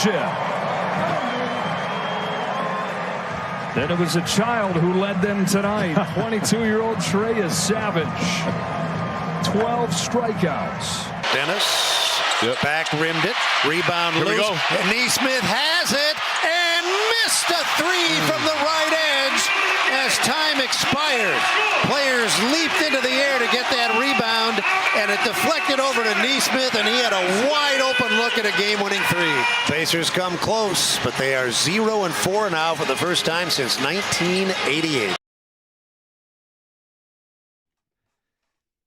championship. Then it was a child who led them tonight. 22-year-old Trey Savage. 12 strikeouts. Dennis back rimmed it. Rebound Here we loose. go. And Neesmith has it and missed a three from the right edge as time expired. Players leaped into the air to get that rebound, and it deflected over to Neesmith, and he had a wide open look at a game-winning three. Pacers come close, but they are 0-4 now for the first time since 1988.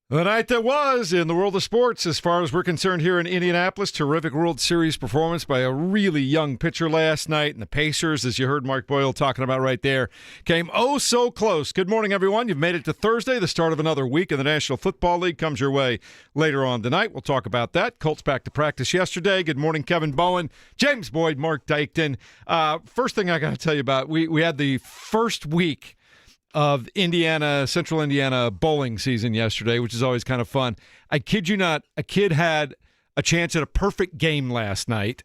The night that was in the world of sports, as far as we're concerned here in Indianapolis. Terrific World Series performance by a really young pitcher last night. And the Pacers, as you heard Mark Boyle talking about right there, came oh so close. Good morning, everyone. You've made it to Thursday. The start of another week in the National Football League comes your way later on tonight. We'll talk about that. Colts back to practice yesterday. Good morning, Kevin Bowen, James Boyd, Mark Dykton. First thing I got to tell you about, we had the first week of Central Indiana bowling season yesterday, which is always kind of fun. I kid you not, a kid had a chance at a perfect game last night.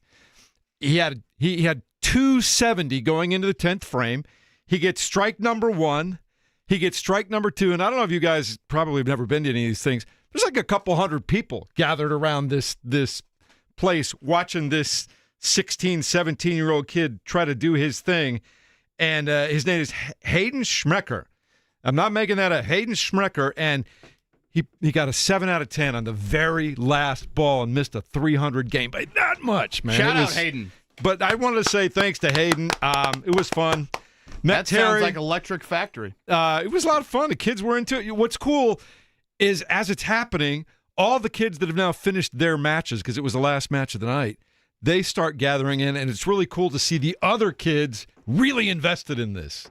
He had 270 going into the 10th frame. He gets strike number 1. He gets strike number 2. And I don't know if you guys probably have never been to any of these things. There's like a couple hundred people gathered around this place watching this 16, 17-year-old kid try to do his thing. And his name is Hayden Schmecker. I'm not making that up. Hayden Schmecker, and he got a 7 out of 10 on the very last ball and missed a 300 game by not much, man. Shout out Hayden. But I wanted to say thanks to Hayden. It was fun. Met That Terry. sounds like Electric Factory. It was a lot of fun. The kids were into it. What's cool is as it's happening, all the kids that have now finished their matches, because it was the last match of the night, they start gathering in, and it's really cool to see the other kids really invested in this.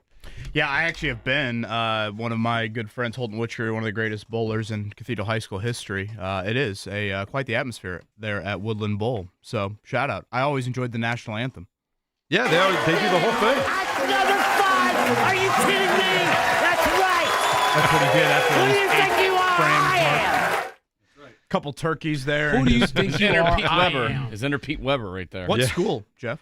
Yeah, I actually have been. One of my good friends, Holton Witcher, one of the greatest bowlers in Cathedral High School history. It is quite the atmosphere there at Woodland Bowl. So, shout out. I always enjoyed the national anthem. Yeah, they do the whole thing. Another 5! Are you kidding me? That's right! That's what he did after Who do his you think you are? I am! couple turkeys there. Who do you think you are? Pete Weber. Is under Pete Weber right there. What school, Jeff?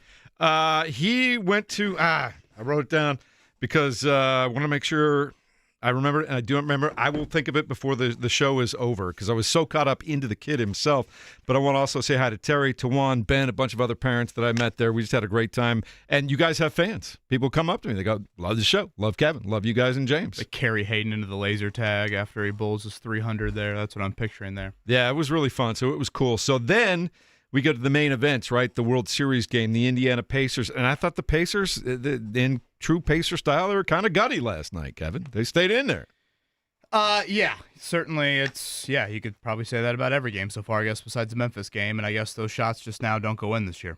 He went to, I wrote it down because I want to make sure I remember it, and I do remember. I will think of it before the show is over because I was so caught up into the kid himself. But I want to also say hi to Terry, Tawan, Ben, a bunch of other parents that I met there. We just had a great time. And you guys have fans. People come up to me. They go, love the show. Love Kevin. Love you guys and James. They carry Hayden into the laser tag after he bowls his 300 there. That's what I'm picturing there. Yeah, it was really fun. So it was cool. So then we go to the main events, right? The World Series game, the Indiana Pacers. And I thought the Pacers, in true Pacer style, they were kind of gutty last night, Kevin. They stayed in there. Yeah, certainly you could probably say that about every game so far, I guess, besides the Memphis game. And I guess those shots just now don't go in this year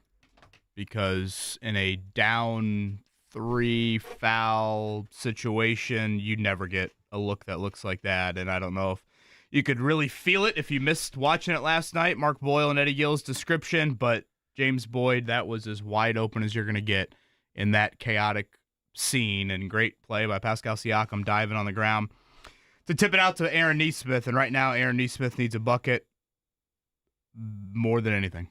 because in a down 3 foul situation, you never get a look that looks like that. And I don't know if you could really feel it if you missed watching it last night, Mark Boyle and Eddie Gill's description, but James Boyd, that was as wide open as you're going to get in that chaotic scene, and great play by Pascal Siakam diving on the ground to tip it out to Aaron Neesmith, and right now Aaron Neesmith needs a bucket more than anything.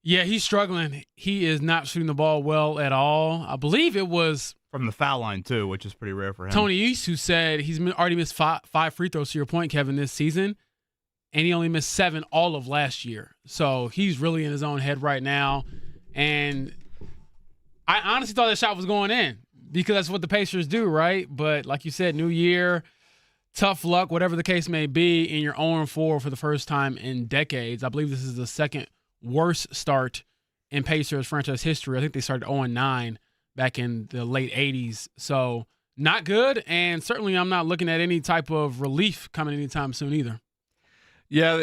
Yeah, he's struggling. He is not shooting the ball well at all. I believe it was from the foul line, too, which is pretty rare for him. Tony East who said he's already missed five free throws, to your point, Kevin, this season, and he only missed 7 all of last year. So he's really in his own head right now, and I honestly thought that shot was going in because that's what the Pacers do, right? But like you said, new year, tough luck, whatever the case may be, and you're 0-4 for the first time in decades. I believe this is the second worst start in Pacers franchise history. I think they started 0-9 back in the late 80s. So not good, and certainly I'm not looking at any type of relief coming anytime soon either. Yeah,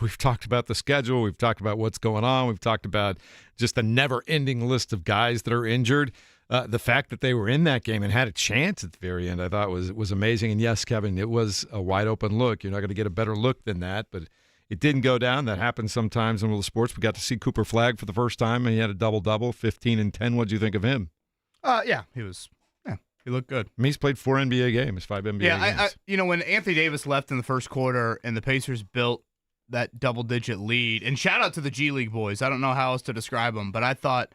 we've talked about the schedule. We've talked about what's going on. We've talked about just a never-ending list of guys that are injured. The fact that they were in that game and had a chance at the very end, I thought was amazing. And yes, Kevin, it was a wide-open look. You're not going to get a better look than that, but it didn't go down. That happens sometimes in world sports. We got to see Cooper Flagg for the first time, and he had a double-double, 15 and 10. What did you think of him? He looked good. I mean, he's played 4 NBA games, 5 NBA games. When Anthony Davis left in the first quarter and the Pacers built that double-digit lead. And shout out to the G League boys. I don't know how else to describe them, but I thought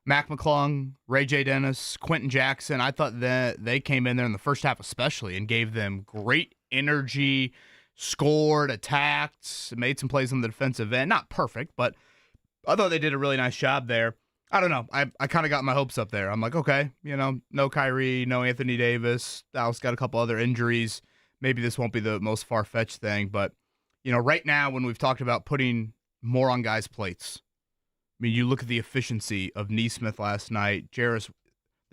Mac McClung, Ray J. Dennis, Quentin Jackson, I thought that they came in there in the first half especially and gave them great energy, scored, attacked, made some plays on the defensive end. Not perfect, but I thought they did a really nice job there. I don't know. I kind of got my hopes up there. I'm like, okay, no Kyrie, no Anthony Davis. Dallas got a couple other injuries. Maybe this won't be the most far-fetched thing, but right now when we've talked about putting more on guys' plates, I mean, you look at the efficiency of Neesmith last night. The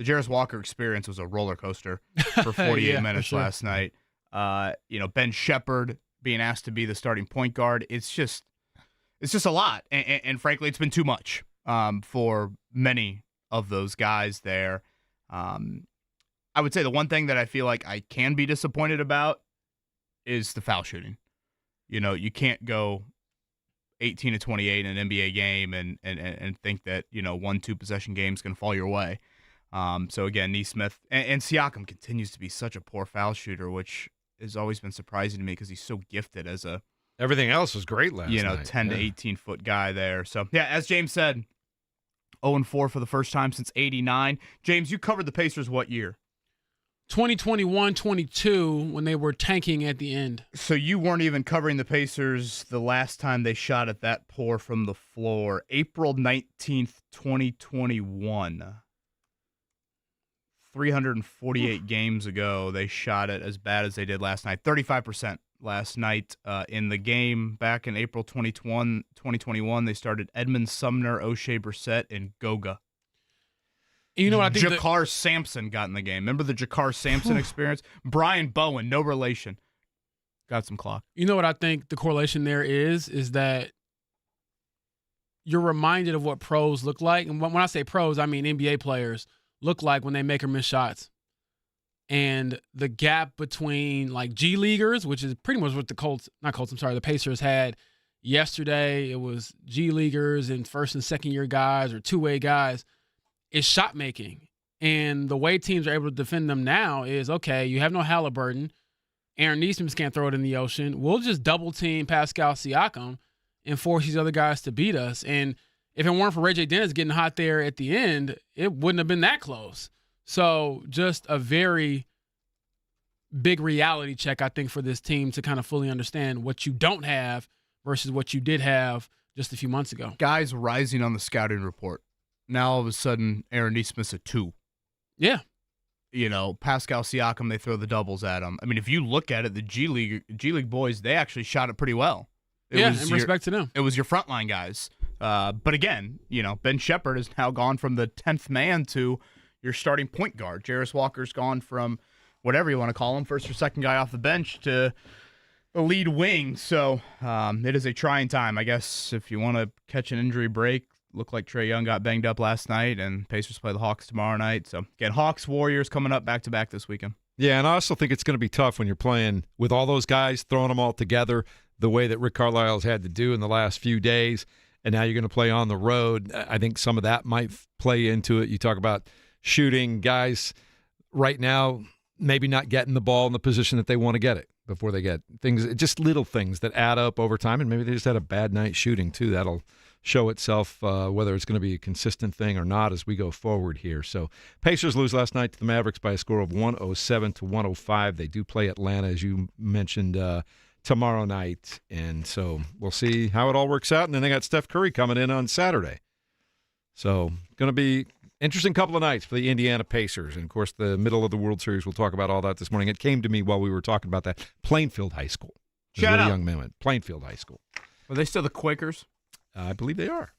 Jarris Walker experience was a roller coaster for 48 minutes last night. Ben Shepherd being asked to be the starting point guard. It's just a lot, and frankly, it's been too much for many of those guys there. I would say the one thing that I feel like I can be disappointed about is the foul shooting. You can't go 18 to 28 in an NBA game and think that 1-2 possession game is going to fall your way. So again, Neesmith and Siakam continues to be such a poor foul shooter, which has always been surprising to me because he's so gifted as a everything else was great last night. 10 to 18 foot guy there. So yeah, as James said, 0-4 for the first time since '89. James, you covered the Pacers what year? 2021-22 when they were tanking at the end. So you weren't even covering the Pacers the last time they shot at that poor from the floor. April 19th, 2021. 348 games ago, they shot it as bad as they did last night. 35% last night in the game. Back in April 2021, they started Edmund Sumner, O'Shea Brissett, and Goga. You know what I think? Jakar Sampson got in the game. Remember the Jakar Sampson experience? Brian Bowen, no relation. Got some clock. You know what I think the correlation there is that you're reminded of what pros look like. And when I say pros, I mean NBA players look like when they make or miss shots. And the gap between like G Leaguers, which is pretty much what the Pacers had yesterday. It was G Leaguers and first and second year guys or two-way guys. Is shot making. And the way teams are able to defend them now is, okay, you have no Halliburton. Aaron Neesmith can't throw it in the ocean. We'll just double team Pascal Siakam and force these other guys to beat us. And if it weren't for Ray J. Dennis getting hot there at the end, it wouldn't have been that close. So just a very big reality check, I think, for this team to kind of fully understand what you don't have versus what you did have just a few months ago. Guys rising on the scouting report. Now, all of a sudden, Aaron Neesmith's a 2. Yeah. Pascal Siakam, they throw the doubles at him. I mean, if you look at it, the G League boys, they actually shot it pretty well. In respect to them. It was your frontline guys. But again, Ben Shepherd has now gone from the 10th man to your starting point guard. Jarris Walker's gone from whatever you want to call him, first or second guy off the bench, to the lead wing. So it is a trying time. I guess if you want to catch an injury break, looked like Trae Young got banged up last night, and Pacers play the Hawks tomorrow night. So, again, Hawks, Warriors coming up back-to-back this weekend. Yeah, and I also think it's going to be tough when you're playing with all those guys, throwing them all together the way that Rick Carlisle's had to do in the last few days, and now you're going to play on the road. I think some of that might play into it. You talk about shooting guys right now maybe not getting the ball in the position that they want to get it before they get things, just little things that add up over time, and maybe they just had a bad night shooting too. That'll show itself whether it's going to be a consistent thing or not as we go forward here. So Pacers lose last night to the Mavericks by a score of 107-105. They do play Atlanta, as you mentioned, tomorrow night. And so we'll see how it all works out. And then they got Steph Curry coming in on Saturday. So going to be interesting couple of nights for the Indiana Pacers. And, of course, the middle of the World Series, we'll talk about all that this morning. It came to me while we were talking about that. Plainfield High School. Shout out. Young man went. Plainfield High School. Are they still the Quakers? I believe they are.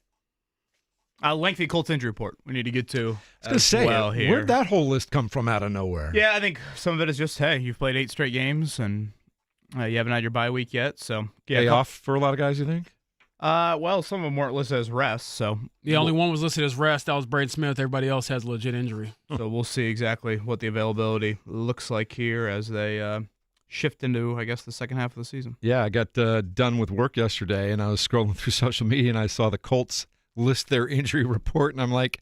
Lengthy Colts injury report we need to get to. I was going to say, where'd that whole list come from out of nowhere? Yeah, I think some of it is just, hey, you've played 8 straight games, and you haven't had your bye week yet. So Day off for a lot of guys, you think? Well, some of them weren't listed as rest. So the only one was listed as rest. That was Braden Smith. Everybody else has a legit injury. So we'll see exactly what the availability looks like here as they shift into, I guess, the second half of the season. Yeah, I got done with work yesterday, and I was scrolling through social media, and I saw the Colts list their injury report, and I'm like,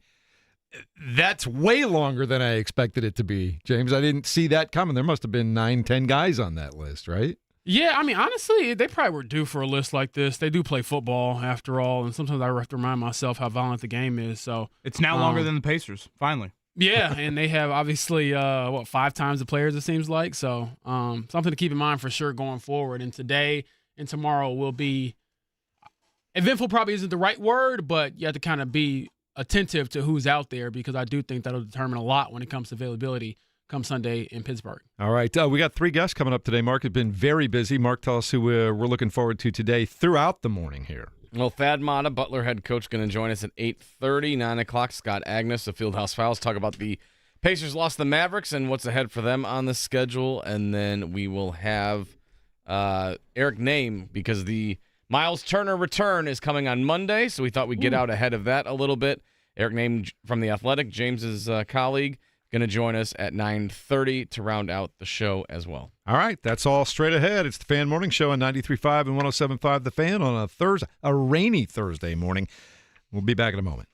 that's way longer than I expected it to be, James. I didn't see that coming. There must have been 9-10 guys on that list, right? Yeah, I mean, honestly, they probably were due for a list like this. They do play football, after all, and sometimes I have to remind myself how violent the game is. So It's now longer than the Pacers, finally. yeah, and they have obviously 5 times the players, it seems like. So something to keep in mind for sure going forward. And today and tomorrow will be eventful. Probably isn't the right word, but you have to kind of be attentive to who's out there, because I do think that'll determine a lot when it comes to availability come Sunday in Pittsburgh. All right. We got 3 guests coming up today. Mark has been very busy. Mark, tell us who we're looking forward to today throughout the morning here. Well, Thad Matta, Butler head coach, going to join us at 8:30, 9 o'clock. Scott Agnes of Fieldhouse Files, talk about the Pacers lost the Mavericks and what's ahead for them on the schedule. And then we will have Eric Name, because the Miles Turner return is coming on Monday, so we thought we'd get out ahead of that a little bit. Eric Name from The Athletic, James's colleague, going to join us at 9:30 to round out the show as well. All right, that's all straight ahead. It's the Fan Morning Show on 93.5 and 107.5 The Fan on a rainy Thursday morning. We'll be back in a moment.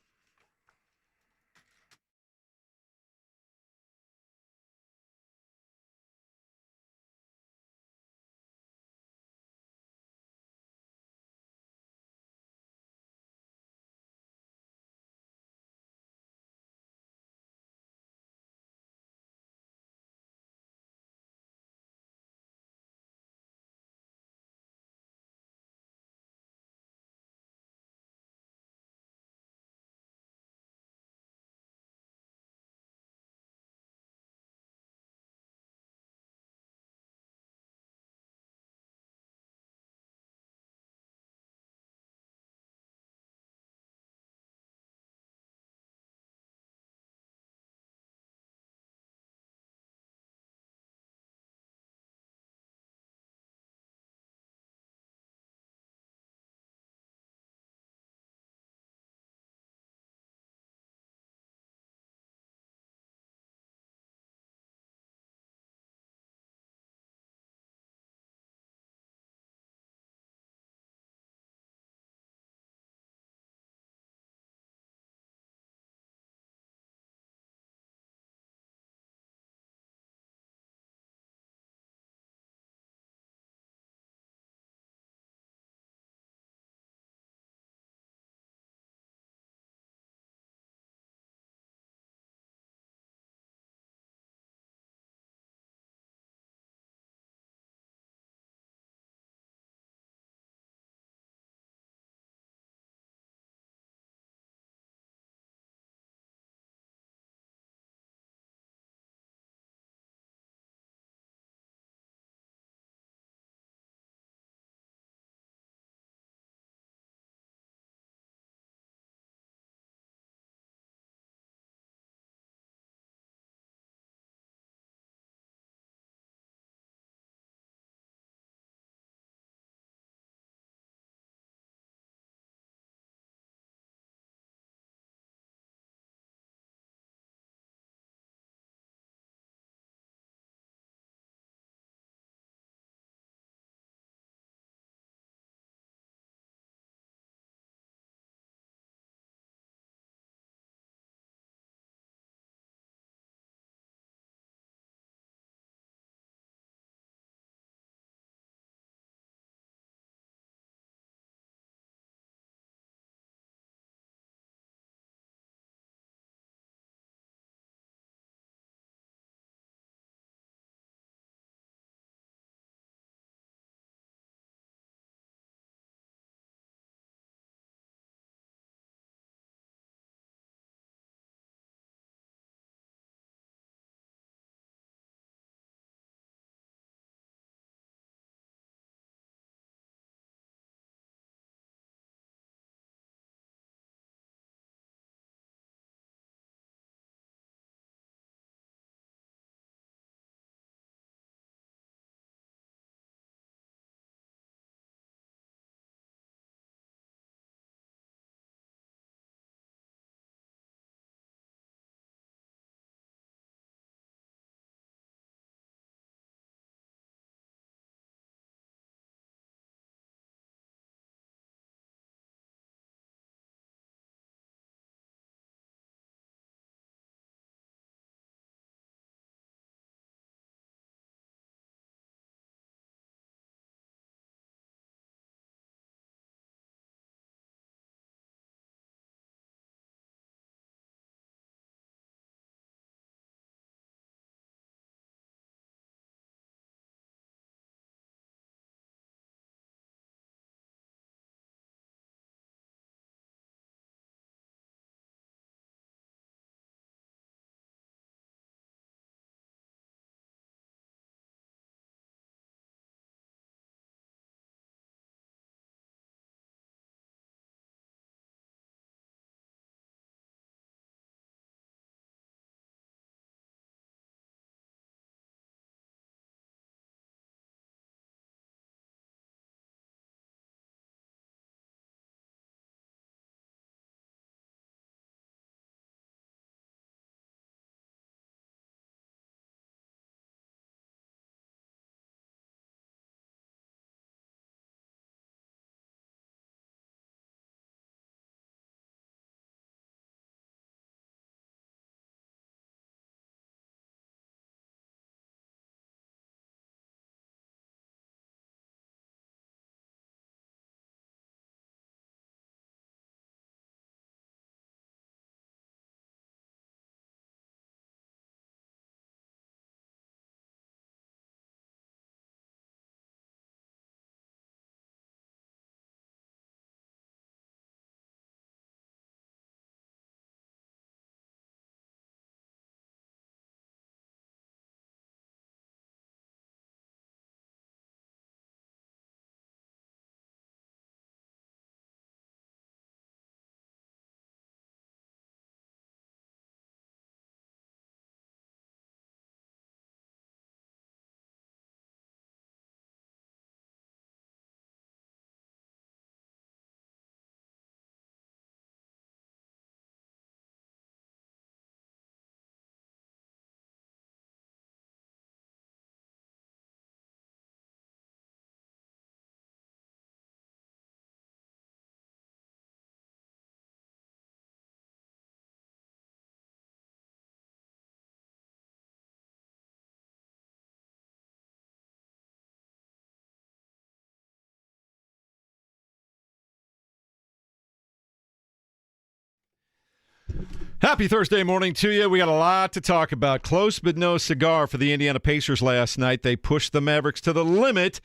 Happy Thursday morning to you. We got a lot to talk about. Close but no cigar for the Indiana Pacers last night. They pushed the Mavericks to the limit.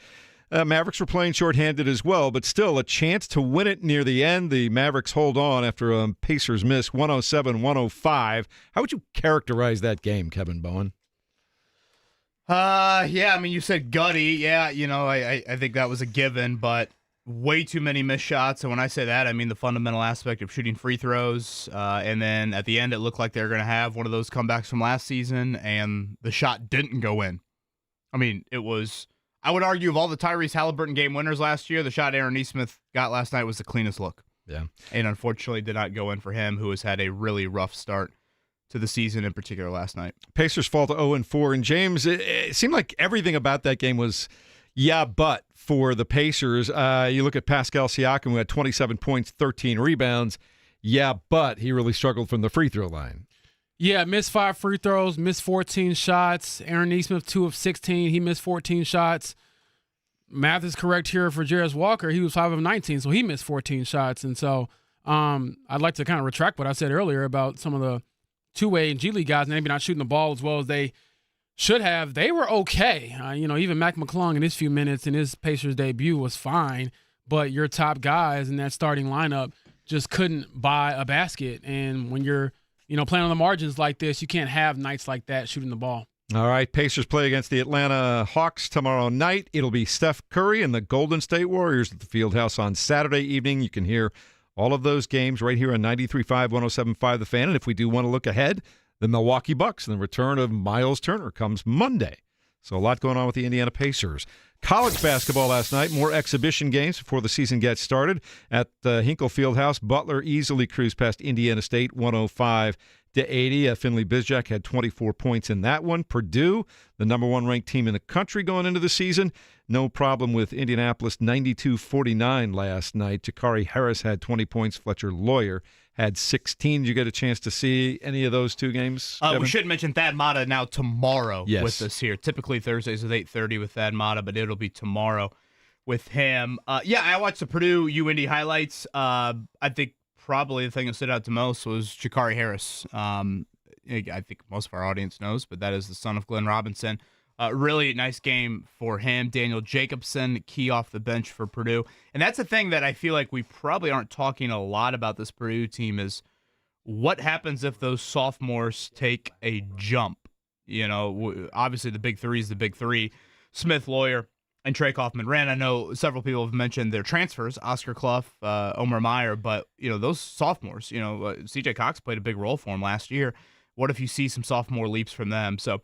Mavericks were playing shorthanded as well, but still a chance to win it near the end. The Mavericks hold on after a Pacers miss 107-105. How would you characterize that game, Kevin Bowen? Yeah, I mean, you said gutty. Yeah, I think that was a given, but way too many missed shots. And when I say that, I mean the fundamental aspect of shooting free throws. And then at the end, it looked like they were going to have one of those comebacks from last season, and the shot didn't go in. I mean, it was, I would argue, of all the Tyrese Halliburton game winners last year, the shot Aaron Nesmith got last night was the cleanest look. Yeah. And unfortunately did not go in for him, who has had a really rough start to the season, in particular last night. Pacers fall to 0-4. And James, it seemed like everything about that game was but for the Pacers. You look at Pascal Siakam, who had 27 points, 13 rebounds. But he really struggled from the free throw line. Yeah, missed 5 free throws, missed 14 shots. Aaron Nesmith, 2 of 16. He missed 14 shots. Math is correct here for Jarris Walker. He was 5 of 19, so he missed 14 shots. And so I'd like to kind of retract what I said earlier about some of the two-way and G League guys maybe not shooting the ball as well as they should have. They were okay. Even Mac McClung in his few minutes in his Pacers debut was fine, but your top guys in that starting lineup just couldn't buy a basket. And when you're playing on the margins like this, you can't have nights like that shooting the ball. All right, Pacers play against the Atlanta Hawks tomorrow night. It'll be Steph Curry and the Golden State Warriors at the Fieldhouse on Saturday evening. You can hear all of those games right here on 93.5, 107.5 The Fan. And if we do want to look ahead, the Milwaukee Bucks and the return of Miles Turner comes Monday. So a lot going on with the Indiana Pacers. College basketball last night, more exhibition games before the season gets started. At Hinkle Fieldhouse, Butler easily cruised past Indiana State 105-80. Finley Bizjack had 24 points in that one. Purdue, the number 1 ranked team in the country going into the season, no problem with Indianapolis 92-49 last night. Jakari Harris had 20 points. Fletcher Lawyer had 16. Did you get a chance to see any of those two games? We should mention Thad Matta now tomorrow Yes. with us here. Typically Thursdays at 8:30 with Thad Matta, but it'll be tomorrow with him. I watched the Purdue UIndy highlights. I think probably the thing that stood out the most was Jakari Harris. I think most of our audience knows, but that is the son of Glenn Robinson. Really nice game for him. Daniel Jacobson, key off the bench for Purdue. And that's the thing that I feel like we probably aren't talking a lot about this Purdue team is what happens if those sophomores take a jump. Obviously the big three is the big three. Smith, Lawyer, and Trey Kaufman-Wren. I know several people have mentioned their transfers, Oscar Clough, Omer Meyer, but those sophomores, CJ Cox played a big role for him last year. What if you see some sophomore leaps from them? So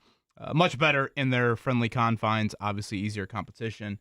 much better in their friendly confines, obviously easier competition,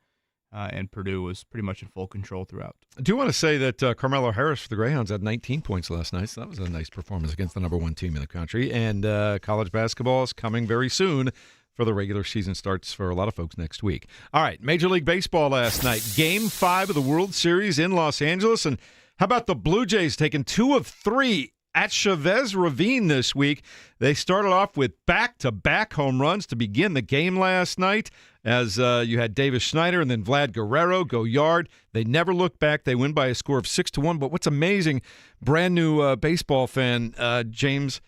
and Purdue was pretty much in full control throughout. I do want to say that Carmelo Harris for the Greyhounds had 19 points last night, so that was a nice performance against the number 1 team in the country. And college basketball is coming very soon for the regular season starts for a lot of folks next week. All right, Major League Baseball last night. Game 5 of the World Series in Los Angeles. And how about the Blue Jays taking 2 of 3 at Chavez Ravine this week? They started off with back-to-back home runs to begin the game last night as you had Davis Schneider and then Vlad Guerrero go yard. They never looked back. They win by a score of 6-1. But what's amazing, brand new baseball fan, James,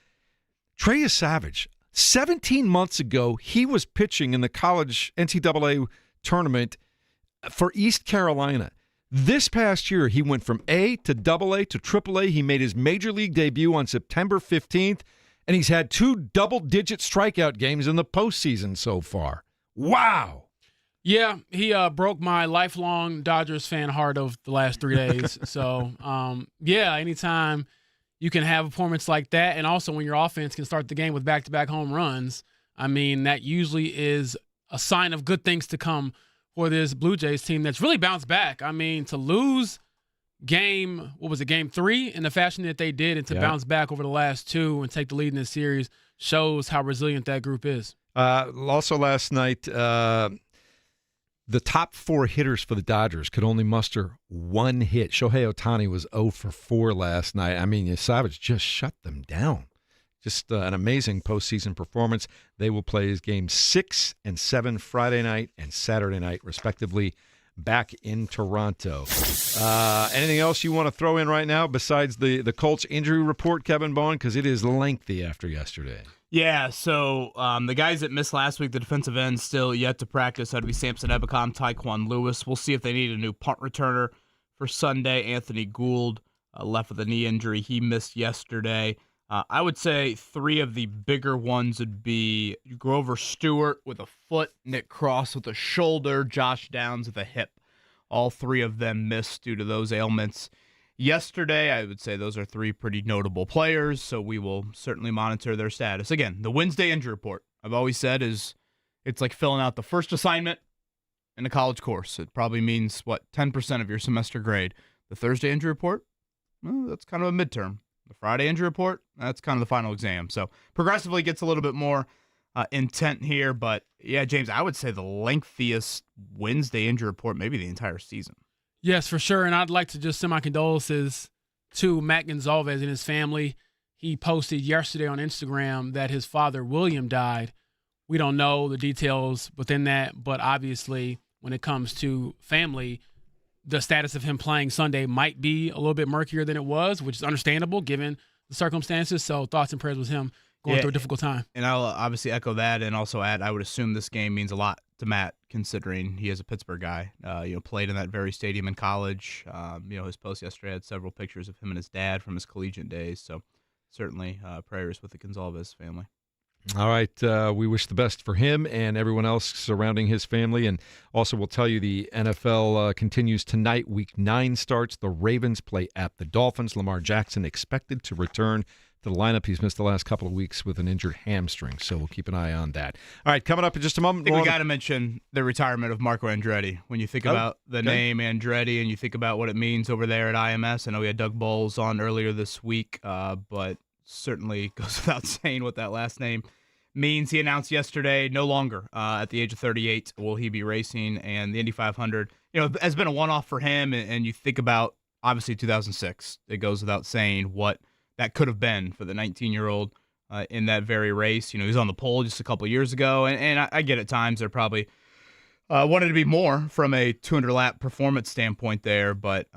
Trey Savage, 17 months ago, he was pitching in the college NCAA tournament for East Carolina. This past year, he went from A to AA to AAA. He made his major league debut on September 15th, and he's had 2 double-digit strikeout games in the postseason so far. Wow. Yeah, he broke my lifelong Dodgers fan heart of the last 3 days. So, anytime you can have a performance like that, and also when your offense can start the game with back-to-back home runs, I mean, that usually is a sign of good things to come for this Blue Jays team that's really bounced back. I mean, to lose game 3 in the fashion that they did and to bounce back over the last 2 and take the lead in this series shows how resilient that group is. Also last night, the top 4 hitters for the Dodgers could only muster 1 hit. Shohei Ohtani was 0 for 4 last night. I mean, Savage just shut them down. Just an amazing postseason performance. They will play game 6 and 7 Friday night and Saturday night, respectively, back in Toronto. Anything else you want to throw in right now besides the Colts injury report, Kevin Bowen? Because it is lengthy after yesterday. Yeah, so the guys that missed last week, the defensive ends, still yet to practice. That'd be Samson Ebicom, Tyquan Lewis. We'll see if they need a new punt returner for Sunday. Anthony Gould left with a knee injury. He missed yesterday. I would say three of the bigger ones would be Grover Stewart with a foot, Nick Cross with a shoulder, Josh Downs with a hip. All three of them missed due to those ailments. Yesterday, I would say those are three pretty notable players, so we will certainly monitor their status. Again, the Wednesday injury report, I've always said, it's like filling out the first assignment in a college course. It probably means, 10% of your semester grade. The Thursday injury report, well, that's kind of a midterm. The Friday injury report, that's kind of the final exam. So progressively gets a little bit more intent here. But, yeah, James, I would say the lengthiest Wednesday injury report maybe the entire season. Yes, for sure. And I'd like to just send my condolences to Matt Gonzalez and his family. He posted yesterday on Instagram that his father, William, died. We don't know the details within that, but obviously when it comes to family, the status of him playing Sunday might be a little bit murkier than it was, which is understandable given the circumstances. So thoughts and prayers with him going through a difficult time. And I'll obviously echo that and also add, I would assume this game means a lot to Matt, considering he is a Pittsburgh guy. Played in that very stadium in college. His post yesterday had several pictures of him and his dad from his collegiate days. So certainly prayers with the Gonzalez family. All right. We wish the best for him and everyone else surrounding his family. And also, we'll tell you the NFL continues tonight. Week 9 starts. The Ravens play at the Dolphins. Lamar Jackson expected to return to the lineup. He's missed the last couple of weeks with an injured hamstring, so we'll keep an eye on that. All right, coming up in just a moment. I think we got to mention the retirement of Marco Andretti. When you think about the name Andretti and you think about what it means over there at IMS, I know we had Doug Bowles on earlier this week, but certainly goes without saying what that last name means. He announced yesterday no longer at the age of 38 will he be racing, and the Indy 500 has been a one-off for him, and you think about obviously 2006. It goes without saying what that could have been for the 19-year-old in that very race. He was on the pole just a couple of years ago, and I get at times they're probably wanted to be more from a 200-lap performance standpoint there, but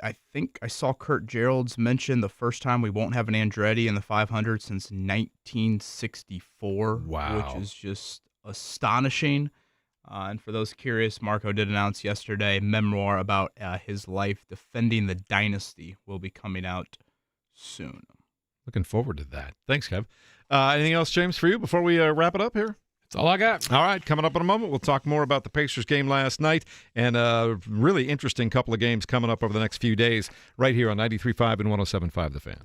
I think I saw Kurt Gerald's mention the first time we won't have an Andretti in the 500 since 1964. Wow. Which is just astonishing. And for those curious, Marco did announce yesterday a memoir about his life defending the dynasty will be coming out soon. Looking forward to that. Thanks, Kev. Anything else, James, for you before we wrap it up here? That's all I got. All right, coming up in a moment, we'll talk more about the Pacers game last night and a really interesting couple of games coming up over the next few days right here on 93.5 and 107.5 The Fan.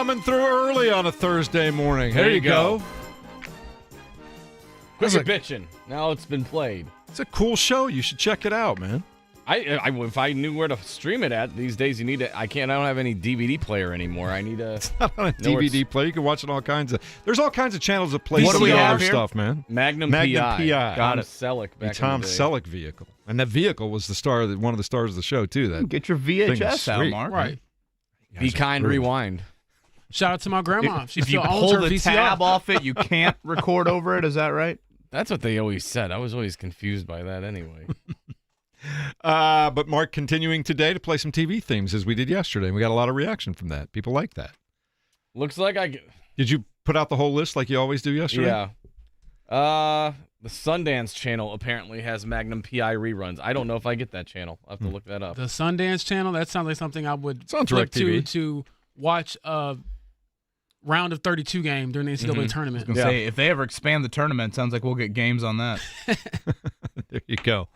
coming through early on a Thursday morning. There you go. Quit your bitching. Now it's been played. It's a cool show. You should check it out, man. If I knew where to stream it at these days, you need it. I don't have any DVD player anymore. I need a. It's not on a DVD player. You can watch it on all kinds of. There's all kinds of channels that play What do we have here? stuff, man. Magnum PI. PI. Got it. Selleck back Tom in the day. Selleck vehicle, and that vehicle was one of the stars of the show too. That Get your thing is VHS out, sweet. Mark. Right. Be kind, rewind. Shout out to my grandma. She If you still owns pull her the VCR. tab off it, you can't record over it. Is that right? That's what they always said. I was always confused by that anyway. But Mark continuing today to play some TV themes as we did yesterday. We got a lot of reaction from that. People like that. Looks like Did you put out the whole list like you always do yesterday? Yeah. The Sundance channel apparently has Magnum PI reruns. I don't know if I get that channel. I'll have to look that up. The Sundance channel, that sounds like something I would It's on flip DirecTV. to watch a round of 32 game during the NCAA tournament. I was gonna say, if they ever expand the tournament, sounds like we'll get games on that. There you go.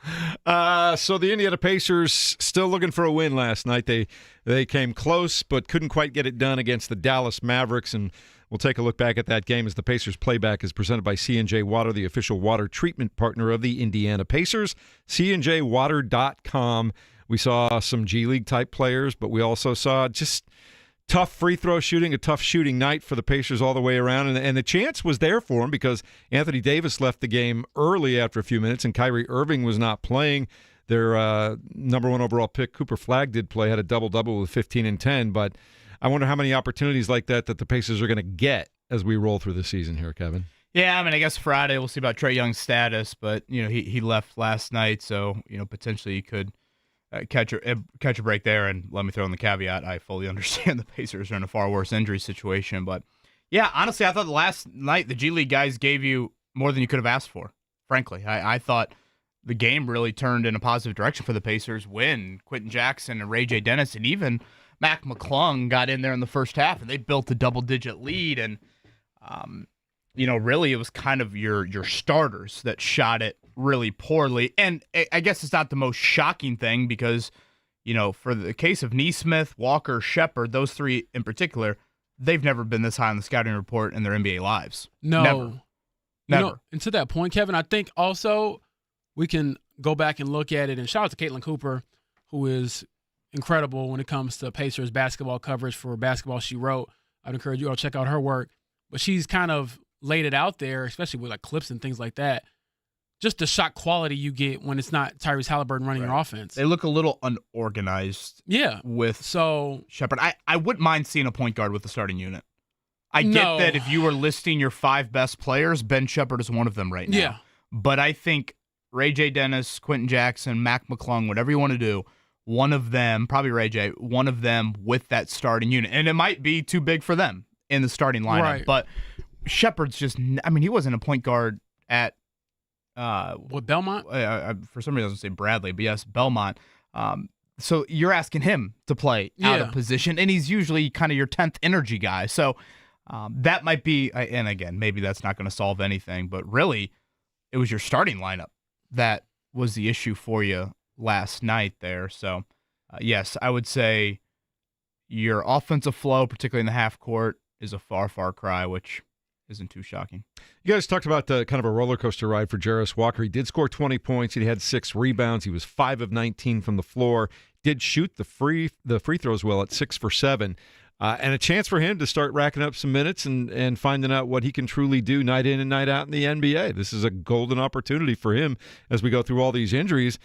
So the Indiana Pacers still looking for a win last night. They came close but couldn't quite get it done against the Dallas Mavericks, and we'll take a look back at that game as the Pacers playback is presented by C&J Water, the official water treatment partner of the Indiana Pacers. CNJwater.com. We saw some G League type players, but we also saw just tough free throw shooting, a tough shooting night for the Pacers all the way around. And the chance was there for them because Anthony Davis left the game early after a few minutes, and Kyrie Irving was not playing. Their number one overall pick, Cooper Flagg, did play, had a double-double with 15 and 10. But I wonder how many opportunities like that the Pacers are going to get as we roll through the season here, Kevin. Yeah, I mean, I guess Friday we'll see about Trae Young's status, but he left last night, so potentially he could catch a break there. And let me throw in the caveat: I fully understand the Pacers are in a far worse injury situation, but yeah, honestly, I thought the last night the G League guys gave you more than you could have asked for. Frankly, I thought the game really turned in a positive direction for the Pacers when Quentin Jackson and Ray J. Dennis and even Mac McClung got in there in the first half, and they built a double-digit lead. And really it was kind of your starters that shot it really poorly. And I guess it's not the most shocking thing because, for the case of Neesmith, Walker, Shepherd, those three in particular, they've never been this high on the scouting report in their NBA lives. No. Never. And to that point, Kevin, I think also we can go back and look at it. And shout out to Caitlin Cooper, who is incredible when it comes to Pacers basketball coverage for Basketball She Wrote. I'd encourage you all to check out her work. But she's kind of laid it out there, especially with like clips and things like that. Just the shot quality you get when it's not Tyrese Halliburton running your offense. They look a little unorganized. Yeah. With So Shepherd. I wouldn't mind seeing a point guard with the starting unit. I get that if you were listing your 5 best players, Ben Shepherd is one of them right now. Yeah. But I think Ray J. Dennis, Quentin Jackson, Mac McClung, whatever you want to do, one of them, probably Ray J., one of them with that starting unit. And it might be too big for them in the starting lineup. Right. But Shepherd's just, he wasn't a point guard at with Belmont? For some reason I was going to say Bradley, but yes, Belmont. So you're asking him to play out of position, and he's usually kind of your 10th energy guy. So that might be, and again, maybe that's not going to solve anything, but really it was your starting lineup that was the issue for you last night there. So, yes, I would say your offensive flow, particularly in the half court, is a far, far cry, which isn't too shocking. You guys talked about kind of a roller coaster ride for Jarris Walker. He did score 20 points. He had 6 rebounds. He was 5 of 19 from the floor. Did shoot the free throws well at 6 for 7. And a chance for him to start racking up some minutes and finding out what he can truly do night in and night out in the NBA. This is a golden opportunity for him as we go through all these injuries.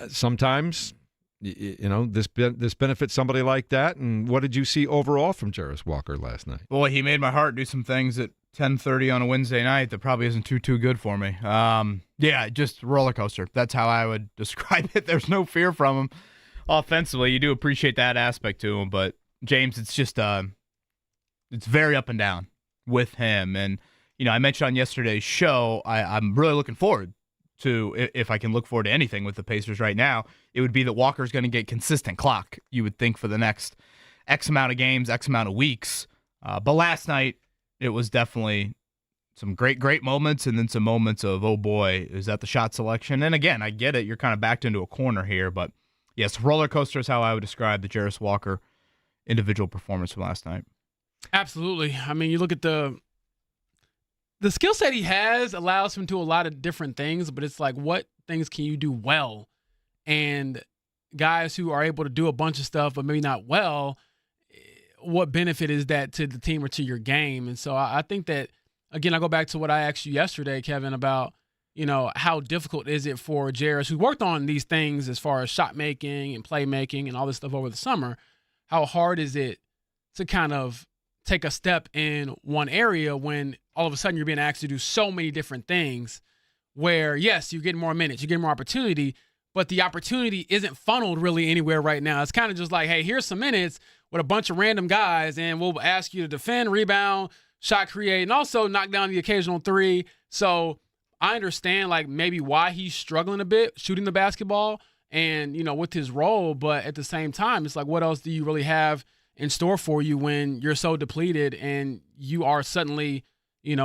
Sometimes, this benefits somebody like that. And what did you see overall from Jarris Walker last night? Boy, he made my heart do some things at 10:30 on a Wednesday night that probably isn't too good for me. Yeah, just roller coaster. That's how I would describe it. There's no fear from him offensively. You do appreciate that aspect to him, but James, it's just it's very up and down with him. And I mentioned on yesterday's show, I'm really looking forward to, if I can look forward to anything with the Pacers right now, it would be that Walker's going to get consistent clock, you would think, for the next X amount of games, X amount of weeks. But last night, it was definitely some great moments, and then some moments of, oh boy, is that the shot selection? And again, I get it, you're kind of backed into a corner here, but yes, roller coaster is how I would describe the Jarris Walker individual performance from last night. Absolutely. I mean, you look at the skill set he has allows him to do a lot of different things, but it's like, what things can you do well? And guys who are able to do a bunch of stuff, but maybe not well, what benefit is that to the team or to your game? And so I think that, again, I go back to what I asked you yesterday, Kevin, about, how difficult is it for Jairus, who worked on these things as far as shot making and playmaking and all this stuff over the summer. How hard is it to kind of take a step in one area when all of a sudden you're being asked to do so many different things where, yes, you're getting more minutes, you're getting more opportunity, but the opportunity isn't funneled really anywhere right now. It's kind of just like, hey, here's some minutes with a bunch of random guys, and we'll ask you to defend, rebound, shot create, and also knock down the occasional three. So I understand like maybe why he's struggling a bit shooting the basketball and, with his role, but at the same time, it's like, what else do you really have in store for you when you're so depleted and you are suddenly,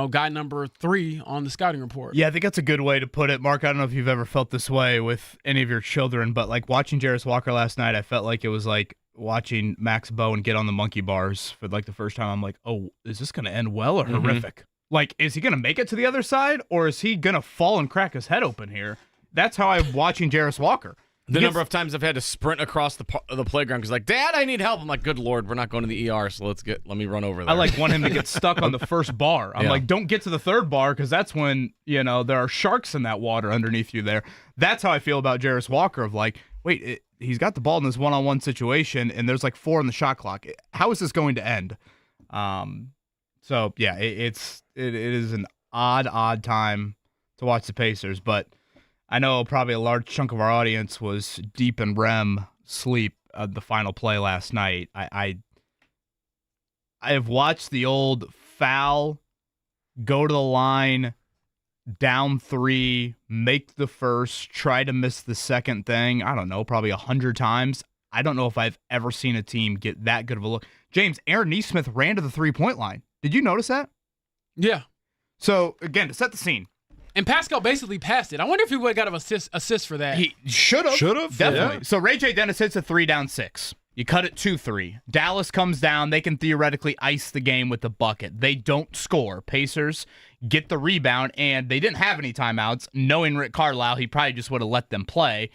guy number 3 on the scouting report? Yeah, I think that's a good way to put it. Mark, I don't know if you've ever felt this way with any of your children, but like watching Jairus Walker last night, I felt like it was like watching Max Bowen get on the monkey bars for like the first time. I'm like, oh, is this going to end well or horrific? Like, is he going to make it to the other side or is he going to fall and crack his head open here? That's how I'm watching Jairus Walker. The number of times I've had to sprint across the playground because, like, Dad, I need help. I'm like, good Lord, we're not going to the ER, so let me run over there. I like want him to get stuck on the first bar. I'm like, don't get to the third bar because that's when, there are sharks in that water underneath you there. That's how I feel about Jairus Walker of like, wait, he's got the ball in this one-on-one situation and there's like 4 on the shot clock. How is this going to end? So, yeah, it is an odd time to watch the Pacers, but I know probably a large chunk of our audience was deep in REM sleep at the final play last night. I have watched the old foul, go to the line, down 3, make the first, try to miss the second thing, I don't know, probably 100 times. I don't know if I've ever seen a team get that good of a look. James, Aaron Nesmith ran to the three-point line. Did you notice that? Yeah. So, again, to set the scene. And Pascal basically passed it. I wonder if he would have got an assist for that. He should have. Definitely. Yeah. So Ray J. Dennis hits a 3 down 6. You cut it 2-3. Dallas comes down. They can theoretically ice the game with the bucket. They don't score. Pacers get the rebound, and they didn't have any timeouts. Knowing Rick Carlisle, he probably just would have let them play.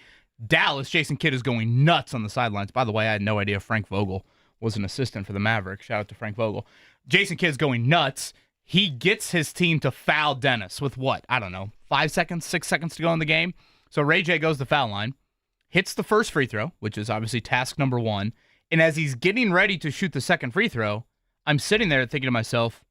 Dallas, Jason Kidd is going nuts on the sidelines. By the way, I had no idea Frank Vogel was an assistant for the Mavericks. Shout out to Frank Vogel. Jason Kidd's going nuts. He gets his team to foul Dennis with what? I don't know, 5 seconds, 6 seconds to go in the game. So Ray J goes to the foul line, hits the first free throw, which is obviously task number 1. And as he's getting ready to shoot the second free throw, I'm sitting there thinking to myself,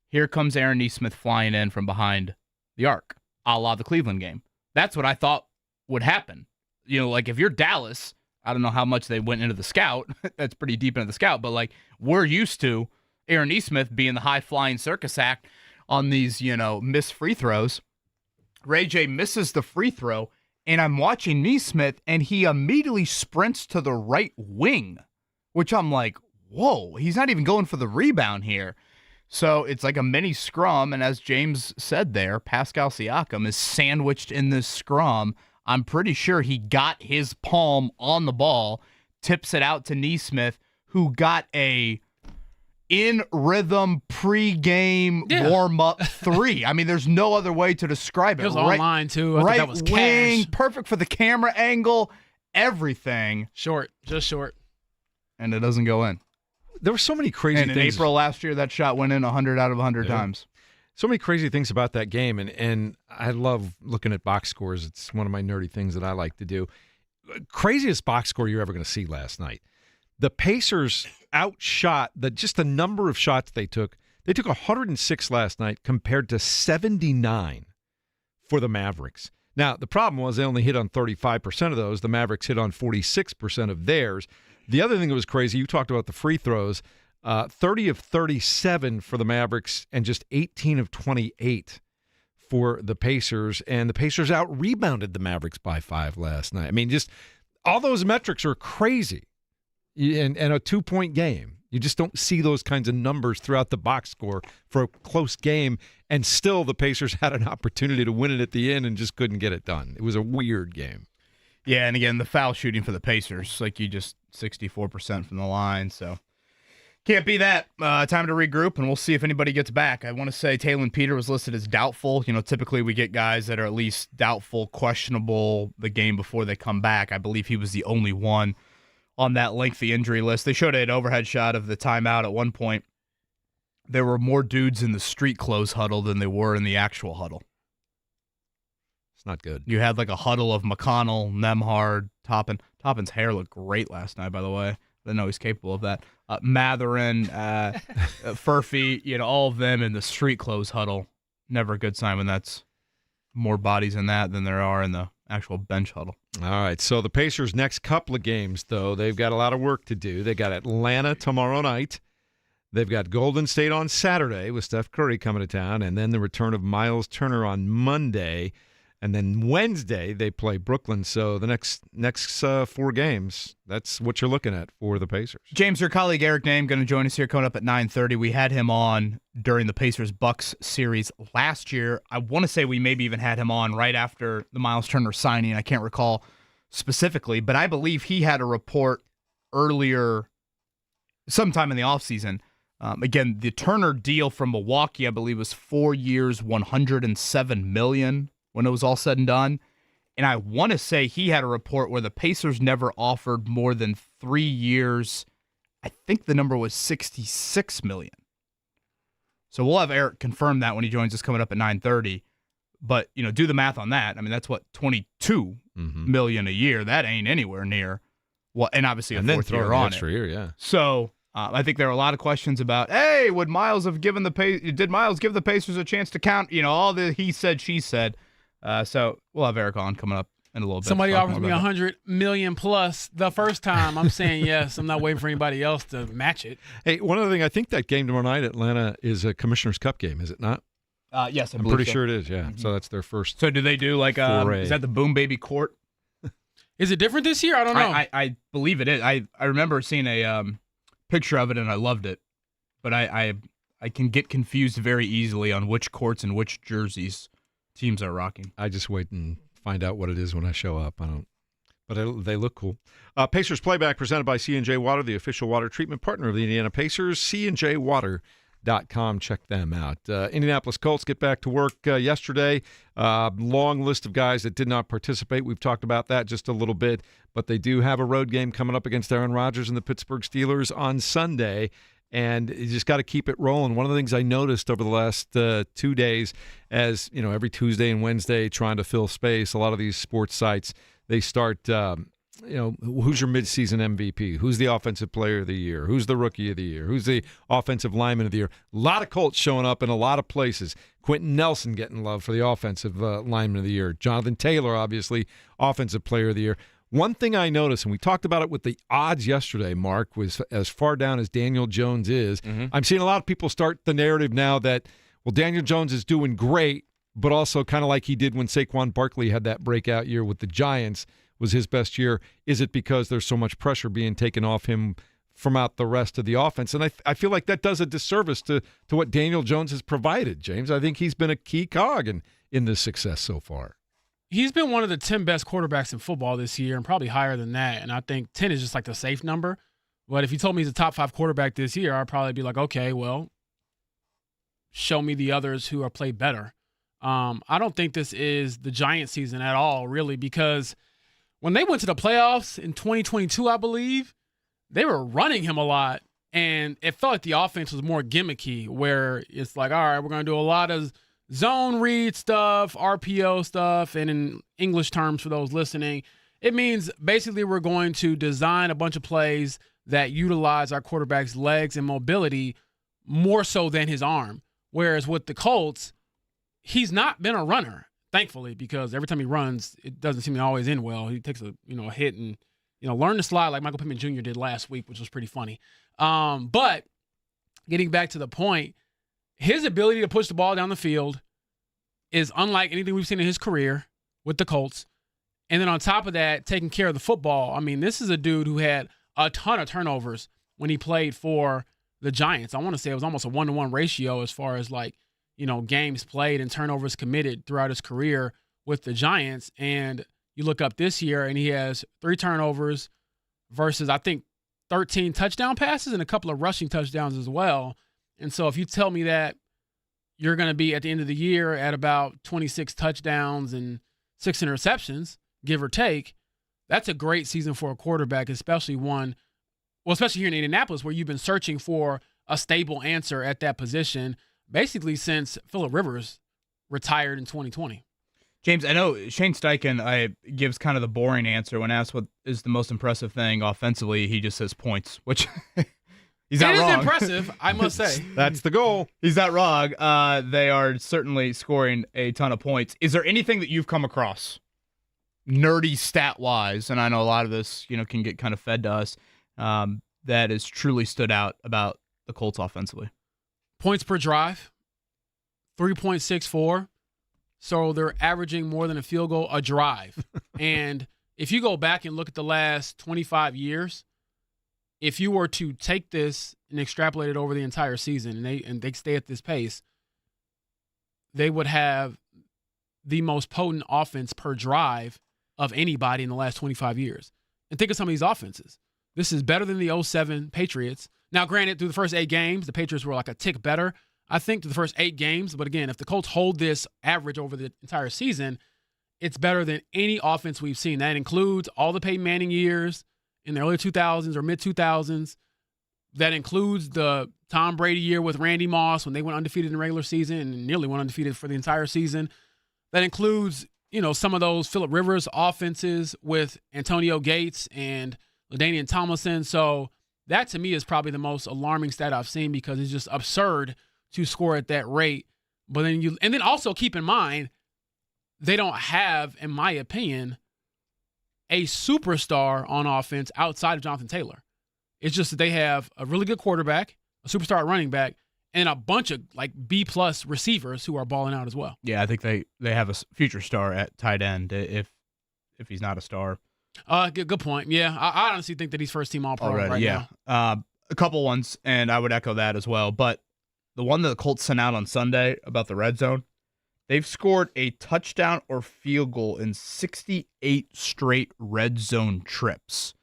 here comes Aaron Nesmith flying in from behind the arc, a la the Cleveland game. That's what I thought would happen. Like if you're Dallas, I don't know how much they went into the scout. That's pretty deep into the scout. But like we're used to Aaron Nesmith being the high-flying circus act on these, missed free throws. Ray J misses the free throw, and I'm watching Nesmith, and he immediately sprints to the right wing, which I'm like, whoa, he's not even going for the rebound here. So it's like a mini scrum, and as James said there, Pascal Siakam is sandwiched in this scrum. I'm pretty sure he got his palm on the ball, tips it out to Nesmith, who got a in-rhythm pre-game warm-up 3. I mean, there's no other way to describe it. It was online, too. I right that was wing, cash. Perfect for the camera angle, everything. Short, just short. And it doesn't go in. There were so many crazy and in things. April last year, that shot went in 100 out of 100 times. So many crazy things about that game, and I love looking at box scores. It's one of my nerdy things that I like to do. Craziest box score you're ever going to see last night. The Pacers outshot just the number of shots they took. They took 106 last night compared to 79 for the Mavericks. Now, the problem was they only hit on 35% of those. The Mavericks hit on 46% of theirs. The other thing that was crazy, you talked about the free throws, 30 of 37 for the Mavericks and just 18 of 28 for the Pacers. And the Pacers out-rebounded the Mavericks by 5 last night. I mean, just all those metrics are crazy. And a 2-point game. You just don't see those kinds of numbers throughout the box score for a close game, and still the Pacers had an opportunity to win it at the end and just couldn't get it done. It was a weird game. Yeah, and again, the foul shooting for the Pacers, like 64% from the line, so Can't be that. Time to regroup, and we'll see if anybody gets back. I want to say Taylon Peter was listed as doubtful. Typically we get guys that are at least doubtful, questionable the game before they come back. I believe he was the only one on that lengthy injury list. They showed an overhead shot of the timeout at one point. There were more dudes in the street clothes huddle than there were in the actual huddle. It's not good. You had like a huddle of McConnell, Nemhard, Toppin. Toppin's hair looked great last night, by the way. I didn't know he's capable of that. Matherin, Furphy, all of them in the street clothes huddle. Never a good sign when that's more bodies in that than there are in the actual bench huddle. All right, so the Pacers' next couple of games, though, they've got a lot of work to do. They got Atlanta tomorrow night. They've got Golden State on Saturday with Steph Curry coming to town, and then the return of Miles Turner on Monday. And then Wednesday, they play Brooklyn. So the next 4 games, that's what you're looking at for the Pacers. James, your colleague Eric Name going to join us here coming up at 9:30. We had him on during the Pacers-Bucks series last year. I want to say we maybe even had him on right after the Miles Turner signing. I can't recall specifically, but I believe he had a report earlier sometime in the offseason. Again, the Turner deal from Milwaukee, I believe, was 4 years, $107 million. When it was all said and done. And I want to say he had a report where the Pacers never offered more than 3 years. I think the number was $66 million. So we'll have Eric confirm that when he joins us coming up at 9:30. But, do the math on that. I mean, that's what, $22 million a year. That ain't anywhere near. Well, and obviously a fourth year on extra year, yeah. So I think there are a lot of questions about, hey, did Miles give the Pacers a chance to count? All the he said, she said. So we'll have Eric on coming up in a little bit. Somebody offers me $100 million plus the first time. I'm saying yes. I'm not waiting for anybody else to match it. Hey, one other thing, I think that game tomorrow night, Atlanta, is a Commissioner's Cup game, is it not? Yes, I'm pretty sure it is. Yeah. So that's their first. So do they do like is that the Boom Baby Court? Is it different this year? I don't know. I believe it is. I remember seeing a picture of it and I loved it, but I can get confused very easily on which courts and which jerseys teams are rocking. I just wait and find out what it is when I show up. But they look cool. Pacers Playback presented by C&J Water, the official water treatment partner of the Indiana Pacers. CNJWater.com. Check them out. Indianapolis Colts get back to work yesterday. Long list of guys that did not participate. We've talked about that just a little bit, but they do have a road game coming up against Aaron Rodgers and the Pittsburgh Steelers on Sunday. And you just got to keep it rolling. One of the things I noticed over the last 2 days, as every Tuesday and Wednesday, trying to fill space, a lot of these sports sites, they start, who's your midseason MVP? Who's the offensive player of the year? Who's the rookie of the year? Who's the offensive lineman of the year? A lot of Colts showing up in a lot of places. Quentin Nelson getting love for the offensive lineman of the year. Jonathan Taylor, obviously, offensive player of the year. One thing I noticed, and we talked about it with the odds yesterday, Mark, was as far down as Daniel Jones is, I'm seeing a lot of people start the narrative now that, well, Daniel Jones is doing great, but also kind of like he did when Saquon Barkley had that breakout year with the Giants, was his best year. Is it because there's so much pressure being taken off him from out the rest of the offense? And I feel like that does a disservice to what Daniel Jones has provided, James. I think he's been a key cog in this success so far. He's been one of the 10 best quarterbacks in football this year and probably higher than that. And I think 10 is just like the safe number. But if you told me he's a top 5 quarterback this year, I'd probably be like, okay, well, show me the others who are played better. I don't think this is the Giants season at all, really, because when they went to the playoffs in 2022, I believe, they were running him a lot. And it felt like the offense was more gimmicky, where it's like, all right, we're going to do a lot of zone read stuff, RPO stuff, and in English terms for those listening, it means basically we're going to design a bunch of plays that utilize our quarterback's legs and mobility more so than his arm. Whereas with the Colts, he's not been a runner, thankfully, because every time he runs, it doesn't seem to always end well. He takes a hit and learn to slide like Michael Pittman Jr. did last week, which was pretty funny. But getting back to the point, his ability to push the ball down the field is unlike anything we've seen in his career with the Colts. And then on top of that, taking care of the football. I mean, this is a dude who had a ton of turnovers when he played for the Giants. I want to say it was almost a 1-to-1 ratio as far as games played and turnovers committed throughout his career with the Giants. And you look up this year and he has 3 turnovers versus, I think, 13 touchdown passes and a couple of rushing touchdowns as well. And so if you tell me that you're going to be at the end of the year at about 26 touchdowns and 6 interceptions, give or take, that's a great season for a quarterback, especially here in Indianapolis where you've been searching for a stable answer at that position basically since Phillip Rivers retired in 2020. James, I know Shane Steichen gives kind of the boring answer when asked what is the most impressive thing offensively. He just says points, which he's not wrong. It is impressive, I must say. That's the goal. He's not wrong. They are certainly scoring a ton of points. Is there anything that you've come across, nerdy stat-wise, and I know a lot of this can get kind of fed to us, that has truly stood out about the Colts offensively? Points per drive, 3.64. So they're averaging more than a field goal a drive. And if you go back and look at the last 25 years, if you were to take this and extrapolate it over the entire season and they stay at this pace, they would have the most potent offense per drive of anybody in the last 25 years. And think of some of these offenses. This is better than the 2007 Patriots. Now, granted, through the first 8 games, the Patriots were like a tick better, I think, to the first 8 games. But again, if the Colts hold this average over the entire season, it's better than any offense we've seen. That includes all the Peyton Manning years in the early 2000s or mid-2000s. That includes the Tom Brady year with Randy Moss when they went undefeated in the regular season and nearly went undefeated for the entire season. That includes, some of those Phillip Rivers offenses with Antonio Gates and LaDainian Tomlinson. So that, to me, is probably the most alarming stat I've seen because it's just absurd to score at that rate. But then also keep in mind, they don't have, in my opinion, a superstar on offense outside of Jonathan Taylor. It's just that they have a really good quarterback, a superstar running back, and a bunch of B-plus receivers who are balling out as well. Yeah, I think they have a future star at tight end if he's not a star. Good point. Yeah, I honestly think that he's first team All-Pro right now. A couple ones, and I would echo that as well. But the one that the Colts sent out on Sunday about the red zone, they've scored a touchdown or field goal in 68 straight red zone trips.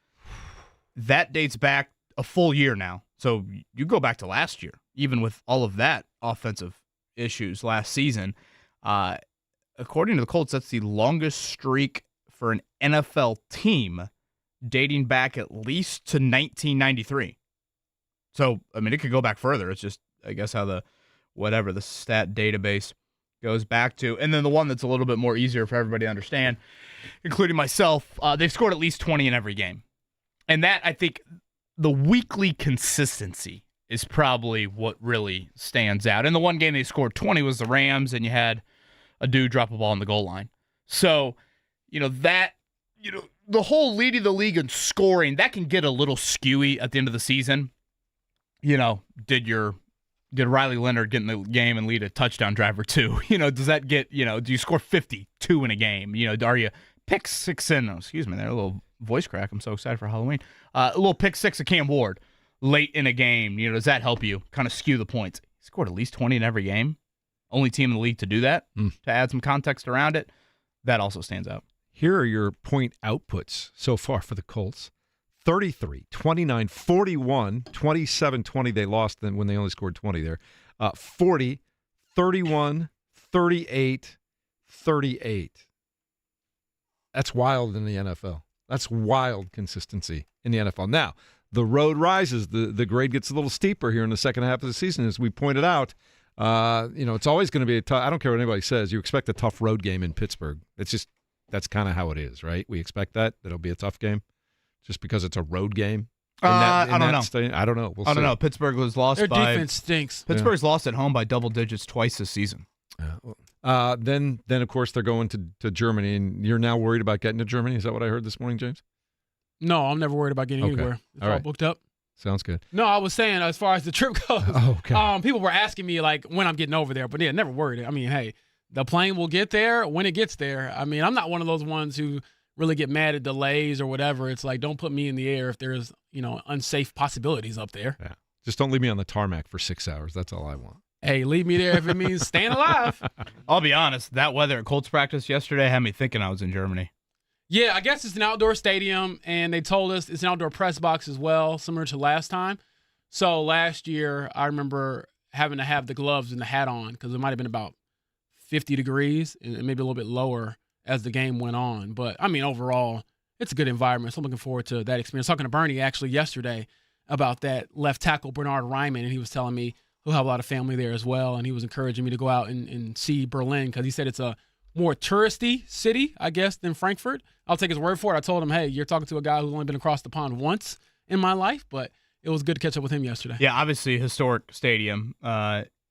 That dates back a full year now. So you go back to last year, even with all of that offensive issues last season. According to the Colts, that's the longest streak for an NFL team dating back at least to 1993. So, it could go back further. It's just, I guess, how the stat database goes back to. And then the one that's a little bit more easier for everybody to understand, including myself, they've scored at least 20 in every game. And that, I think, the weekly consistency is probably what really stands out. And the one game they scored 20 was the Rams, and you had a dude drop a ball on the goal line. So, the whole leading the league in scoring, that can get a little skewy at the end of the season. Did Riley Leonard get in the game and lead a touchdown drive or two? Does that get, do you score 52 in a game? Are you pick six in? Oh, excuse me, there a little voice crack. I'm so excited for Halloween. A little pick six of Cam Ward late in a game. Does that help you kind of skew the points? He scored at least 20 in every game. Only team in the league to do that. To add some context around it, that also stands out. Here are your point outputs so far for the Colts. 33, 29, 41, 27, 20. They lost then when they only scored 20 there. 40, 31, 38, 38. That's wild in the NFL. That's wild consistency in the NFL. Now, the road rises. The grade gets a little steeper here in the second half of the season, as we pointed out. It's always going to be a tough. I don't care what anybody says. You expect a tough road game in Pittsburgh. That's kind of how it is, right? We expect that it'll be a tough game, just because it's a road game. I don't know. I don't know. I don't know. Pittsburgh was lost. Their defense stinks. Pittsburgh's lost at home by double digits twice this season. Then of course they're going to Germany, and you're now worried about getting to Germany. Is that what I heard this morning, James? No, I'm never worried about getting anywhere. It's all booked up. Sounds good. No, I was saying as far as the trip goes. People were asking me when I'm getting over there, but yeah, never worried. Hey, the plane will get there when it gets there. I'm not one of those ones who really get mad at delays or whatever. It's don't put me in the air if there's unsafe possibilities up there. Yeah, just don't leave me on the tarmac for 6 hours. That's all I want. Hey, leave me there if it means staying alive. I'll be honest. That weather at Colts practice yesterday had me thinking I was in Germany. Yeah, I guess it's an outdoor stadium, and they told us it's an outdoor press box as well, similar to last time. So last year, I remember having to have the gloves and the hat on because it might have been about 50 degrees and maybe a little bit lower as the game went on. But, I mean, overall, it's a good environment, so I'm looking forward to that experience. Talking to Bernie, actually, yesterday about that left tackle, Bernard Ryman, and he was telling me he'll have a lot of family there as well, and he was encouraging me to go out and see Berlin because he said it's a more touristy city, I guess, than Frankfurt. I'll take his word for it. I told him, hey, you're talking to a guy who's only been across the pond once in my life, but it was good to catch up with him yesterday. Yeah, obviously historic stadium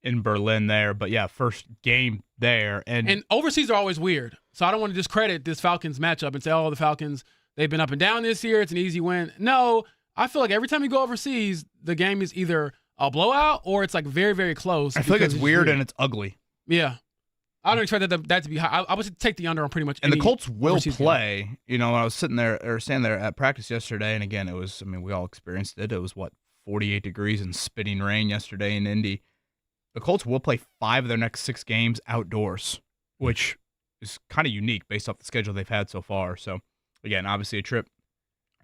in Berlin there, but yeah, first game there. And overseas are always weird, so I don't want to discredit this Falcons matchup and say, oh, the Falcons, they've been up and down this year. It's an easy win. No, I feel like every time you go overseas, the game is either a blowout or it's like very, very close. I feel like it's weird and it's ugly. Yeah. I don't expect that to be high. I would take the under on pretty much any. And the Colts will play. Game. You know, when I was standing there at practice yesterday, and again, it was, I mean, we all experienced it. It was, 48 degrees and spitting rain yesterday in Indy. The Colts will play 5 of their next 6 games outdoors, which is kind of unique based off the schedule they've had so far. So, again, obviously a trip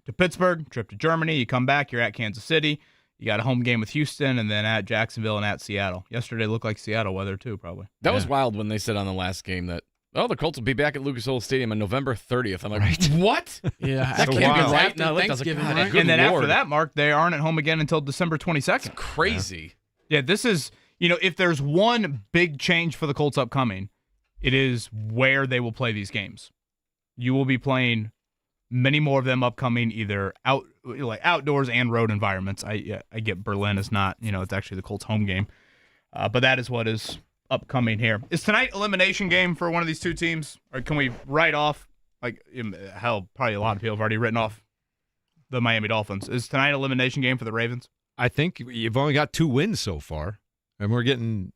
to Pittsburgh, trip to Germany. You come back, you're at Kansas City. You got a home game with Houston, and then at Jacksonville and at Seattle. Yesterday looked like Seattle weather, too, probably. That was wild when they said on the last game that, the Colts will be back at Lucas Oil Stadium on November 30th. I'm like, what? Yeah. That can't be right. No, Thanksgiving, right? And then after that, Mark, they aren't at home again until December 22nd. That's crazy. Yeah, this is, if there's one big change for the Colts upcoming, it is where they will play these games. You will be playing many more of them upcoming, either outdoors and road environments. I get Berlin is not, it's actually the Colts home game. But that is what is upcoming here. Is tonight elimination game for one of these two teams? Or can we write off, probably a lot of people have already written off the Miami Dolphins. Is tonight elimination game for the Ravens? I think you've only got 2 wins so far. And we're getting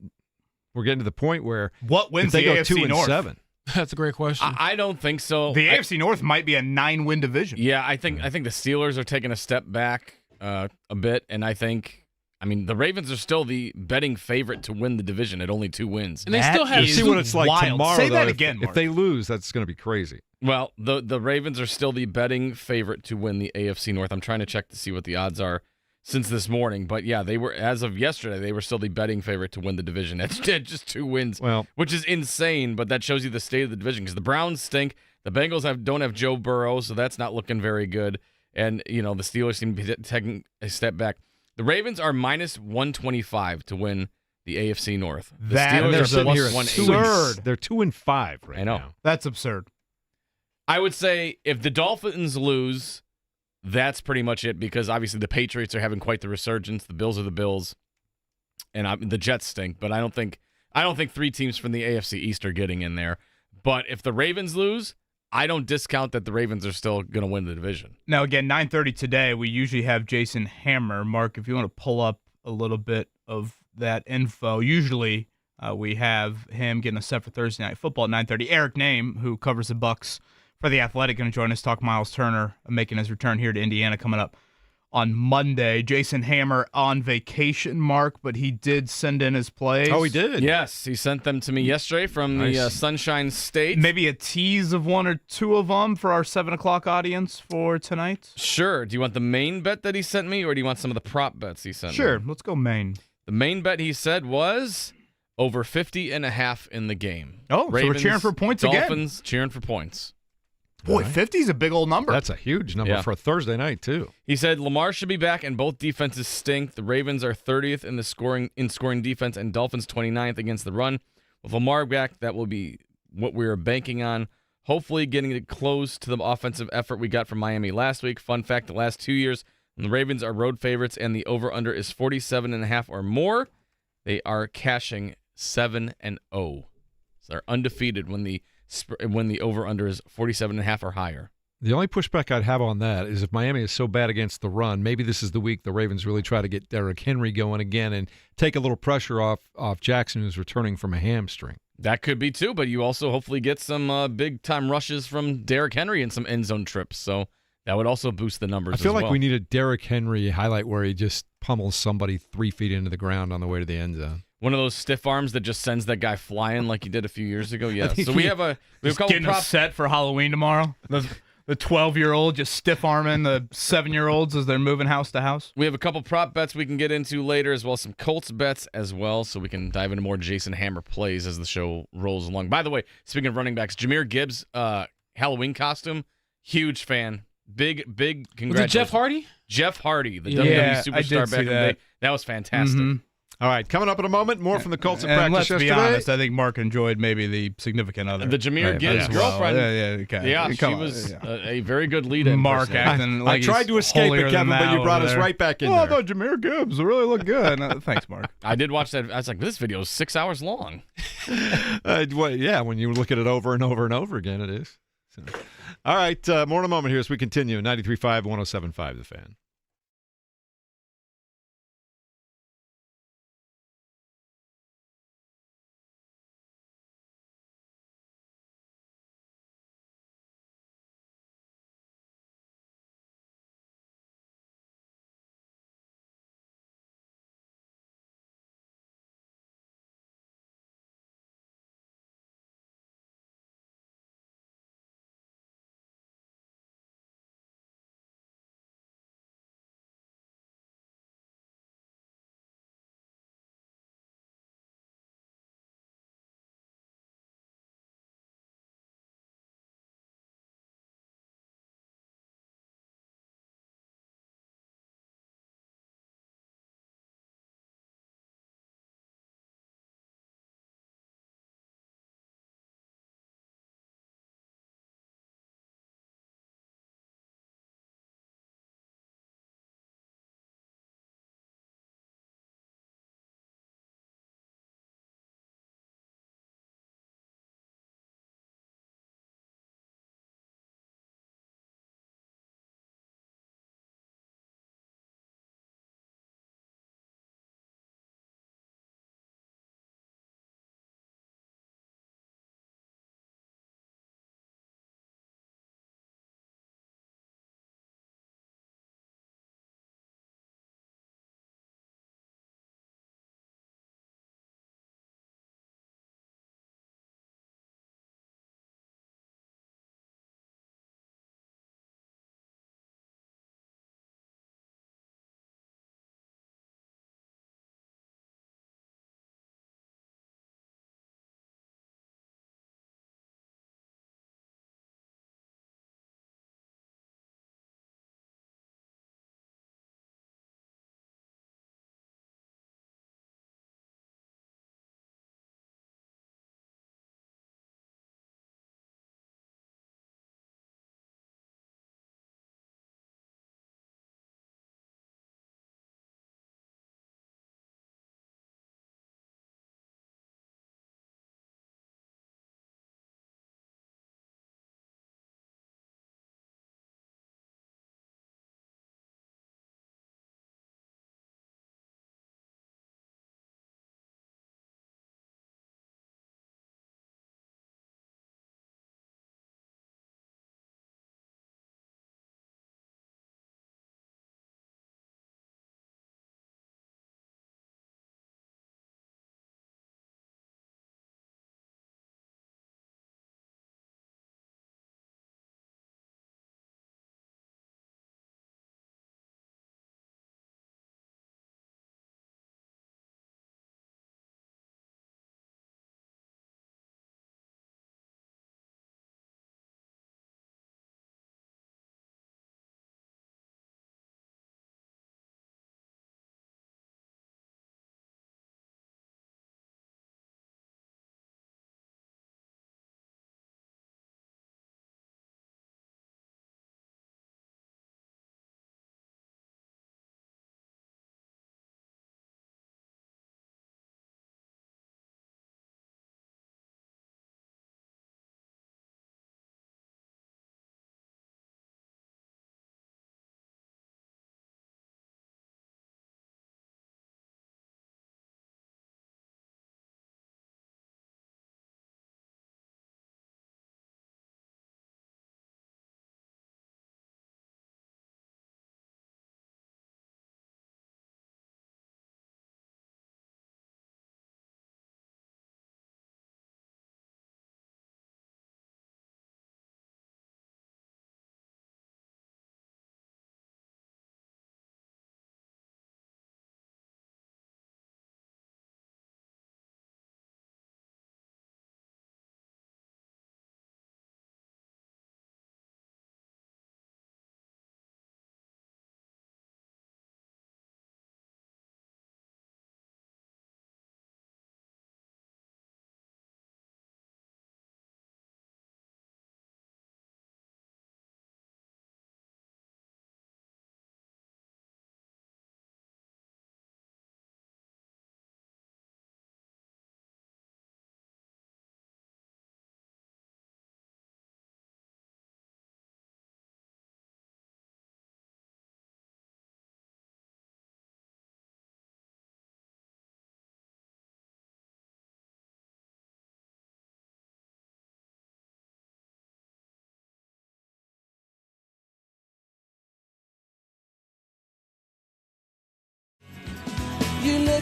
to the point where what wins they the go AFC 2-7. That's a great question. I don't think so. The AFC North might be a 9-win division. Yeah, I think the Steelers are taking a step back a bit, and the Ravens are still the betting favorite to win the division at only 2 wins. And they still have see what it's like wild. tomorrow. Say that though, again, if Mark. they lose, that's going to be crazy. Well, the Ravens are still the betting favorite to win the AFC North. I'm trying to check to see what the odds are since this morning, but yeah, they were, as of yesterday, they were still the betting favorite to win the division. That's just 2 wins, which is insane, but that shows you the state of the division because the Browns stink. The Bengals don't have Joe Burrow, so that's not looking very good. And, the Steelers seem to be taking a step back. The Ravens are minus 125 to win the AFC North. The Steelers are plus 180. They're 2-5 right I know. now. That's absurd. I would say if the Dolphins lose, that's pretty much it because obviously the Patriots are having quite the resurgence. The Bills are the Bills, and the Jets stink. But I don't think 3 teams from the AFC East are getting in there. But if the Ravens lose, I don't discount that the Ravens are still going to win the division. Now again, 9:30 today. We usually have Jason Hammer. Mark, if you want to pull up a little bit of that info, usually we have him getting us set for Thursday Night Football at 9:30. Eric Name, who covers the Bucks for The Athletic, going to join us, talk Miles Turner making his return here to Indiana coming up on Monday. Jason Hammer on vacation, Mark, but he did send in his plays. Oh, he did? Yes, he sent them to me yesterday from the Sunshine State. Maybe a tease of 1 or 2 of them for our 7 o'clock audience for tonight? Sure. Do you want the main bet that he sent me, or do you want some of the prop bets he sent me? Sure, let's go main. The main bet he said was over 50.5 in the game. Oh, Ravens, so we're cheering for points again. Dolphins cheering for points. Boy, 50 is a big old number. That's a huge number for a Thursday night, too. He said Lamar should be back, and both defenses stink. The Ravens are 30th in scoring defense, and Dolphins 29th against the run. With Lamar back, that will be what we are banking on. Hopefully getting it close to the offensive effort we got from Miami last week. Fun fact, the last 2 years, when the Ravens are road favorites and the over-under is 47.5 or more, they are cashing 7-0. So they're undefeated when the over-under is 47.5 or higher. The only pushback I'd have on that is if Miami is so bad against the run, maybe this is the week the Ravens really try to get Derrick Henry going again and take a little pressure off Jackson, who's returning from a hamstring. That could be too, but you also hopefully get some big-time rushes from Derrick Henry and some end-zone trips, so that would also boost the numbers. I feel as like we need a Derrick Henry highlight where he just pummels somebody 3 feet into the ground on the way to the end zone. One of those stiff arms that just sends that guy flying like he did a few years ago. Yeah. So we have a couple getting props set for Halloween tomorrow. the 12-year-old just stiff arming the 7-year-olds as they're moving house to house. We have a couple prop bets we can get into later, as well as some Colts bets as well, so we can dive into more Jason Hammer plays as the show rolls along. By the way, speaking of running backs, Jahmyr Gibbs' Halloween costume, huge fan. Big congratulations. Was it Jeff Hardy? Jeff Hardy, the Yeah, WWE I superstar did back see in the day. That was fantastic. Mhm. All right, coming up in a moment, more from the Colts at And practice let's be yesterday. honest, I think Mark enjoyed maybe the significant other. The Jahmyr Gibbs as well. girlfriend. Okay. Yeah, she Come on, was yeah. a very good lead-in. Mark person. acting I like tried he's to escape holier it, Kevin, than but you thou brought over us there. right back in Well, I there. thought Jahmyr Gibbs really looked good. Thanks, Mark. I did watch that. I was like, this video is 6 hours long. Yeah, when you look at it over and over and over again, it is. So. All right, more in a moment here as we continue. 93.5, 107.5, The Fan.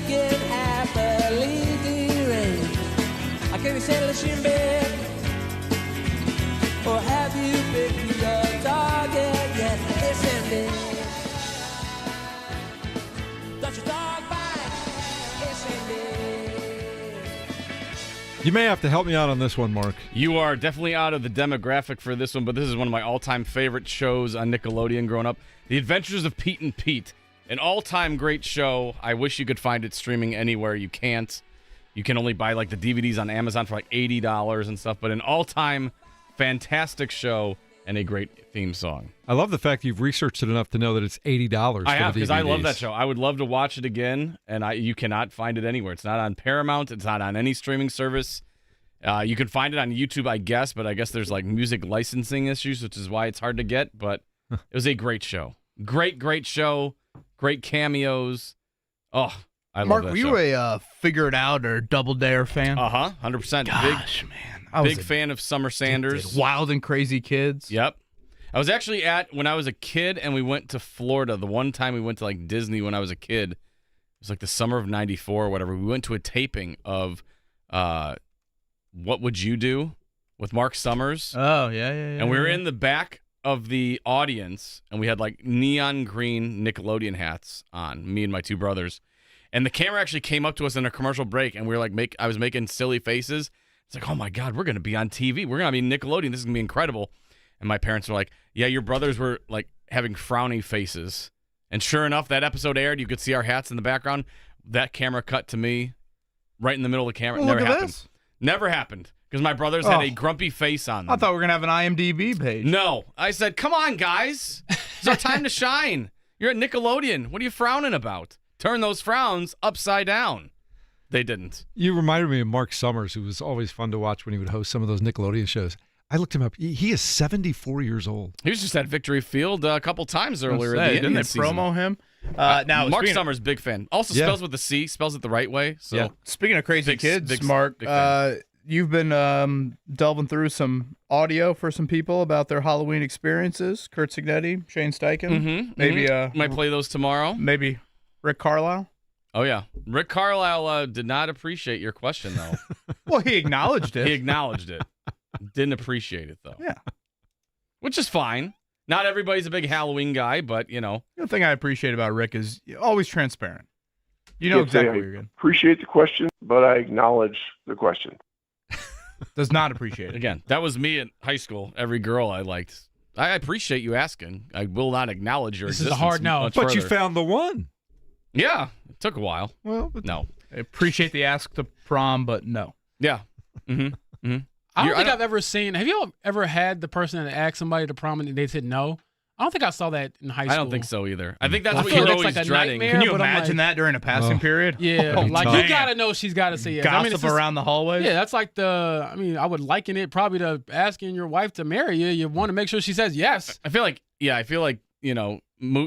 can happily deranged. I can't be settled in bed. Or have you picked your target yet? Listen, babe. Don't you talk back. Listen, babe. You may have to help me out on this one, Mark. You are definitely out of the demographic for this one, but this is one of my all-time favorite shows on Nickelodeon growing up. The Adventures of Pete and Pete. An all-time great show. I wish you could find it streaming anywhere. You can't. You can only buy like the DVDs on Amazon for like $80 and stuff, but an all-time fantastic show and a great theme song. I love the fact you've researched it enough to know that it's $80. I have, because I love that DVDs. show. I would love to watch it again, and you cannot find it anywhere. It's not on Paramount. It's not on any streaming service. You can find it on YouTube, I guess, but I guess there's like music licensing issues, which is why it's hard to get, but it was a great show. Great show. Great cameos. Oh, I love Mark, that were show. you a Figure It Out or Double Dare fan? 100%. Gosh, man. I was Big fan of Summer Sanders. Wild and Crazy Kids. Yep. I was actually when I was a kid, and we went to Florida. The one time we went to like Disney when I was a kid, it was like the summer of '94 or whatever. We went to a taping of What Would You Do with Mark Summers. Oh, yeah. And we were in the back of the audience, and we had like neon green Nickelodeon hats on, me and my two brothers. And the camera actually came up to us in a commercial break, and we were like, I was making silly faces. It's like, oh my God, we're going to be on TV. We're going to be Nickelodeon. This is going to be incredible. And my parents were like, yeah, your brothers were like having frowny faces. And sure enough, that episode aired. You could see our hats in the background. That camera cut to me right in the middle of the camera. Well, Never look at happened. this. Never happened. Because my brothers had a grumpy face on them. I thought we were going to have an IMDb page. No. I said, come on, guys. It's our time to shine. You're at Nickelodeon. What are you frowning about? Turn those frowns upside down. They didn't. You reminded me of Mark Summers, who was always fun to watch when he would host some of those Nickelodeon shows. I looked him up. He is 74 years old. He was just at Victory Field a couple times earlier in the Didn't Indian they season. promo him? Now, Mark speaking Summers, big fan. Also spells with the C, spells it the right way. So Speaking of crazy kids, big Mark, fan. you've been delving through some audio for some people about their Halloween experiences. Kurt Signetti, Shane Steichen, maybe might play those tomorrow. maybe Rick Carlisle. Oh yeah, Rick Carlisle did not appreciate your question though. Well, he acknowledged it. He acknowledged it. Didn't appreciate it though. Yeah. Which is fine. Not everybody's a big Halloween guy, but you know. The thing I appreciate about Rick is always transparent. You know exactly what you're getting. Appreciate the question, but I acknowledge the question. Does not appreciate it. Again, that was me in high school. Every girl I liked. I appreciate you asking. I will not acknowledge your This is a existence. hard no. much But you further. found the one. Yeah, it took a while. Well, but No. I appreciate the ask to prom, but no. Yeah. Mm-hmm. Mm-hmm. I don't think I've ever seen. Have you ever had the person that asked somebody to prom and they said no? I don't think I saw that in high school. I don't think so either. I think that's I what feel you're like it's always like a dreading. nightmare. Can you but I'm imagine like- that during a passing period? Yeah, Oh, like man. you gotta know she's gotta say yes. Gossip it's just- around the hallways? Yeah, that's like I would liken it probably to asking your wife to marry you. You want to make sure she says yes. I feel like, you know,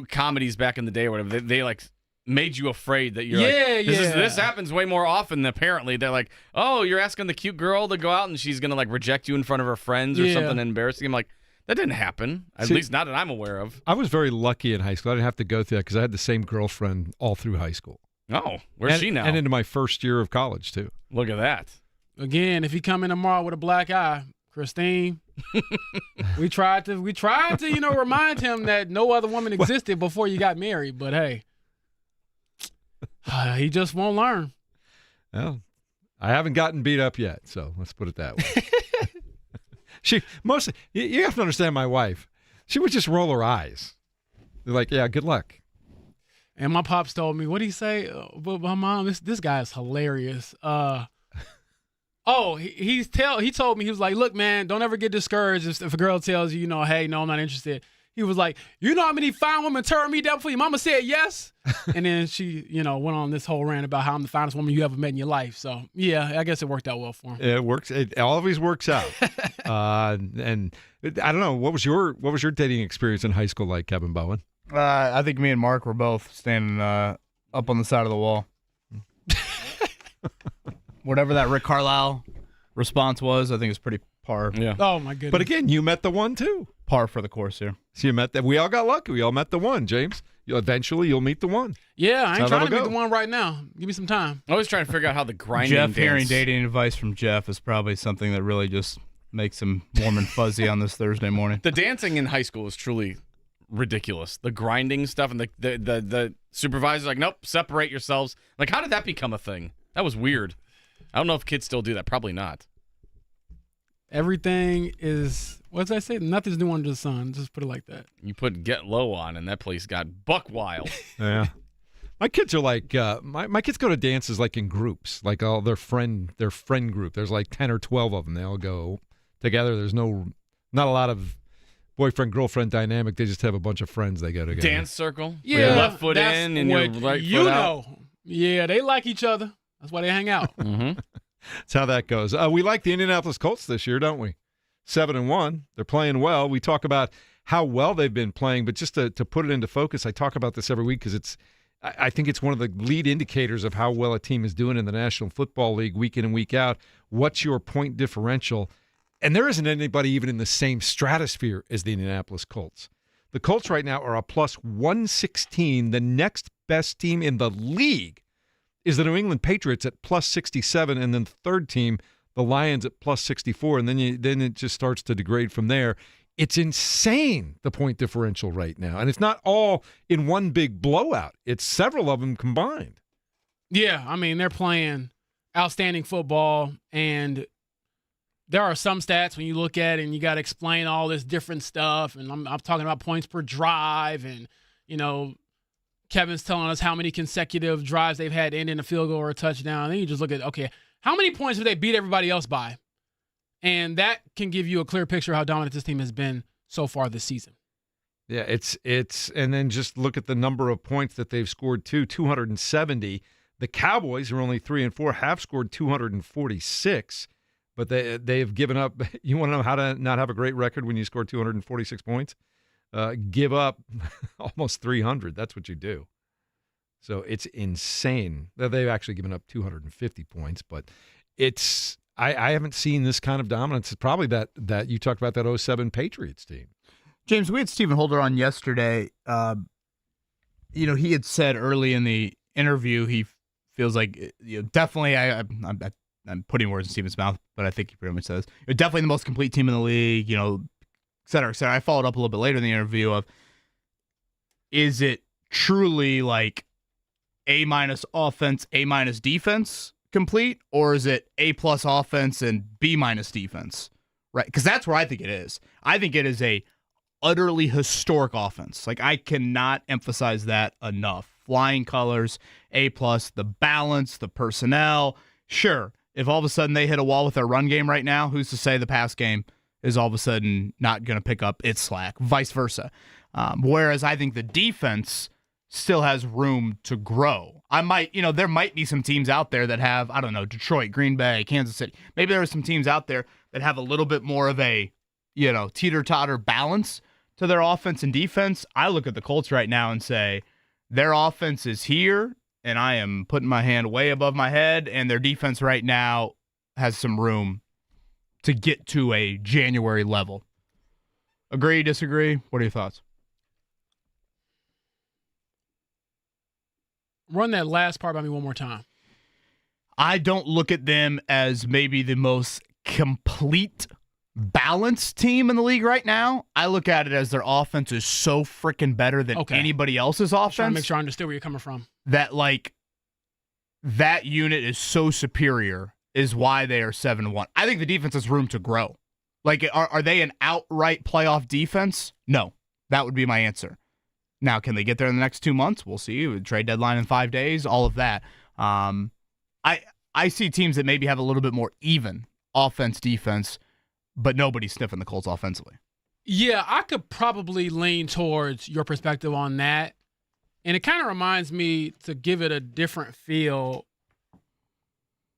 comedies back in the day or whatever, they like made you afraid that you're like, this happens way more often. Apparently, they're like, oh, you're asking the cute girl to go out and she's gonna like reject you in front of her friends or Yeah. something embarrassing. I'm like, that didn't happen. At See- least not that I'm aware of. I was very lucky in high school. I didn't have to go through that because I had the same girlfriend all through high school. Oh, where's and, she now? And into my first year of college, too. Look at that. Again, if you come in tomorrow with a black eye, Christine, we tried to remind him that no other woman existed before you got married. But hey, he just won't learn. Well, I haven't gotten beat up yet, so let's put it that way. She mostly, you have to understand my wife. She would just roll her eyes. They're like, yeah, good luck. And my pops told me, what did he say? But my mom, this guy is hilarious. He told me, he was like, look, man, don't ever get discouraged if a girl tells you, hey, no, I'm not interested. He was like, you know how many fine women turned me down before your mama said yes? And then she, went on this whole rant about how I'm the finest woman you ever met in your life. So, yeah, I guess it worked out well for him. It works. It always works out. And I don't know, what was your dating experience in high school like, Kevin Bowen? I think me and Mark were both standing up on the side of the wall. Whatever that Rick Carlisle response was, I think it's pretty Par. Yeah. Oh my goodness. But again, you met the one too. Par for the course here. So you met that. We all got lucky. We all met the one, James. Eventually, you'll meet the one. Yeah, I ain't That's how trying to that'll be the go. one right now. Give me some time. I was trying to figure out how the grinding Jeff dance. hearing dating advice from Jeff is probably something that really just makes him warm and fuzzy on this Thursday morning. The dancing in high school is truly ridiculous. The grinding stuff and the supervisor's like, nope, separate yourselves. Like, how did that become a thing? That was weird. I don't know if kids still do that. Probably not. Everything is, what did I say? Nothing's new under the sun. Just put it like that. You put Get Low on, and that place got buck wild. Yeah. My kids are like my kids go to dances like in groups, like all their friend group. There's like 10 or 12 of them. They all go together. There's not a lot of boyfriend girlfriend dynamic. They just have a bunch of friends they go together. Dance circle. Yeah, Your left foot that's in and your what right you foot out. know. Yeah, they like each other. That's why they hang out. Mm-hmm. That's how that goes. We like the Indianapolis Colts this year, don't we? 7-1. They're playing well. We talk about how well they've been playing, but just to put it into focus, I talk about this every week because I think it's one of the lead indicators of how well a team is doing in the National Football League week in and week out. What's your point differential? And there isn't anybody even in the same stratosphere as the Indianapolis Colts. The Colts right now are a plus 116. The next best team in the league is the New England Patriots at plus 67, and then the third team, the Lions, at plus 64, and then it just starts to degrade from there. It's insane, the point differential right now, and it's not all in one big blowout. It's several of them combined. Yeah, I mean, they're playing outstanding football, and there are some stats when you look at it and you got to explain all this different stuff, and I'm talking about points per drive, and, you know, Kevin's telling us how many consecutive drives they've had end in a field goal or a touchdown. And then you just look at, okay, how many points have they beat everybody else by? And that can give you a clear picture of how dominant this team has been so far this season. Yeah, it's and then just look at the number of points that they've scored too, 270. The Cowboys, who are only 3-4, have scored 246, but they've given up. You want to know how to not have a great record when you score 246 points? Give up almost 300. That's what you do. So it's insane that they've actually given up 250 points, but I haven't seen this kind of dominance. It's probably that you talked about that 07 Patriots team. James, we had Stephen Holder on yesterday. He had said early in the interview he feels like definitely. I'm putting words in Stephen's mouth, but I think he pretty much says definitely the most complete team in the league. Et cetera, et cetera. I followed up a little bit later in the interview of, is it truly like A- offense, A- defense complete, or is it A+ offense and B- defense? Right? Because that's where I think it is. I think it is a utterly historic offense. Like, I cannot emphasize that enough. Flying colors, A+, the balance, the personnel. Sure, if all of a sudden they hit a wall with their run game right now, who's to say the pass game is all of a sudden not going to pick up its slack, vice versa. Whereas I think the defense still has room to grow. There might be some teams out there that have, I don't know, Detroit, Green Bay, Kansas City. Maybe there are some teams out there that have a little bit more of a, teeter-totter balance to their offense and defense. I look at the Colts right now and say, their offense is here, and I am putting my hand way above my head, and their defense right now has some room to get to a January level. Agree, disagree? What are your thoughts? Run that last part by me one more time. I don't look at them as maybe the most complete balanced team in the league right now. I look at it as their offense is so freaking better than anybody else's offense. Trying to make sure I understood where you're coming from. That, that unit is so superior is why they are 7-1. I think the defense has room to grow. Are they an outright playoff defense? No. That would be my answer. Now, can they get there in the next 2 months? We'll see. Trade deadline in 5 days, all of that. I see teams that maybe have a little bit more even offense, defense, but nobody's sniffing the Colts offensively. Yeah, I could probably lean towards your perspective on that. And it kind of reminds me, to give it a different feel,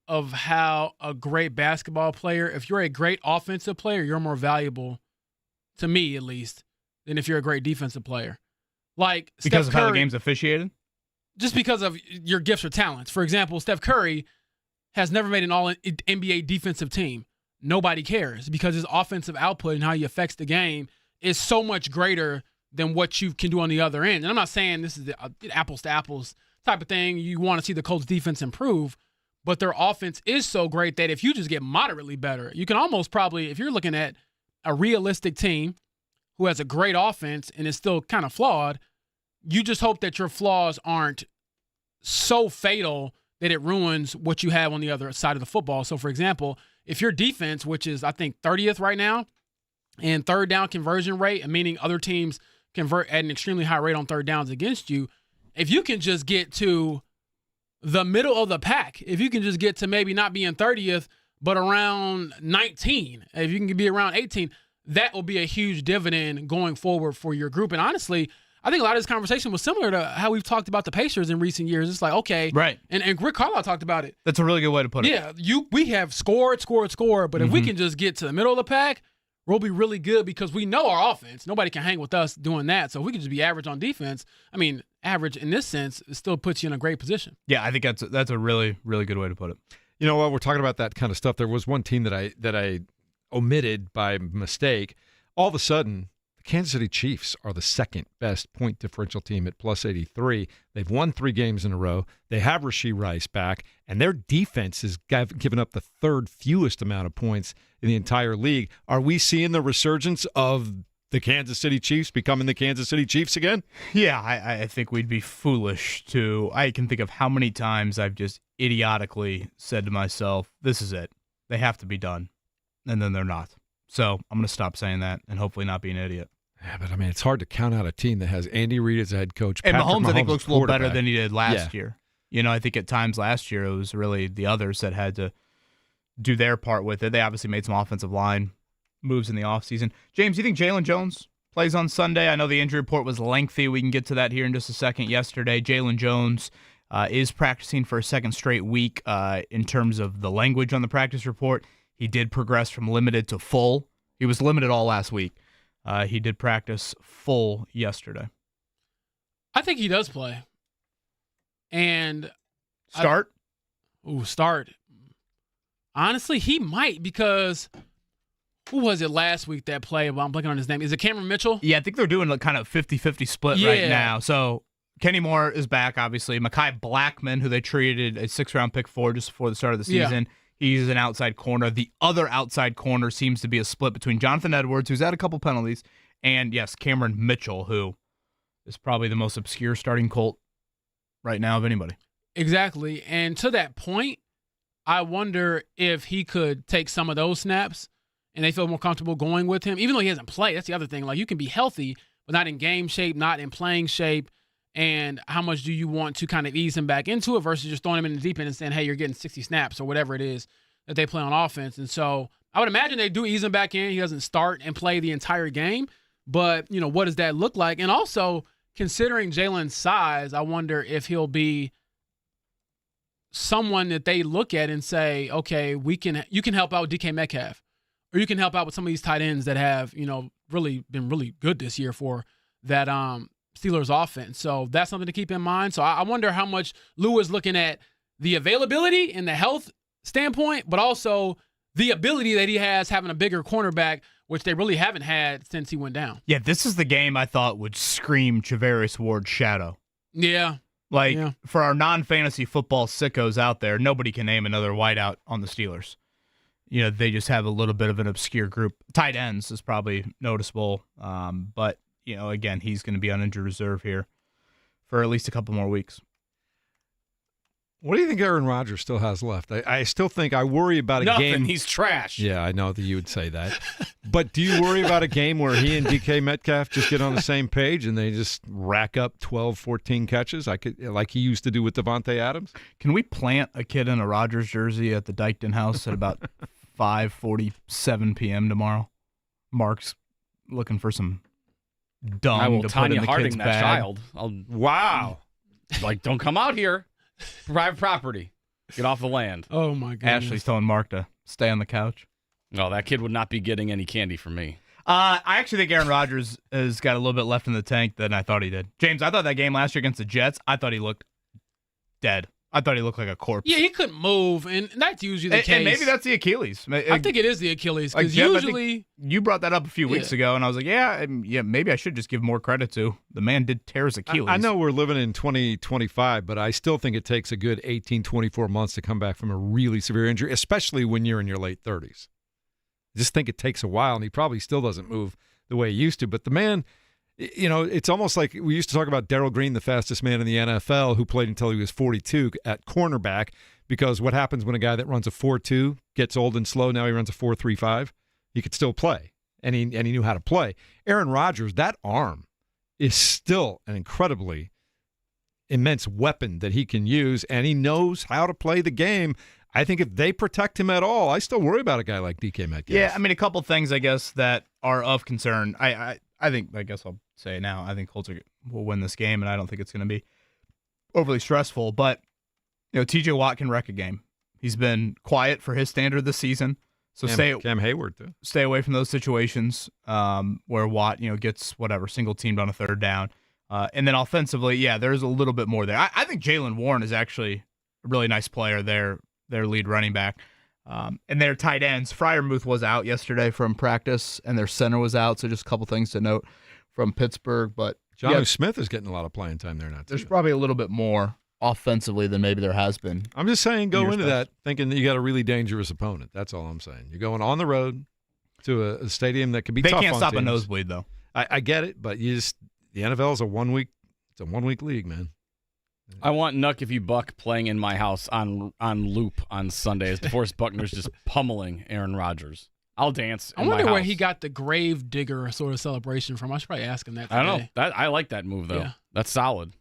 of how a great basketball player, if you're a great offensive player, you're more valuable, to me at least, than if you're a great defensive player. Like because Steph of Curry, how the game's officiated? Just because of your gifts or talents. For example, Steph Curry has never made an all-NBA defensive team. nobody cares because his offensive output and how he affects the game is so much greater than what you can do on the other end. And I'm not saying this is the apples to apples type of thing. You want to see the Colts defense improve, but their offense is so great that if you just get moderately better, you can almost probably, if you're looking at a realistic team who has a great offense and is still kind of flawed, you just hope that your flaws aren't so fatal that it ruins what you have on the other side of the football. So, for example, if your defense, which is, I think, 30th right now, and third down conversion rate, meaning other teams convert at an extremely high rate on third downs against you, if you can just get to the middle of the pack, if you can just get to maybe not being 30th, but around 19, if you can be around 18, that will be a huge dividend going forward for your group. And honestly, I think a lot of this conversation was similar to how we've talked about the Pacers in recent years. It's like, okay. Right. And Rick Carlisle talked about it. That's a really good way to put it. Yeah, we have scored, but if we can just get to the middle of the pack, we'll be really good because we know our offense. Nobody can hang with us doing that. So if we can just be average on defense, I mean, average in this sense, it still puts you in a great position. Yeah, I think that's a really, really good way to put it. You know, while we're talking about that kind of stuff, there was one team that I omitted by mistake. All of a sudden, the Kansas City Chiefs are the second best point differential team at plus 83. They've won 3 games in a row. They have Rashee Rice back, and their defense has given up the third fewest amount of points in the entire league. Are we seeing the resurgence of the Kansas City Chiefs becoming the Kansas City Chiefs again? Yeah, I think we'd be foolish to. I can think of how many times I've just idiotically said to myself, this is it. They have to be done. And then they're not. So I'm going to stop saying that and hopefully not be an idiot. Yeah, but I mean, it's hard to count out a team that has Andy Reid as a head coach. And Patrick Mahomes, I think, looks a little better quarterback. than he did last year. You know, I think at times last year it was really the others that had to do their part with it. They obviously made some offensive line moves in the offseason. James, do you think Jalen Jones plays on Sunday? I know the injury report was lengthy. We can get to that here in just a second. Yesterday, Jalen Jones is practicing for a second straight week in terms of the language on the practice report. He did progress from limited to full. He was limited all last week. He did practice full yesterday. I think he does play. And start? Start. Honestly, he might because who was it last week that played? Well, I'm blanking on his name. Is it Cameron Mitchell? Yeah, I think they're doing a kind of 50-50 split right now. So Kenny Moore is back, obviously. Mekhi Blackman, who they traded a 6th-round pick for just before the start of the season, he's an outside corner. The other outside corner seems to be a split between Jonathan Edwards, who's had a couple penalties, and, yes, Cameron Mitchell, who is probably the most obscure starting Colt right now of anybody. Exactly. And to that point, I wonder if he could take some of those snaps and they feel more comfortable going with him, even though he hasn't played. That's the other thing. Like, you can be healthy, but not in game shape, not in playing shape. And how much do you want to kind of ease him back into it versus just throwing him in the deep end and saying, hey, you're getting 60 snaps or whatever it is that they play on offense. And so I would imagine they do ease him back in. He doesn't start and play the entire game. But, you know, what does that look like? And also, considering Jalen's size, I wonder if he'll be someone that they look at and say, okay, you can help out with DK Metcalf, or you can help out with some of these tight ends that have, you know, really been really good this year for that Steelers offense. So that's something to keep in mind. So I wonder how much Lou is looking at the availability and the health standpoint, but also the ability that he has having a bigger cornerback, which they really haven't had since he went down. Yeah, this is the game I thought would scream Charvarius Ward's shadow. Yeah. For our non-fantasy football sickos out there, nobody can name another wideout on the Steelers. You know, they just have a little bit of an obscure group. Tight ends is probably noticeable, but, you know, again, he's going to be on injured reserve here for at least a couple more weeks. What do you think Aaron Rodgers still has left? I still think I worry about a game. He's trash. Yeah, I know that you would say that. But do you worry about a game where he and DK Metcalf just get on the same page and they just rack up 12, 14 catches like he used to do with Devontae Adams? Can we plant a kid in a Rodgers jersey at the Dykton house at about 5:47 p.m. tomorrow? Mark's looking for some dung I will to put Tanya in the Harding kid's that bag. child. Wow. Like, don't come out here. Private property. Get off the land. Oh, my goodness. Ashley's telling Mark to stay on the couch. No, that kid would not be getting any candy from me. I actually think Aaron Rodgers has got a little bit left in the tank than I thought he did. James, I thought that game last year against the Jets, I thought he looked dead. I thought he looked like a corpse. Yeah, he couldn't move, and that's usually the case. And maybe that's the Achilles. I think it is the Achilles, because Jeff, usually you brought that up a few weeks ago, and I was like, yeah, maybe I should just give more credit to the man did tear his Achilles. I know we're living in 2025, but I still think it takes a good 18, 24 months to come back from a really severe injury, especially when you're in your late 30s. I just think it takes a while, and he probably still doesn't move the way he used to. But the man, it's almost like we used to talk about Darryl Green, the fastest man in the NFL, who played until he was 42 at cornerback, because what happens when a guy that runs a 4.2 gets old and slow, now he runs a 4.35, he could still play, and he knew how to play. Aaron Rodgers, that arm is still an incredibly immense weapon that he can use, and he knows how to play the game. I think if they protect him at all, I still worry about a guy like DK Metcalf. Yeah, I mean, a couple things, I guess, that are of concern. I guess I'll say it now. I think Colts will win this game, and I don't think it's going to be overly stressful. But, T.J. Watt can wreck a game. He's been quiet for his standard this season. So Cam Hayward, too. Stay away from those situations where Watt, gets single teamed on a third down. And then offensively, there's a little bit more there. I think Jaylen Warren is actually a really nice player there. Their lead running back. And their tight ends, Freiermuth was out yesterday from practice, and their center was out, so just a couple things to note from Pittsburgh. But Jonnu Smith is getting a lot of playing time there now, too. There's probably a little bit more offensively than maybe there has been. I'm just saying, go into that thinking that you got a really dangerous opponent. That's all I'm saying. You're going on the road to a stadium that can be tough on teams. They can't stop a nosebleed, though. I get it, but the NFL is a 1 week league, man. I want Nuck If You Buck playing in my house on loop on Sunday as DeForest Buckner's just pummeling Aaron Rodgers. I'll dance. I wonder where he got the grave digger sort of celebration from. I should probably ask him that today. I don't know. I like that move, though. Yeah. That's solid.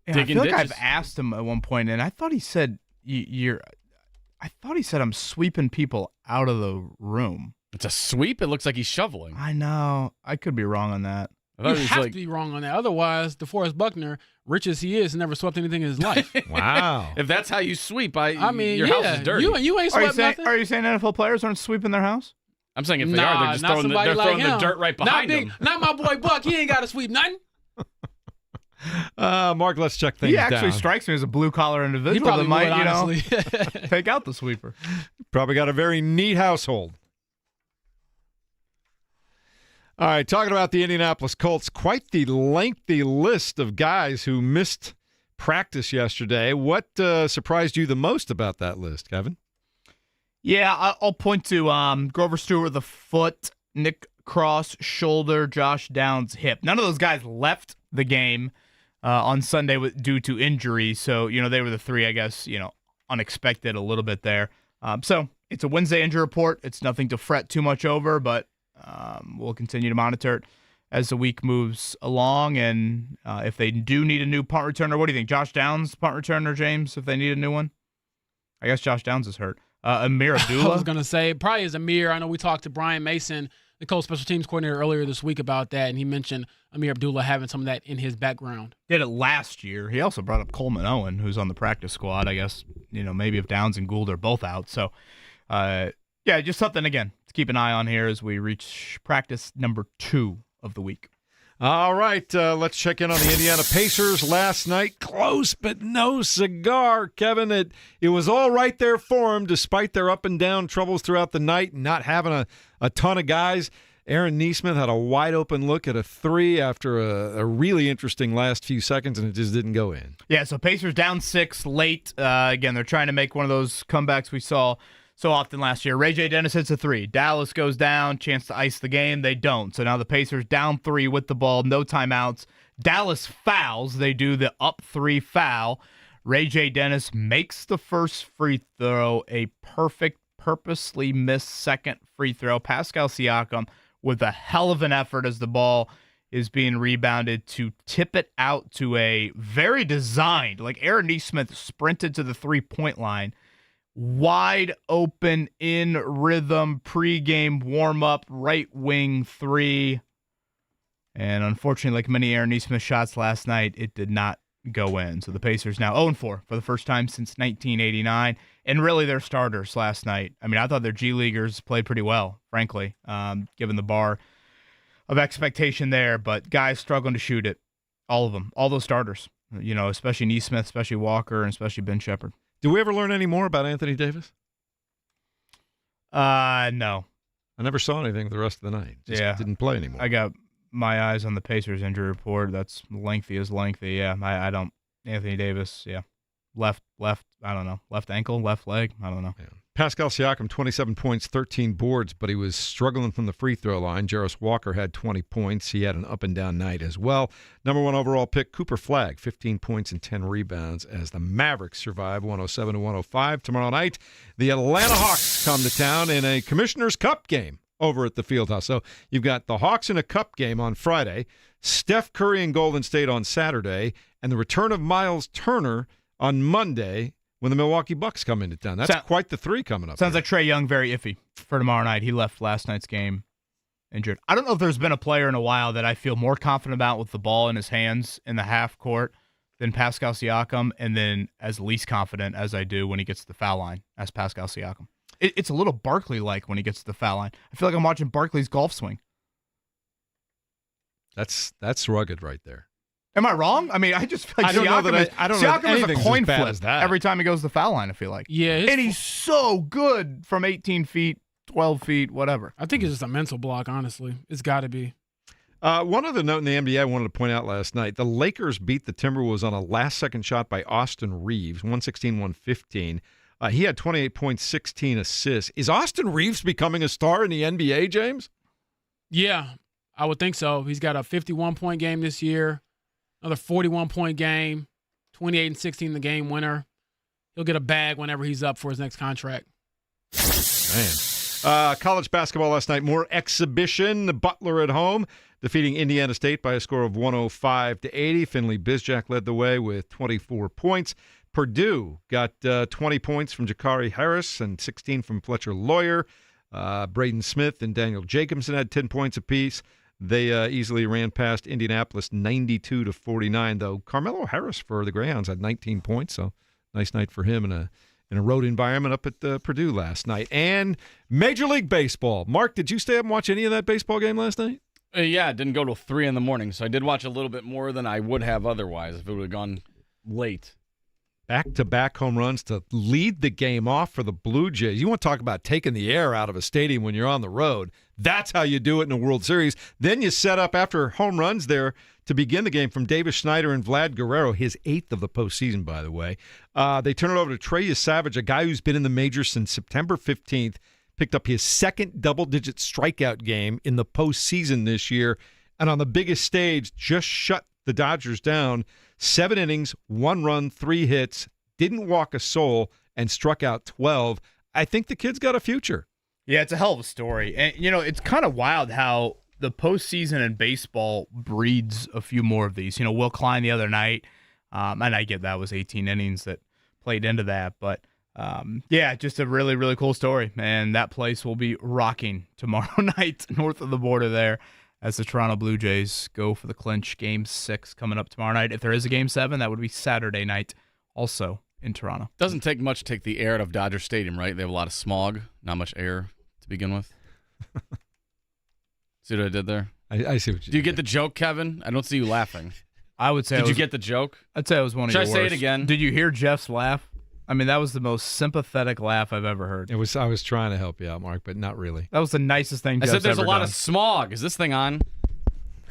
Yeah, I feel like I've asked him at one point, and I thought he said I'm sweeping people out of the room. It's a sweep? It looks like he's shoveling. I know. I could be wrong on that. You have to be wrong on that. Otherwise, DeForest Buckner, rich as he is, never swept anything in his life. Wow. If that's how you sweep, your house is dirty. You ain't swept nothing. Are you saying NFL players aren't sweeping their house? I'm saying if they are, they're just throwing the dirt right behind them. Not my boy Buck. He ain't got to sweep nothing. Mark, let's check things down. He actually strikes me as a blue-collar individual. He probably that might, honestly. Take out the sweeper. Probably got a very neat household. All right, talking about the Indianapolis Colts, quite the lengthy list of guys who missed practice yesterday. What surprised you the most about that list, Kevin? Yeah, I'll point to Grover Stewart, the foot, Nick Cross, shoulder, Josh Downs, hip. None of those guys left the game on Sunday due to injury, so, they were the three, I guess, unexpected a little bit there. So it's a Wednesday injury report. It's nothing to fret too much over, but we'll continue to monitor it as the week moves along, and if they do need a new punt returner, what do you think? Josh Downs, punt returner, James, if they need a new one? I guess Josh Downs is hurt. Amir Abdullah? I was going to say, probably is Amir. I know we talked to Brian Mason, the Colts special teams coordinator, earlier this week about that, and he mentioned Amir Abdullah having some of that in his background. Did it last year. He also brought up Coleman Owen, who's on the practice squad. I guess, maybe if Downs and Gould are both out. So, just something, again, to keep an eye on here as we reach practice number 2 of the week. All right, let's check in on the Indiana Pacers last night. Close, but no cigar, Kevin. It was all right there for them, despite their up and down troubles throughout the night and not having a ton of guys. Aaron Nesmith had a wide-open look at a three after a really interesting last few seconds, and it just didn't go in. Yeah, so Pacers down 6 late. Again, they're trying to make one of those comebacks we saw so often last year. Ray J. Dennis hits a 3. Dallas goes down, chance to ice the game. They don't. So now the Pacers down 3 with the ball, no timeouts. Dallas fouls. They do the up 3 foul. Ray J. Dennis makes the first free throw, a perfect, purposely missed second free throw. Pascal Siakam with a hell of an effort as the ball is being rebounded to tip it out to a very designed, like Aaron Nesmith sprinted to the 3-point line. Wide open, in rhythm, pregame warm-up, right wing 3. And unfortunately, like many Aaron Nesmith shots last night, it did not go in. So the Pacers now 0-4 for the first time since 1989. And really their starters last night. I mean, I thought their G Leaguers played pretty well, frankly, given the bar of expectation there. But guys struggling to shoot it. All of them. All those starters. especially Neesmith, especially Walker, and especially Ben Shepherd. Do we ever learn any more about Anthony Davis? No. I never saw anything the rest of the night. Just didn't play anymore. I got my eyes on the Pacers injury report. That's lengthy as lengthy. Yeah, I don't. Anthony Davis, yeah. Left, I don't know. Left ankle, left leg, I don't know. Yeah. Pascal Siakam, 27 points, 13 boards, but he was struggling from the free throw line. Jarris Walker had 20 points. He had an up-and-down night as well. Number 1 overall pick, Cooper Flagg, 15 points and 10 rebounds as the Mavericks survive 107-105. Tomorrow night, the Atlanta Hawks come to town in a Commissioner's Cup game over at the Fieldhouse. So you've got the Hawks in a Cup game on Friday, Steph Curry and Golden State on Saturday, and the return of Miles Turner on Monday when the Milwaukee Bucks come into town. That's quite the three coming up. Sounds like Trae Young very iffy for tomorrow night. He left last night's game injured. I don't know if there's been a player in a while that I feel more confident about with the ball in his hands in the half court than Pascal Siakam, and then as least confident as I do when he gets to the foul line as Pascal Siakam. It's a little Barkley-like when he gets to the foul line. I feel like I'm watching Barkley's golf swing. That's rugged right there. Am I wrong? I mean, I just feel like I don't know Siakam is a coin flip as that. every time he goes to the foul line, I feel like. Yeah. And he's so good from 18 feet, 12 feet, whatever. I think it's just a mental block, honestly. It's got to be. One other note in the NBA I wanted to point out last night. The Lakers beat the Timberwolves on a last-second shot by Austin Reeves, 116-115. He had 28 points, 16 assists. Is Austin Reeves becoming a star in the NBA, James? Yeah, I would think so. He's got a 51-point game this year, another 41-point game, 28 and 16 the game winner. He'll get a bag whenever he's up for his next contract. Man. College basketball last night, more exhibition. Butler at home, defeating Indiana State by a score of 105-80. Finley Bizjack led the way with 24 points. Purdue got 20 points from Jakari Harris and 16 from Fletcher Lawyer. Braden Smith and Daniel Jacobson had 10 points apiece. They easily ran past Indianapolis 92-49, though. Carmelo Harris for the Greyhounds had 19 points, so nice night for him in a road environment up at Purdue last night. And Major League Baseball. Mark, did you stay up and watch any of that baseball game last night? Yeah, it didn't go till 3 in the morning, so I did watch a little bit more than I would have otherwise if it would have gone late. Back-to-back home runs to lead the game off for the Blue Jays. You want to talk about taking the air out of a stadium when you're on the road. That's how you do it in a World Series. Then you set up after home runs there to begin the game from Davis Schneider and Vlad Guerrero, his 8th of the postseason, by the way. They turn it over to Trey Savage, a guy who's been in the majors since September 15th, picked up his second double-digit strikeout game in the postseason this year, and on the biggest stage just shut the Dodgers down. 7 innings, 1 run, 3 hits, didn't walk a soul, and struck out 12. I think the kid's got a future. Yeah, it's a hell of a story. And, it's kind of wild how the postseason in baseball breeds a few more of these. Will Klein the other night, and I get that was 18 innings that played into that. But, yeah, just a really, really cool story. And that place will be rocking tomorrow night north of the border there, as the Toronto Blue Jays go for the clinch. Game 6 coming up tomorrow night. If there is a Game 7, that would be Saturday night, also in Toronto. Doesn't take much to take the air out of Dodger Stadium, right? They have a lot of smog, not much air to begin with. See what I did there? I see what you did. Do you get the joke, Kevin? I don't see you laughing. I would say. Did you get the joke? I'd say it was one of your worst. Should I say it again? Did you hear Jeff's laugh? I mean, that was the most sympathetic laugh I've ever heard. I was trying to help you out, Mark, but not really. That was the nicest thing I Jeff's said there's a ever lot done. of smog. Is this thing on?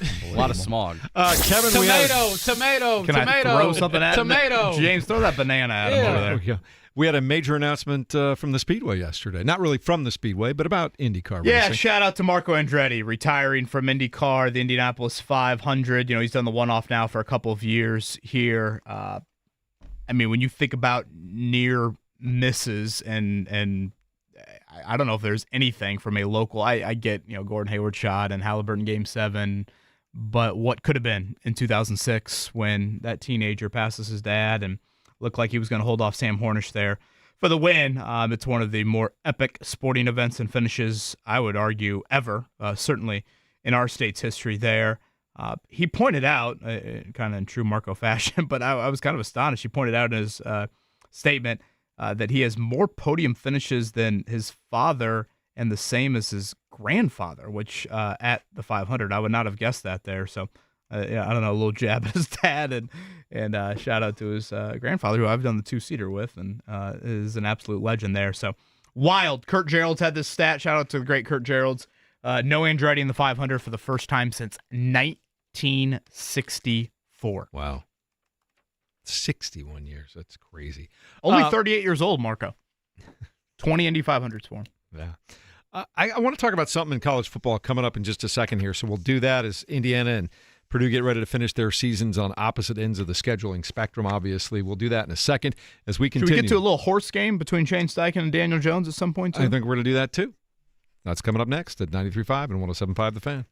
A lot of smog. Kevin, Tomato. Can I throw something at him? Tomato. James, throw that banana at him over there. We had a major announcement from the Speedway yesterday. Not really from the Speedway, but about IndyCar Yeah, racing. shout out to Marco Andretti, retiring from IndyCar, the Indianapolis 500. He's done the one-off now for a couple of years here. I mean, when you think about near misses and I don't know if there's anything from a local. I get, Gordon Hayward shot and Halliburton Game 7, but what could have been in 2006 when that teenager passes his dad and looked like he was going to hold off Sam Hornish there for the win. It's one of the more epic sporting events and finishes, I would argue, ever, certainly in our state's history there. He pointed out, kind of in true Marco fashion, but I was kind of astonished. He pointed out in his statement that he has more podium finishes than his father and the same as his grandfather, which at the 500, I would not have guessed that there. So Yeah, I don't know, a little jab at his dad, and shout out to his grandfather, who I've done the two-seater with, and is an absolute legend there. So wild. Kurt Gerald's had this stat. Shout out to the great Kurt Gerald's. No Andretti in the 500 for the first time since 1964. Wow. 61 years. That's crazy. Only 38 years old, Marco. 20 Indy 500s for him. Yeah. I want to talk about something in college football coming up in just a second here. So we'll do that as Indiana and Purdue get ready to finish their seasons on opposite ends of the scheduling spectrum, obviously. We'll do that in a second as we continue. Should we get to a little horse game between Shane Steichen and Daniel Jones at some point, too? I think we're going to do that, too. That's coming up next at 93.5 and 107.5 The Fan.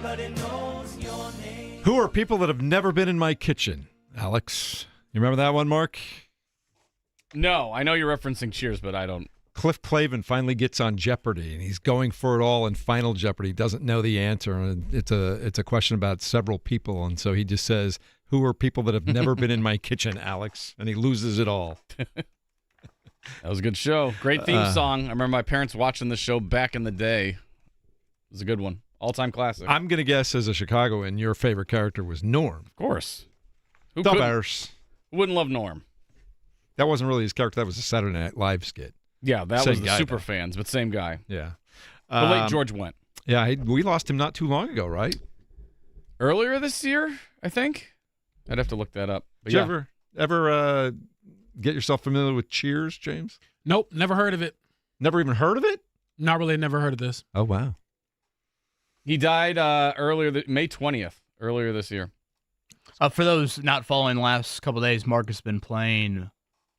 Everybody knows your name. Who are people that have never been in my kitchen? Alex, you remember that one, Mark? No, I know you're referencing Cheers, but I don't. Cliff Clavin finally gets on Jeopardy, and he's going for it all in Final Jeopardy. He doesn't know the answer, and it's a question about several people, and so he just says, "Who are people that have never been in my kitchen, Alex?" And he loses it all. That was a good show. Great theme song. I remember my parents watching the show back in the day. It was a good one. All-time classic. I'm going to guess, as a Chicagoan, your favorite character was Norm. Of course. Who wouldn't love Norm? That wasn't really his character. That was a Saturday Night Live skit. Yeah, that Same was the guy, super though. fans, but same guy. Yeah. The late George Wendt. Yeah, we lost him not too long ago, right? Earlier this year, I think. I'd have to look that up. But Did you ever get yourself familiar with Cheers, James? Nope, never heard of it. Never even heard of it? Not really, never heard of this. Oh, wow. He died May 20th, earlier this year. For those not following the last couple of days, Mark has been playing,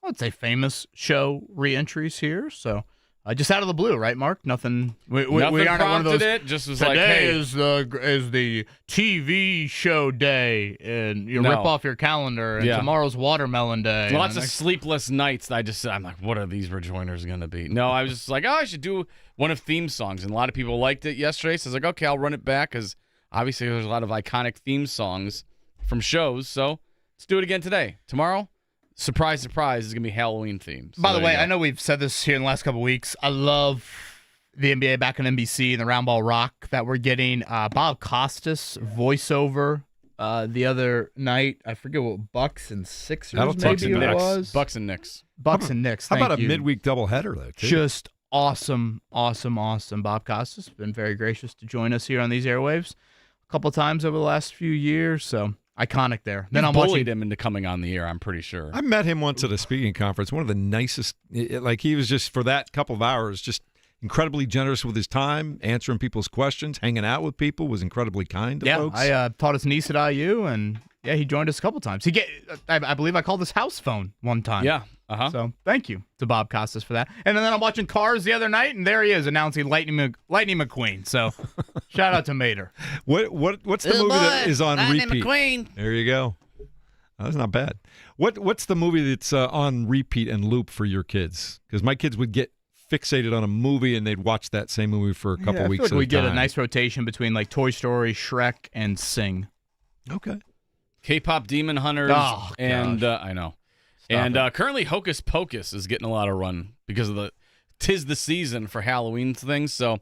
I would say, famous show re-entries here. So just out of the blue, right, Mark? Nothing. We Nothing aren't one of those. it. Just was Today like, hey, is the TV show day, and you No. rip off your calendar. And Yeah. tomorrow's watermelon day. lots and of sleepless nights. That I'm like, what are these rejoiners going to be? No, I was just like, I should do one of theme songs. And a lot of people liked it yesterday. So I was like, okay, I'll run it back because obviously there's a lot of iconic theme songs from shows. So let's do it again today. Tomorrow, surprise, surprise, is going to be Halloween themed. So By the there way, you go. I know we've said this here in the last couple of weeks. I love the NBA back on NBC and the Round Ball Rock that we're getting. Bob Costas voiceover the other night. I forget what Bucks and Sixers That'll talk maybe some it Knicks. was. Bucks and Knicks. Bucks and Knicks. How Thank about a you. midweek doubleheader, though, too? Just awesome. Bob Costas has been very gracious to join us here on these airwaves a couple times over the last few years. So iconic there. Then I'm bullied watching him into coming on the air, I'm pretty sure. I met him once at a speaking conference. One of the nicest, like he was just, for that couple of hours, just incredibly generous with his time, answering people's questions, hanging out with people, was incredibly kind to folks. I taught his niece at IU, and yeah, he joined us a couple times. I believe I called his house phone one time. Yeah. So thank you to Bob Costas for that. And then I'm watching Cars the other night, and there he is announcing Lightning McQueen. So shout out to Mater. What's the movie that is on repeat? There you go. Oh, that's not bad. What's the movie that's on repeat and loop for your kids? Because my kids would get fixated on a movie and they'd watch that same movie for a couple weeks I feel like we at a time. get a nice rotation between like Toy Story, Shrek, and Sing. Okay. K-pop Demon Hunters, Oh, and I know. And currently Hocus Pocus is getting a lot of run because of the 'tis the season for Halloween things. So,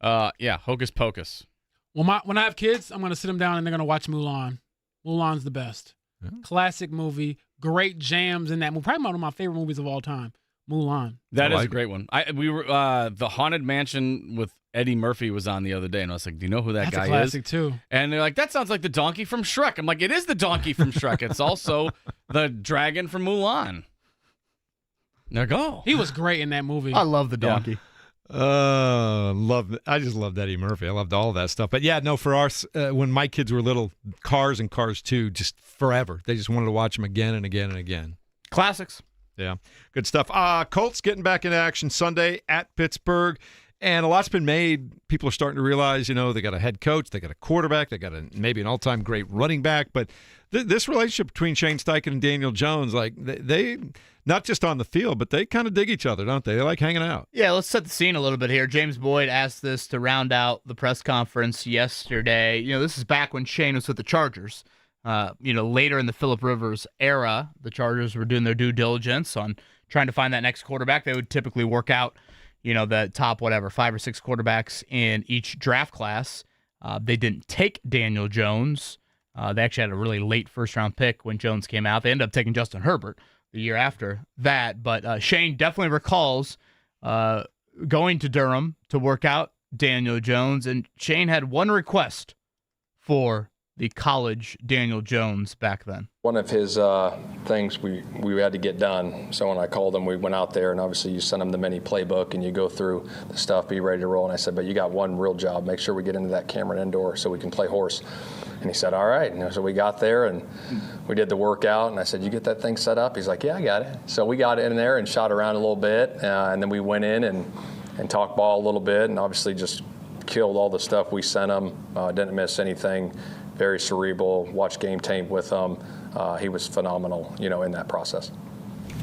yeah, Hocus Pocus. Well, when I have kids, I'm going to sit them down and they're going to watch Mulan. Mulan's the best. Yeah. Classic movie. Great jams in that movie. Probably one of my favorite movies of all time. Mulan. That is a great one. We were the Haunted Mansion with Eddie Murphy was on the other day, and I was like, "Do you know who that That's guy a classic is?" too. And they're like, "That sounds like the donkey from Shrek." I'm like, "It is the donkey from Shrek. It's also the dragon from Mulan." Now go. He was great in that movie. I love the donkey. I just loved Eddie Murphy. I loved all of that stuff. But yeah, no, for us, when my kids were little, Cars and Cars 2, just forever. They just wanted to watch them again and again and again. Classics. Yeah, good stuff. Colts getting back into action Sunday at Pittsburgh, and a lot's been made. People are starting to realize, they got a head coach, they got a quarterback, they got maybe an all-time great running back, but this relationship between Shane Steichen and Daniel Jones, like they not just on the field, but they kind of dig each other, don't they? They like hanging out. Yeah, let's set the scene a little bit here. James Boyd asked this to round out the press conference yesterday. This is back when Shane was with the Chargers. Later in the Phillip Rivers era, the Chargers were doing their due diligence on trying to find that next quarterback. They would typically work out, the top, 5 or 6 quarterbacks in each draft class. They didn't take Daniel Jones. They actually had a really late first-round pick when Jones came out. They ended up taking Justin Herbert the year after that. But Shane definitely recalls going to Durham to work out Daniel Jones. And Shane had one request for the college Daniel Jones back then. One of his things we had to get done. So when I called him, we went out there, and obviously you send him the mini playbook and you go through the stuff, be ready to roll. And I said, but you got one real job. Make sure we get into that Cameron indoor so we can play horse. And he said, all right. So we got there and we did the workout. And I said, you get that thing set up? He's like, yeah, I got it. So we got in there and shot around a little bit. And then we went in and talked ball a little bit, and obviously just killed all the stuff we sent him. Didn't miss anything. Very cerebral. Watched game tape with him. He was phenomenal, in that process.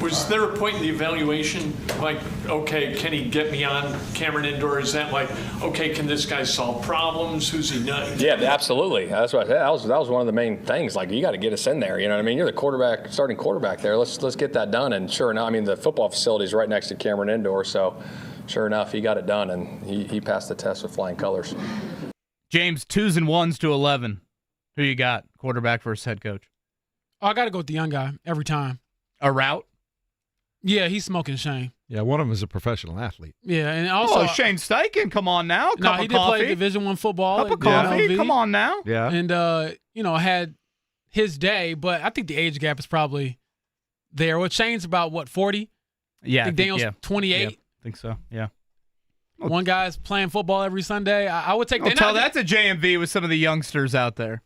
Was there a point in the evaluation, like, okay, can he get me on Cameron Indoor? Is that like, okay, can this guy solve problems? Who's he not? Yeah, absolutely. That's what I said. That was one of the main things. Like, you got to get us in there. You know what I mean? You're the starting quarterback there. Let's get that done. And sure enough, the football facility is right next to Cameron Indoor. So sure enough, he got it done, and he passed the test with flying colors. James, 2s and 1s to 11. Who you got? Quarterback versus head coach. Oh, I got to go with the young guy every time. A route? Yeah, he's smoking Shane. Yeah, one of them is a professional athlete. Yeah, and also Shane Steichen, come on now. No, he did play Division I football. Cup of coffee, come on now. Yeah. And had his day, but I think the age gap is probably there. Well, Shane's about 40? Yeah. I think Daniel's 28. Yeah, I think so. Yeah. One guy's playing football every Sunday. I would take that. Tell that's a JMV with some of the youngsters out there.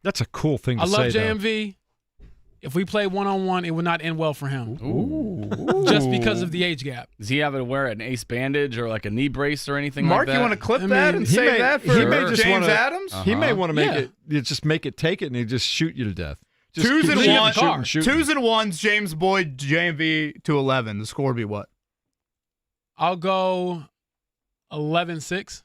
That's a cool thing to say. I love JMV. If we play one-on-one, it would not end well for him. Ooh. Just because of the age gap. Does he have to wear an ace bandage or like a knee brace or anything Mark, like that? you want to clip that and save that for he may just James wanna, Adams? He may want to make it, just make it, take it, and he just shoot you to death. Just 2s and 1s. Shooting. 2s and 1s, James Boyd, JMV to 11. The score would be what? I'll go 11-6.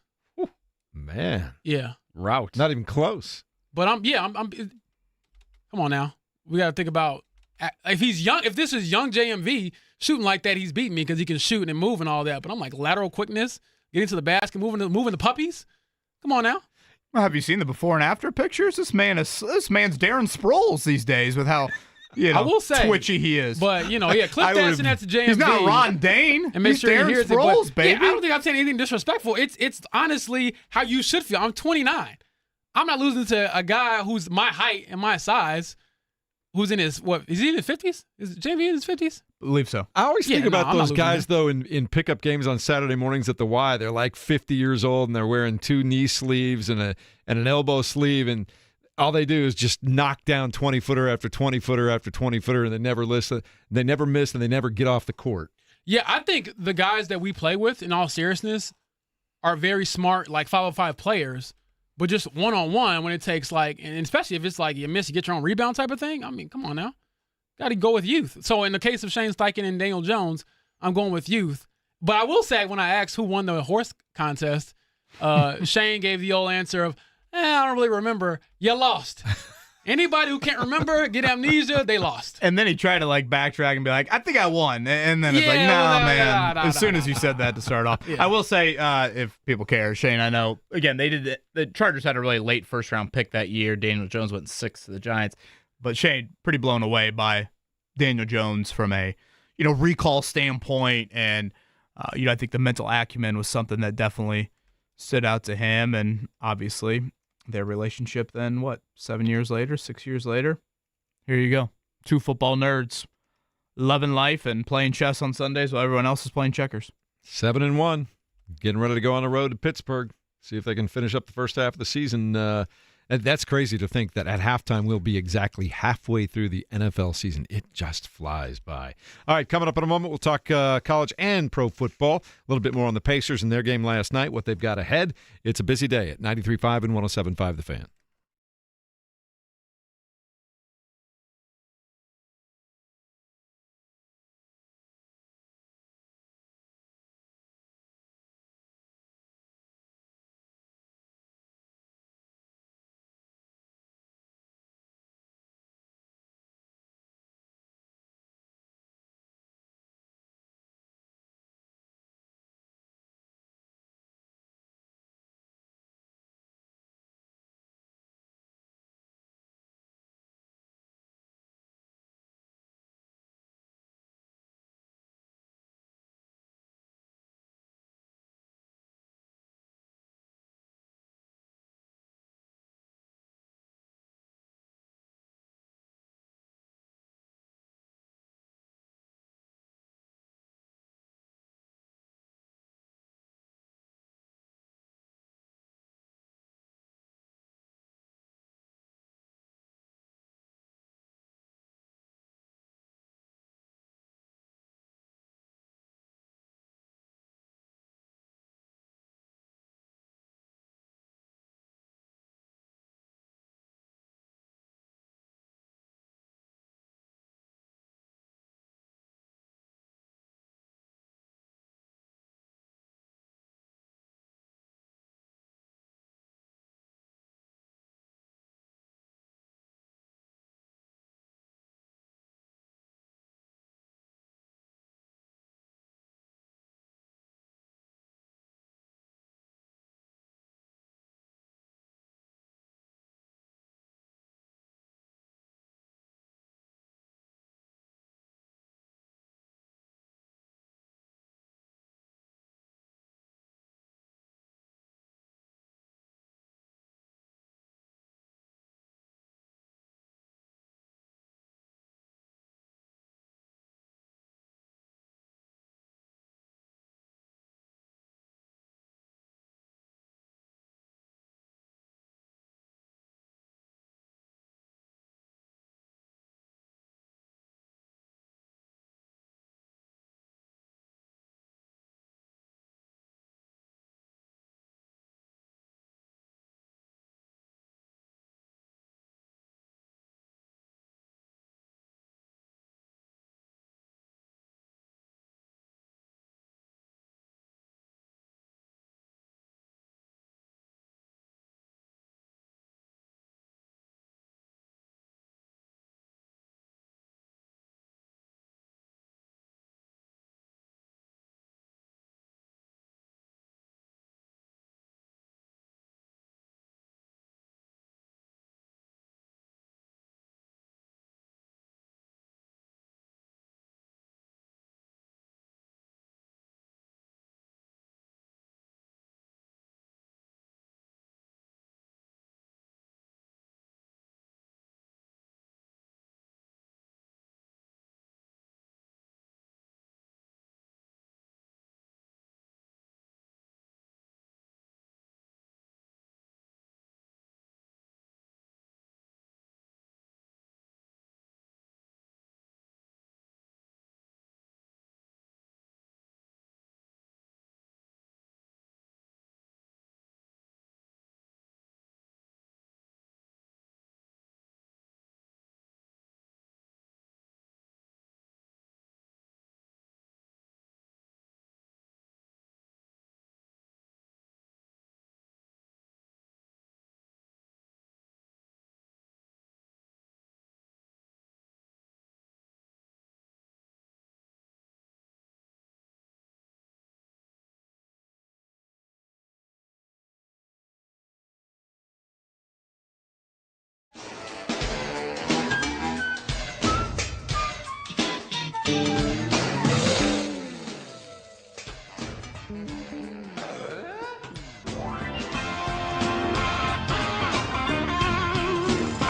Man. Yeah. Route. Not even close. But I'm come on now. We got to think about if he's young. If this is young JMV shooting like that, he's beating me because he can shoot and move and all that. But I'm like lateral quickness, getting to the basket, moving the puppies. Come on now. Well, have you seen the before and after pictures? This man's Darren Sproles these days with how I will say, twitchy he is. But clip that and that's JMV. He's not Ron Dane. And make He's sure Darren he hears Sproles, it. baby. Yeah, I don't think I'm saying anything disrespectful. It's honestly how you should feel. I'm 29. I'm not losing to a guy who's my height and my size. Who's in his, is he in his 50s? Is JV in his 50s? I believe so. I always think about those guys, though, in pickup games on Saturday mornings at the Y. They're like 50 years old, and they're wearing 2 knee sleeves and an elbow sleeve, and all they do is just knock down 20-footer after 20-footer after 20-footer, and they never miss, and they never get off the court. Yeah, I think the guys that we play with, in all seriousness, are very smart, like 505 players. But just one-on-one when it takes and especially if it's like you miss, you get your own rebound type of thing. I mean, come on now. Got to go with youth. So in the case of Shane Steichen and Daniel Jones, I'm going with youth. But I will say when I asked who won the horse contest, Shane gave the old answer of, I don't really remember. You lost. Anybody who can't remember, get amnesia, they lost. And then he tried to backtrack and be like, I think I won. And then it's man. As soon as you said that to start off. Yeah. I will say, if people care, Shane, I know, again, the Chargers had a really late first-round pick that year. Daniel Jones went 6th to the Giants. But Shane, pretty blown away by Daniel Jones from a, recall standpoint. And, I think the mental acumen was something that definitely stood out to him. And obviously their relationship then, 6 years later, here you go. 2 football nerds loving life and playing chess on Sundays while everyone else is playing checkers. 7-1, getting ready to go on the road to Pittsburgh, see if they can finish up the first half of the season. That's crazy to think that at halftime we'll be exactly halfway through the NFL season. It just flies by. All right, coming up in a moment, we'll talk college and pro football. A little bit more on the Pacers and their game last night, what they've got ahead. It's a busy day at 93.5 and 107.5 The Fan.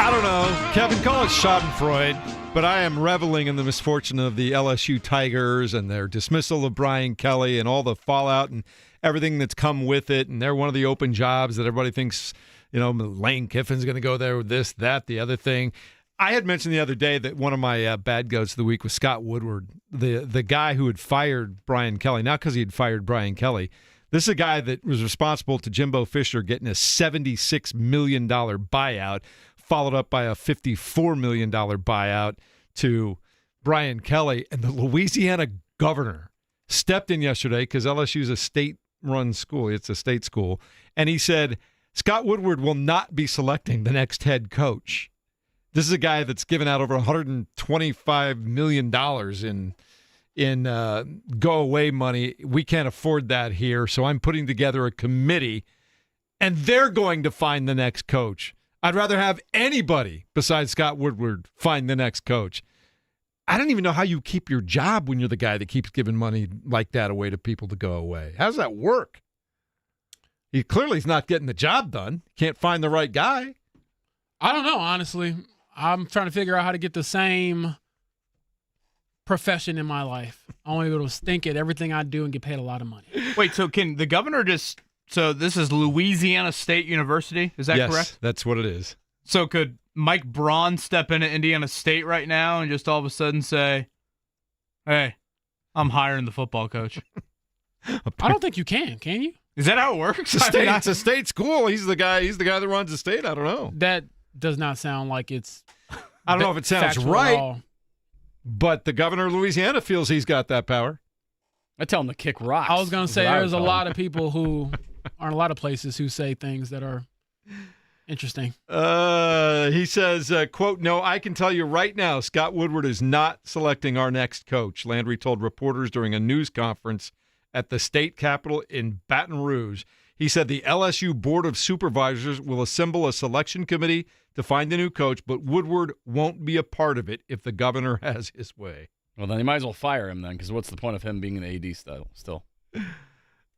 I don't know. Kevin, call it schadenfreude, but I am reveling in the misfortune of the LSU Tigers and their dismissal of Brian Kelly and all the fallout and everything that's come with it. And they're one of the open jobs that everybody thinks, Lane Kiffin's going to go there with this, that, the other thing. I had mentioned the other day that one of my bad goats of the week was Scott Woodward, the guy who had fired Brian Kelly, not because he had fired Brian Kelly. This is a guy that was responsible to Jimbo Fisher getting a $76 million buyout, followed up by a $54 million buyout to Brian Kelly. And the Louisiana governor stepped in yesterday because LSU is a state-run school. It's a state school. And he said, Scott Woodward will not be selecting the next head coach. This is a guy that's given out over $125 million in go-away money. We can't afford that here, so I'm putting together a committee, and they're going to find the next coach. I'd rather have anybody besides Scott Woodward find the next coach. I don't even know how you keep your job when you're the guy that keeps giving money like that away to people to go away. How does that work? He clearly is not getting the job done. Can't find the right guy. I don't know, honestly. I'm trying to figure out how to get the same profession in my life. I want to be able to stink at everything I do and get paid a lot of money. Wait, so can the governor just – so this is Louisiana State University, is that correct? Yes, that's what it is. So could Mike Braun step in at Indiana State right now and just all of a sudden say, hey, I'm hiring the football coach? I don't think you can you? Is that how it works? It's a state school. He's the guy that runs the state. I don't know. That does not sound like it's I don't know if it sounds right, but the governor of Louisiana feels he's got that power. I tell him to kick rocks. I was going to say there's a lot of people who are in a lot of places who say things that are interesting. He says, quote, no, I can tell you right now, Scott Woodward is not selecting our next coach, Landry told reporters during a news conference at the state capitol in Baton Rouge. He said the LSU Board of Supervisors will assemble a selection committee to find a new coach, but Woodward won't be a part of it if the governor has his way. Well, then you might as well fire him then, because what's the point of him being an AD still?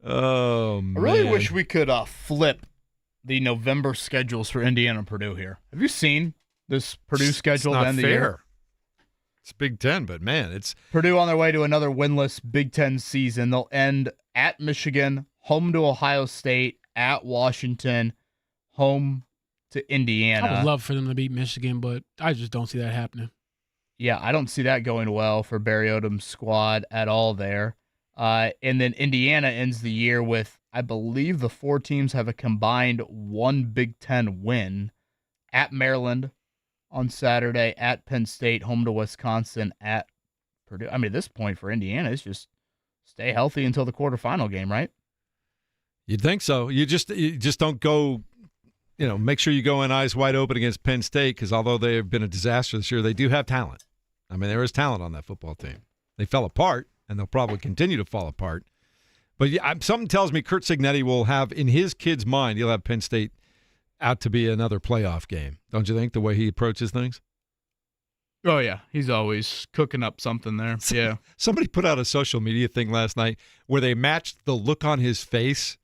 Oh, man. I really wish we could flip the November schedules for Indiana and Purdue here. Have you seen this Purdue schedule It's to not end the fair. year? It's Big Ten, but, man, it's Purdue on their way to another winless Big Ten season. They'll end at Michigan, home to Ohio State, at Washington, home to Indiana. I would love for them to beat Michigan, but I just don't see that happening. Yeah, I don't see that going well for Barry Odom's squad at all there. And then Indiana ends the year with, I believe the four teams have a combined one Big Ten win at Maryland on Saturday, at Penn State, home to Wisconsin, at Purdue. I mean, at this point for Indiana, it's just stay healthy until the quarterfinal game, right? You'd think so. You just don't go, make sure you go in eyes wide open against Penn State, because although they have been a disaster this year, they do have talent. I mean, there is talent on that football team. They fell apart, and they'll probably continue to fall apart. But something tells me Curt Cignetti will have, in his kid's mind, he'll have Penn State out to be another playoff game. Don't you think, the way he approaches things? Oh, yeah. He's always cooking up something there. Yeah. Somebody put out a social media thing last night where they matched the look on his face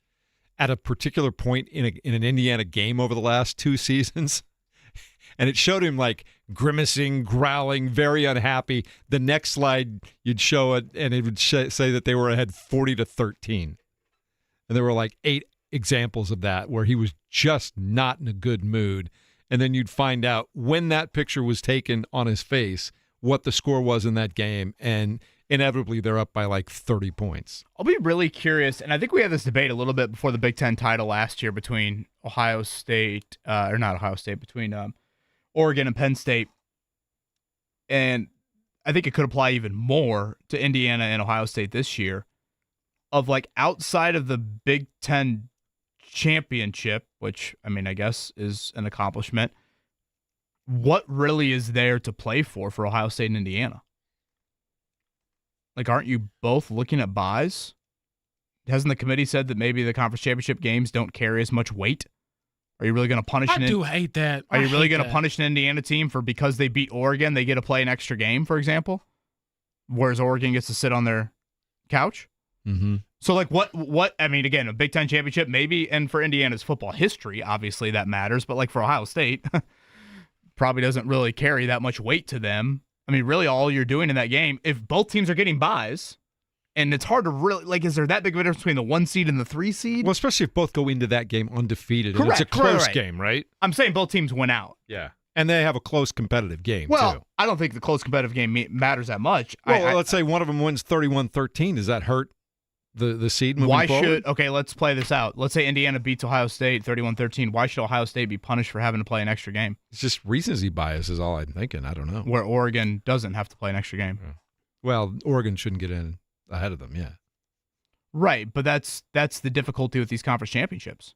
at a particular point in an Indiana game over the last two seasons. And it showed him like grimacing, growling, very unhappy. The next slide, you'd show it, and it would say that they were ahead 40-13. And there were like 8 examples of that where he was just not in a good mood. And then you'd find out when that picture was taken on his face, what the score was in that game. And inevitably, they're up by like 30 points. I'll be really curious, and I think we had this debate a little bit before the Big Ten title last year between Ohio State, or not Ohio State, between Oregon and Penn State. And I think it could apply even more to Indiana and Ohio State this year, of like outside of the Big Ten championship, which, I mean, I guess is an accomplishment, what really is there to play for Ohio State and Indiana? Like, aren't you both looking at buys? Hasn't the committee said that maybe the conference championship games don't carry as much weight? Are you really going to punish I do hate that. Are you really going to punish an Indiana team for, because they beat Oregon, they get to play an extra game, for example? Whereas Oregon gets to sit on their couch? Mm-hmm. So, like, what, I mean, again, a Big Ten championship, maybe, and for Indiana's football history, obviously that matters, but, like, for Ohio State, probably doesn't really carry that much weight to them. I mean, really all you're doing in that game, if both teams are getting buys, and it's hard to really, like, is there that big of a difference between the 1 seed and the 3 seed? Well, especially if both go into that game undefeated. Correct. And it's a close Right. game, right? I'm saying both teams went out. Yeah. And they have a close competitive game, Well, too. I don't think the close competitive game matters that much. Well, let's say one of them wins 31-13. Does that hurt the seed moving why forward? okay, let's play this out. Let's say Indiana beats Ohio State 31-13. Why should Ohio State be punished for having to play an extra game? It's just recency bias is all I'm thinking. I don't know. Where Oregon doesn't have to play an extra game. Yeah. Well, Oregon shouldn't get in ahead of them, yeah. Right, but that's the difficulty with these conference championships.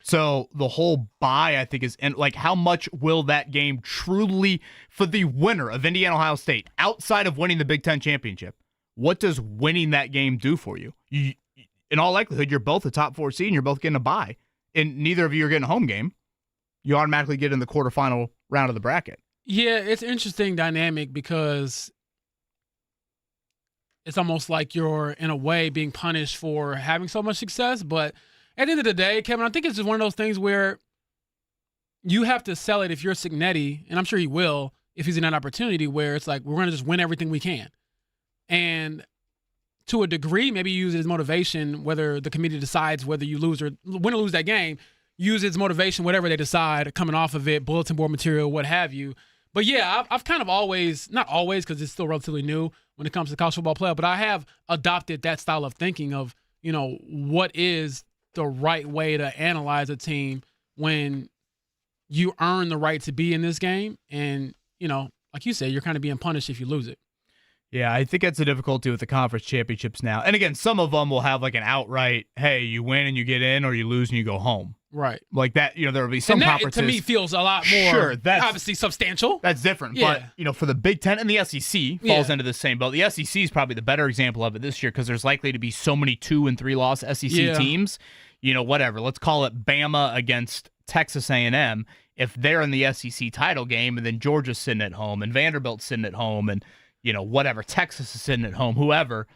So the whole bye, I think, like, how much will that game truly, for the winner of Indiana Ohio State, outside of winning the Big Ten championship, what does winning that game do for you? In all likelihood, you're both a top 4 seed and you're both getting a bye, and neither of you are getting a home game. You automatically get in the quarterfinal round of the bracket. Yeah, it's an interesting dynamic because it's almost like you're, in a way, being punished for having so much success. But at the end of the day, Kevin, I think it's just one of those things where you have to sell it if you're Cignetti, and I'm sure he will if he's in that opportunity where it's like, we're going to just win everything we can. And to a degree, maybe use it as motivation, whether the committee decides whether you lose or win or lose that game, use it as motivation, whatever they decide, coming off of it, bulletin board material, what have you. But yeah, I've kind of always, not always because it's still relatively new when it comes to college football playoff, but I have adopted that style of thinking of, what is the right way to analyze a team when you earn the right to be in this game. And, like you said, you're kind of being punished if you lose it. Yeah, I think that's the difficulty with the conference championships now. And again, some of them will have like an outright, hey, you win and you get in, or you lose and you go home. Right. Like that, there will be some and that, conferences. to me, feels a lot more, sure, that's obviously substantial. That's different. Yeah. But, for the Big Ten and the SEC falls into the same boat. The SEC is probably the better example of it this year because there's likely to be so many 2- and 3-loss SEC teams. Whatever. Let's call it Bama against Texas A&M. If they're in the SEC title game and then Georgia's sitting at home and Vanderbilt's sitting at home and, whatever, Texas is sitting at home, whoever,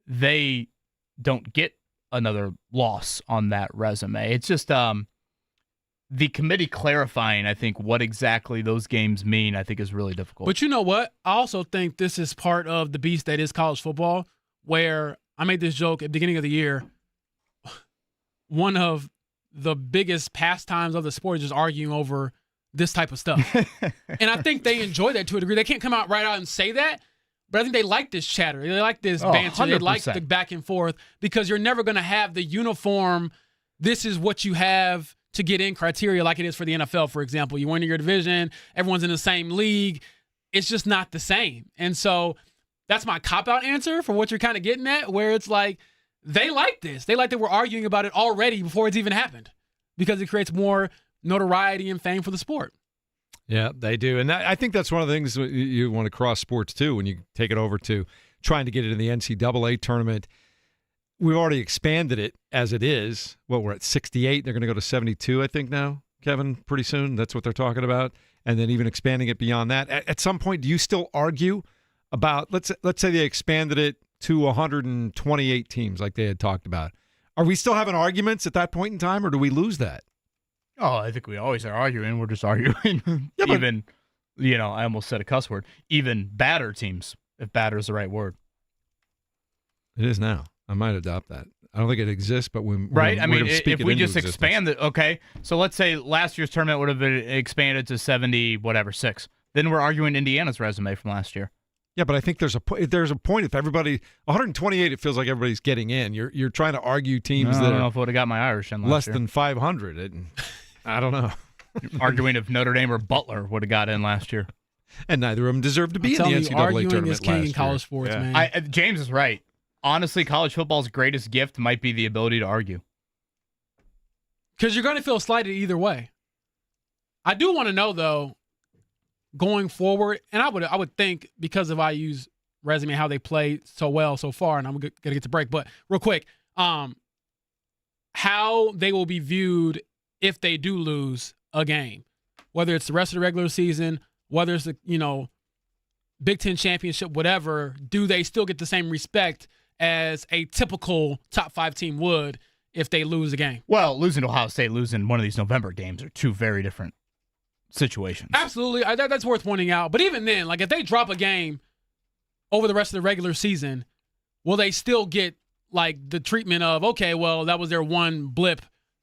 they don't get another loss on that resume. It's just the committee clarifying, I think, what exactly those games mean, I think is really difficult. But you know what? I also think this is part of the beast that is college football, where I made this joke at the beginning of the year. One of the biggest pastimes of the sport is just arguing over this type of stuff. And I think they enjoy that to a degree. They can't come out right out and say that, but I think they like this chatter. They like this banter. 100%. They like the back and forth because you're never going to have the uniform, this is what you have to get in criteria like it is for the NFL, for example. You win your division, everyone's in the same league. It's just not the same. And so that's my cop-out answer for what you're kind of getting at, where it's like, they like this. They like that we're arguing about it already before it's even happened because it creates more notoriety and fame for the sport. Yeah, they do. And I think that's one of the things you want to cross sports, too, when you take it over to trying to get it in the NCAA tournament. We've already expanded it as it is. Well, we're at 68. They're going to go to 72, I think, now, Kevin, pretty soon. That's what they're talking about. And then even expanding it beyond that. At some point, do you still argue about, let's say they expanded it to 128 teams like they had talked about. Are we still having arguments at that point in time, or do we lose that? Oh, I think we always are arguing. We're just arguing. Yeah, even, I almost said a cuss word, even badder teams, if batter is the right word. It is now. I might adopt that. I don't think it exists, but right. I mean, if we just expand it, okay. So let's say last year's tournament would have been expanded to 6. Then we're arguing Indiana's resume from last year. Yeah, but I think there's a point if everybody 128, it feels like everybody's getting in. You're trying to argue teams that I don't know if I would have got my Irish in last year. Less than 500. I don't know. Arguing if Notre Dame or Butler would have got in last year, and neither of them deserve to be in the NCAA arguing tournament is king last in college year. sports, man. James is right. Honestly, college football's greatest gift might be the ability to argue. Because you're going to feel slighted either way. I do want to know, though, going forward, and I would think because of IU's resume, how they played so well so far, and I'm going to get to break, but real quick, how they will be viewed if they do lose a game, whether it's the rest of the regular season, whether it's the, Big Ten championship, whatever, do they still get the same respect as a typical top 5 team would if they lose a game? Well, losing to Ohio State, losing one of these November games are two very different situations. Absolutely. That's worth pointing out. But even then, like if they drop a game over the rest of the regular season, will they still get like the treatment of, okay, well, that was their one blip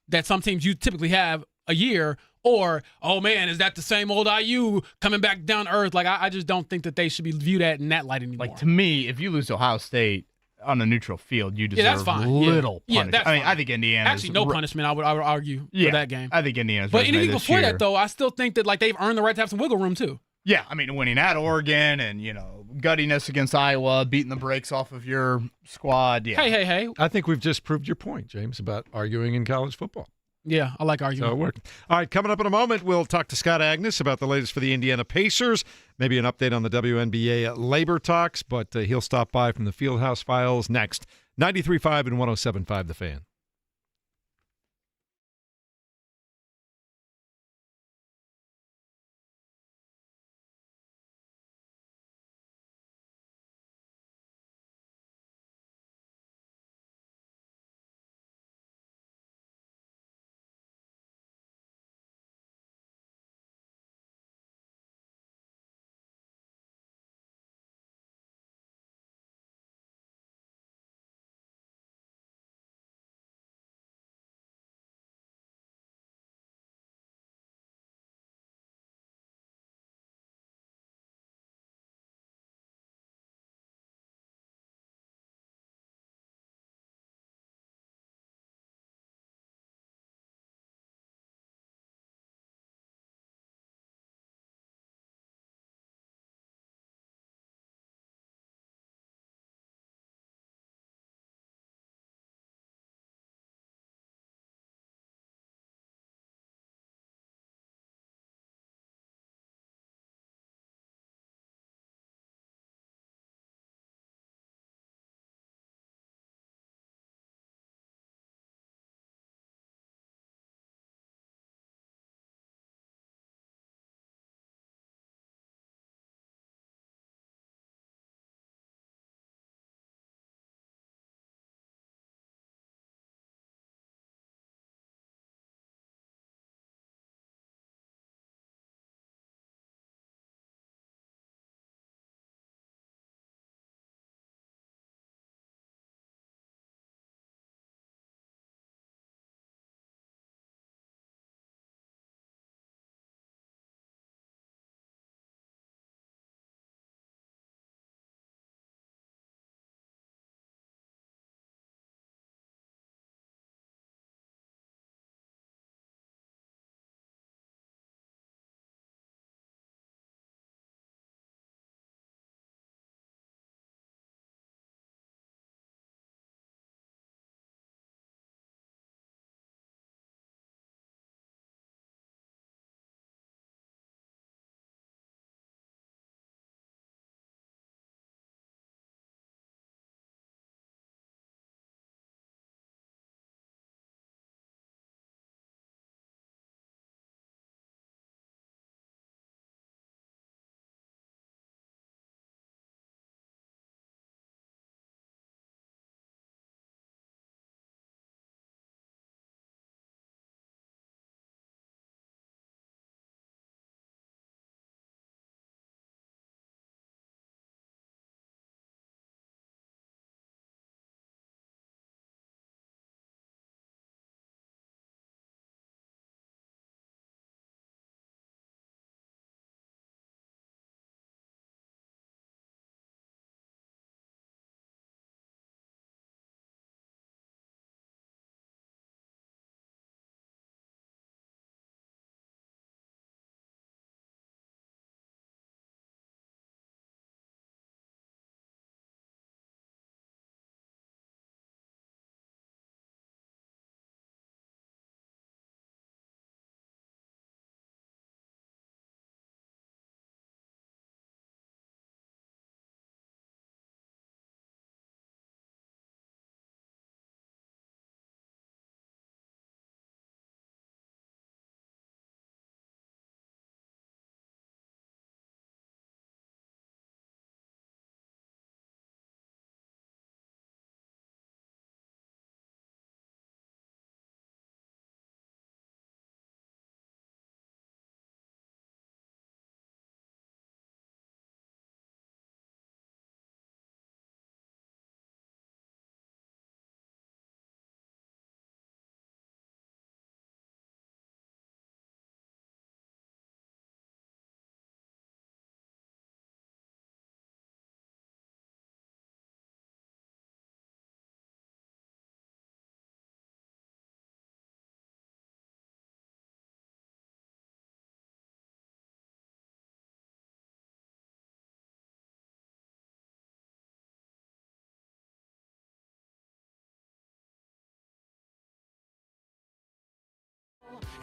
that some teams you typically have a year, or, oh man, is that the same old IU coming back down to earth? Like I just don't think that they should be viewed in that light anymore. Like to me, if you lose to Ohio State on a neutral field, you deserve that's fine. little Yeah, punishment. that's I mean, fine. I think Indiana Actually no punishment. I would argue for that game. I think Indiana's. But resume even this before year, that, though, I still think that like they've earned the right to have some wiggle room too. Yeah, I mean, winning at Oregon and, guttiness against Iowa, beating the brakes off of your squad. Yeah. Hey. I think we've just proved your point, James, about arguing in college football. Yeah, I like arguing. So it worked. All right, coming up in a moment, we'll talk to Scott Agnes about the latest for the Indiana Pacers, maybe an update on the WNBA labor talks, but he'll stop by from the Fieldhouse Files next. 93.5 and 107.5 The Fan.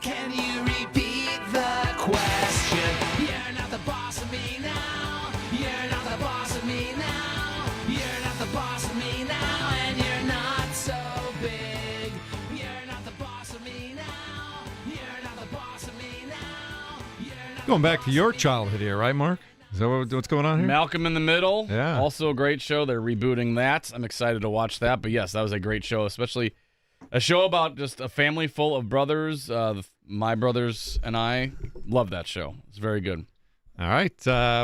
Can you repeat the question? You're not the boss of me now. You're not the boss of me now. You're not the boss of me now. And you're not so big. You're not the boss of me now. You're not the boss of me now. You're not Going back to your childhood here, right, Mark? Is that what's going on here? Malcolm in the Middle. Yeah. Also a great show. They're rebooting that. I'm excited to watch that. But yes, that was a great show, especially a show about just a family full of brothers. My brothers and I love that show. It's very good. All right.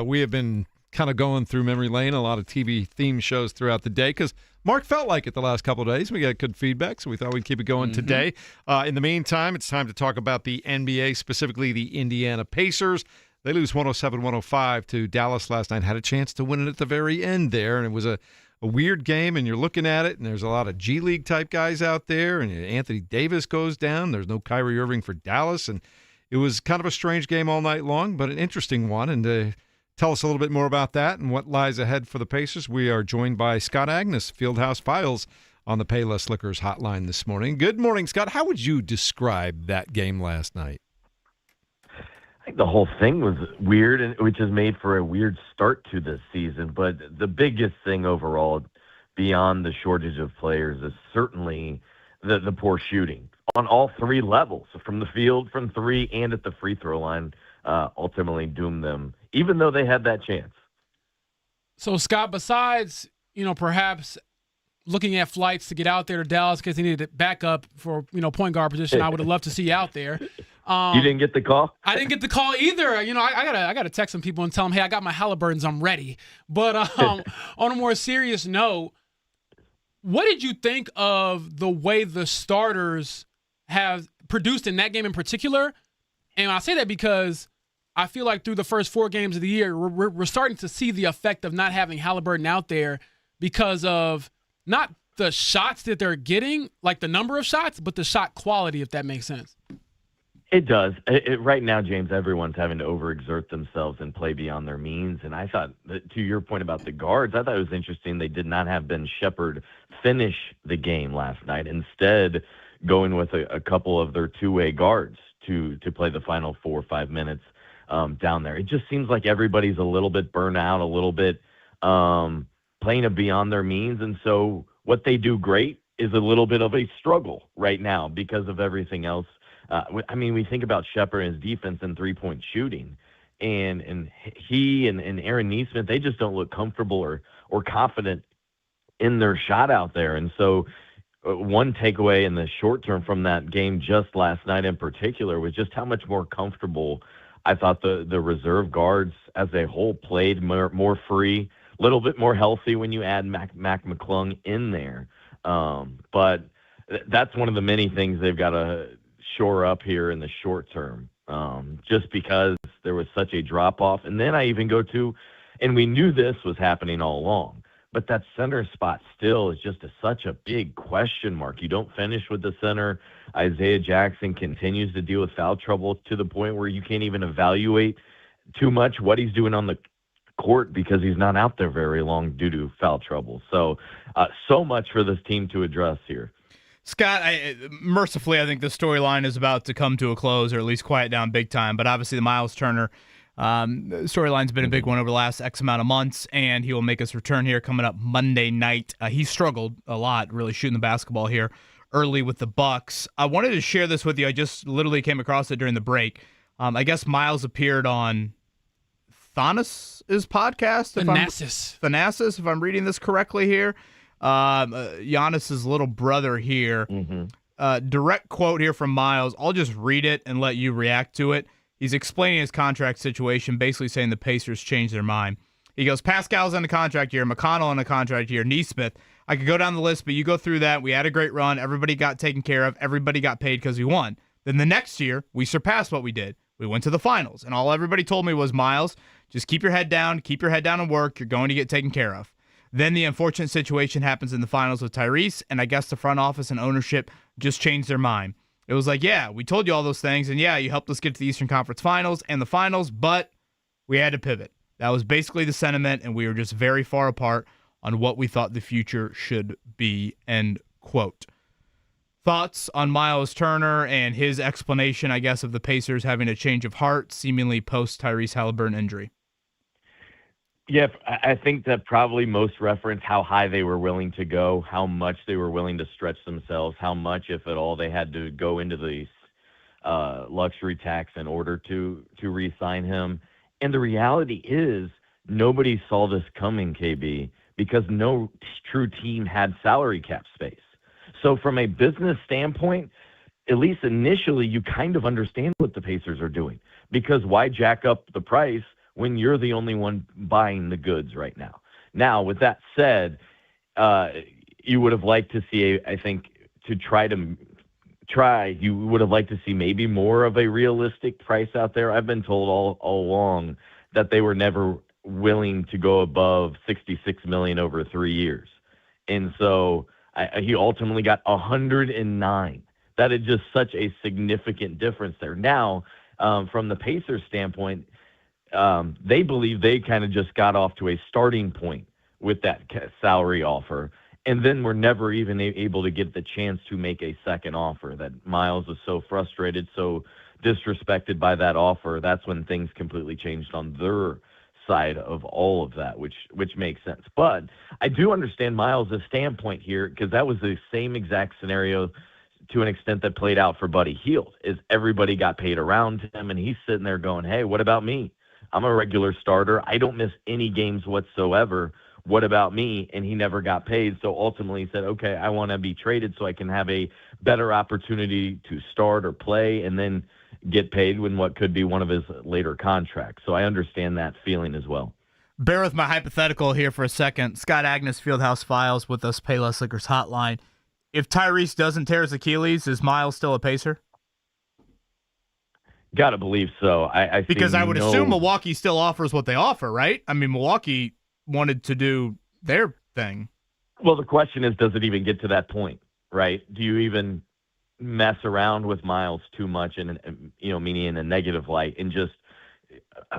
We have been kind of going through memory lane, a lot of TV theme shows throughout the day because Mark felt like it the last couple of days. We got good feedback, so we thought we'd keep it going today. In the meantime, it's time to talk about the NBA, specifically the Indiana Pacers. They lose 107-105 to Dallas last night. Had a chance to win it at the very end there, and it was a weird game, and you're looking at it, and there's a lot of G League type guys out there, and Anthony Davis goes down. There's no Kyrie Irving for Dallas, and it was kind of a strange game all night long, but an interesting one. And to tell us a little bit more about that and what lies ahead for the Pacers, we are joined by Scott Agnes, Fieldhouse Files, on the Payless Liquors hotline this morning. Good morning, Scott. How would you describe that game last night? I think the whole thing was weird, and which has made for a weird start to this season. But the biggest thing overall, beyond the shortage of players, is certainly the poor shooting on all three levels, from the field, from three, and at the free throw line, ultimately doomed them, even though they had that chance. So, Scott, besides, perhaps looking at flights to get out there to Dallas because he needed backup for, point guard position, I would have loved to see you out there. You didn't get the call? I didn't get the call either. I gotta text some people and tell them, hey, I got my Halliburtons, I'm ready. But on a more serious note, what did you think of the way the starters have produced in that game in particular? And I say that because I feel like through the first 4 games of the year, we're starting to see the effect of not having Halliburton out there because of not the shots that they're getting, like the number of shots, but the shot quality, if that makes sense. It does. Right now, James, everyone's having to overexert themselves and play beyond their means. And I thought, that, to your point about the guards, I thought it was interesting they did not have Ben Shepherd finish the game last night. Instead, going with a couple of their two-way guards to play the final 4 or 5 minutes down there. It just seems like everybody's a little bit burnt out, a little bit playing it beyond their means. And so what they do great is a little bit of a struggle right now because of everything else. We think about Shepherd and his defense and three-point shooting, and he and Aaron Nesmith, they just don't look comfortable or confident in their shot out there. And so one takeaway in the short term from that game just last night in particular was just how much more comfortable I thought the reserve guards as a whole played, more free, a little bit more healthy when you add Mac McClung in there. But that's one of the many things they've got to shore up here in the short term, just because there was such a drop-off. And then I even go to, and we knew this was happening all along, but that center spot still is just such a big question mark. You don't finish with the center. Isaiah Jackson continues to deal with foul trouble to the point where you can't even evaluate too much what he's doing on the court because he's not out there very long due to foul trouble. So much for this team to address here. Scott, mercifully, I think the storyline is about to come to a close, or at least quiet down big time. But obviously, the Miles Turner storyline's been a big one over the last X amount of months, and he will make his return here coming up Monday night. He struggled a lot, really shooting the basketball here early with the Bucks. I wanted to share this with you. I just literally came across it during the break. I guess Miles appeared on Thanos' podcast. Thanasis, if I'm reading this correctly here. Giannis's little brother here. Direct quote here from Miles. I'll just read it and let you react to it. He's explaining his contract situation, basically saying the Pacers changed their mind. He goes, Pascal's on the contract year, McConnell on the contract year, Nesmith. I could go down the list, but you go through that. We had a great run. Everybody got taken care of. Everybody got paid because we won. Then the next year, we surpassed what we did. We went to the finals, and all everybody told me was, Miles, just keep your head down and work. You're going to get taken care of. Then the unfortunate situation happens in the finals with Tyrese, and I guess the front office and ownership just changed their mind. It was like, yeah, we told you all those things, and yeah, you helped us get to the Eastern Conference Finals and the finals, but we had to pivot. That was basically the sentiment, and we were just very far apart on what we thought the future should be, end quote. Thoughts on Miles Turner and his explanation, I guess, of the Pacers having a change of heart seemingly post Tyrese Halliburton injury? Yeah, I think that probably most reference how high they were willing to go, how much they were willing to stretch themselves, how much, if at all, they had to go into the luxury tax in order to re-sign him. And the reality is nobody saw this coming, KB, because no true team had salary cap space. So from a business standpoint, at least initially, you kind of understand what the Pacers are doing, because why jack up the price when you're the only one buying the goods right now? Now, with that said, you would have liked to see, I think, you would have liked to see maybe more of a realistic price out there. I've been told all along that they were never willing to go above $66 million over 3 years. And so he ultimately got 109. That is just such a significant difference there. Now, from the Pacers standpoint, they believe they kind of just got off to a starting point with that salary offer, and then were never even able to get the chance to make a second offer. That Miles was so frustrated, so disrespected by that offer. That's when things completely changed on their side of all of that, which makes sense. But I do understand Miles' standpoint here, because that was the same exact scenario to an extent that played out for Buddy Hield. Is everybody got paid around him, and he's sitting there going, hey, what about me? I'm a regular starter. I don't miss any games whatsoever. What about me? And he never got paid. So ultimately he said, okay, I want to be traded so I can have a better opportunity to start or play and then get paid when what could be one of his later contracts. So I understand that feeling as well. Bear with my hypothetical here for a second. Scott Agnes, Fieldhouse Files, with us, Payless Liquors Hotline. If Tyrese doesn't tear his Achilles, is Miles still a Pacer? Got to believe so. Because I would assume Milwaukee still offers what they offer, right? I mean, Milwaukee wanted to do their thing. Well, the question is, does it even get to that point, right? Do you even mess around with Miles too much, and meaning in a negative light, and just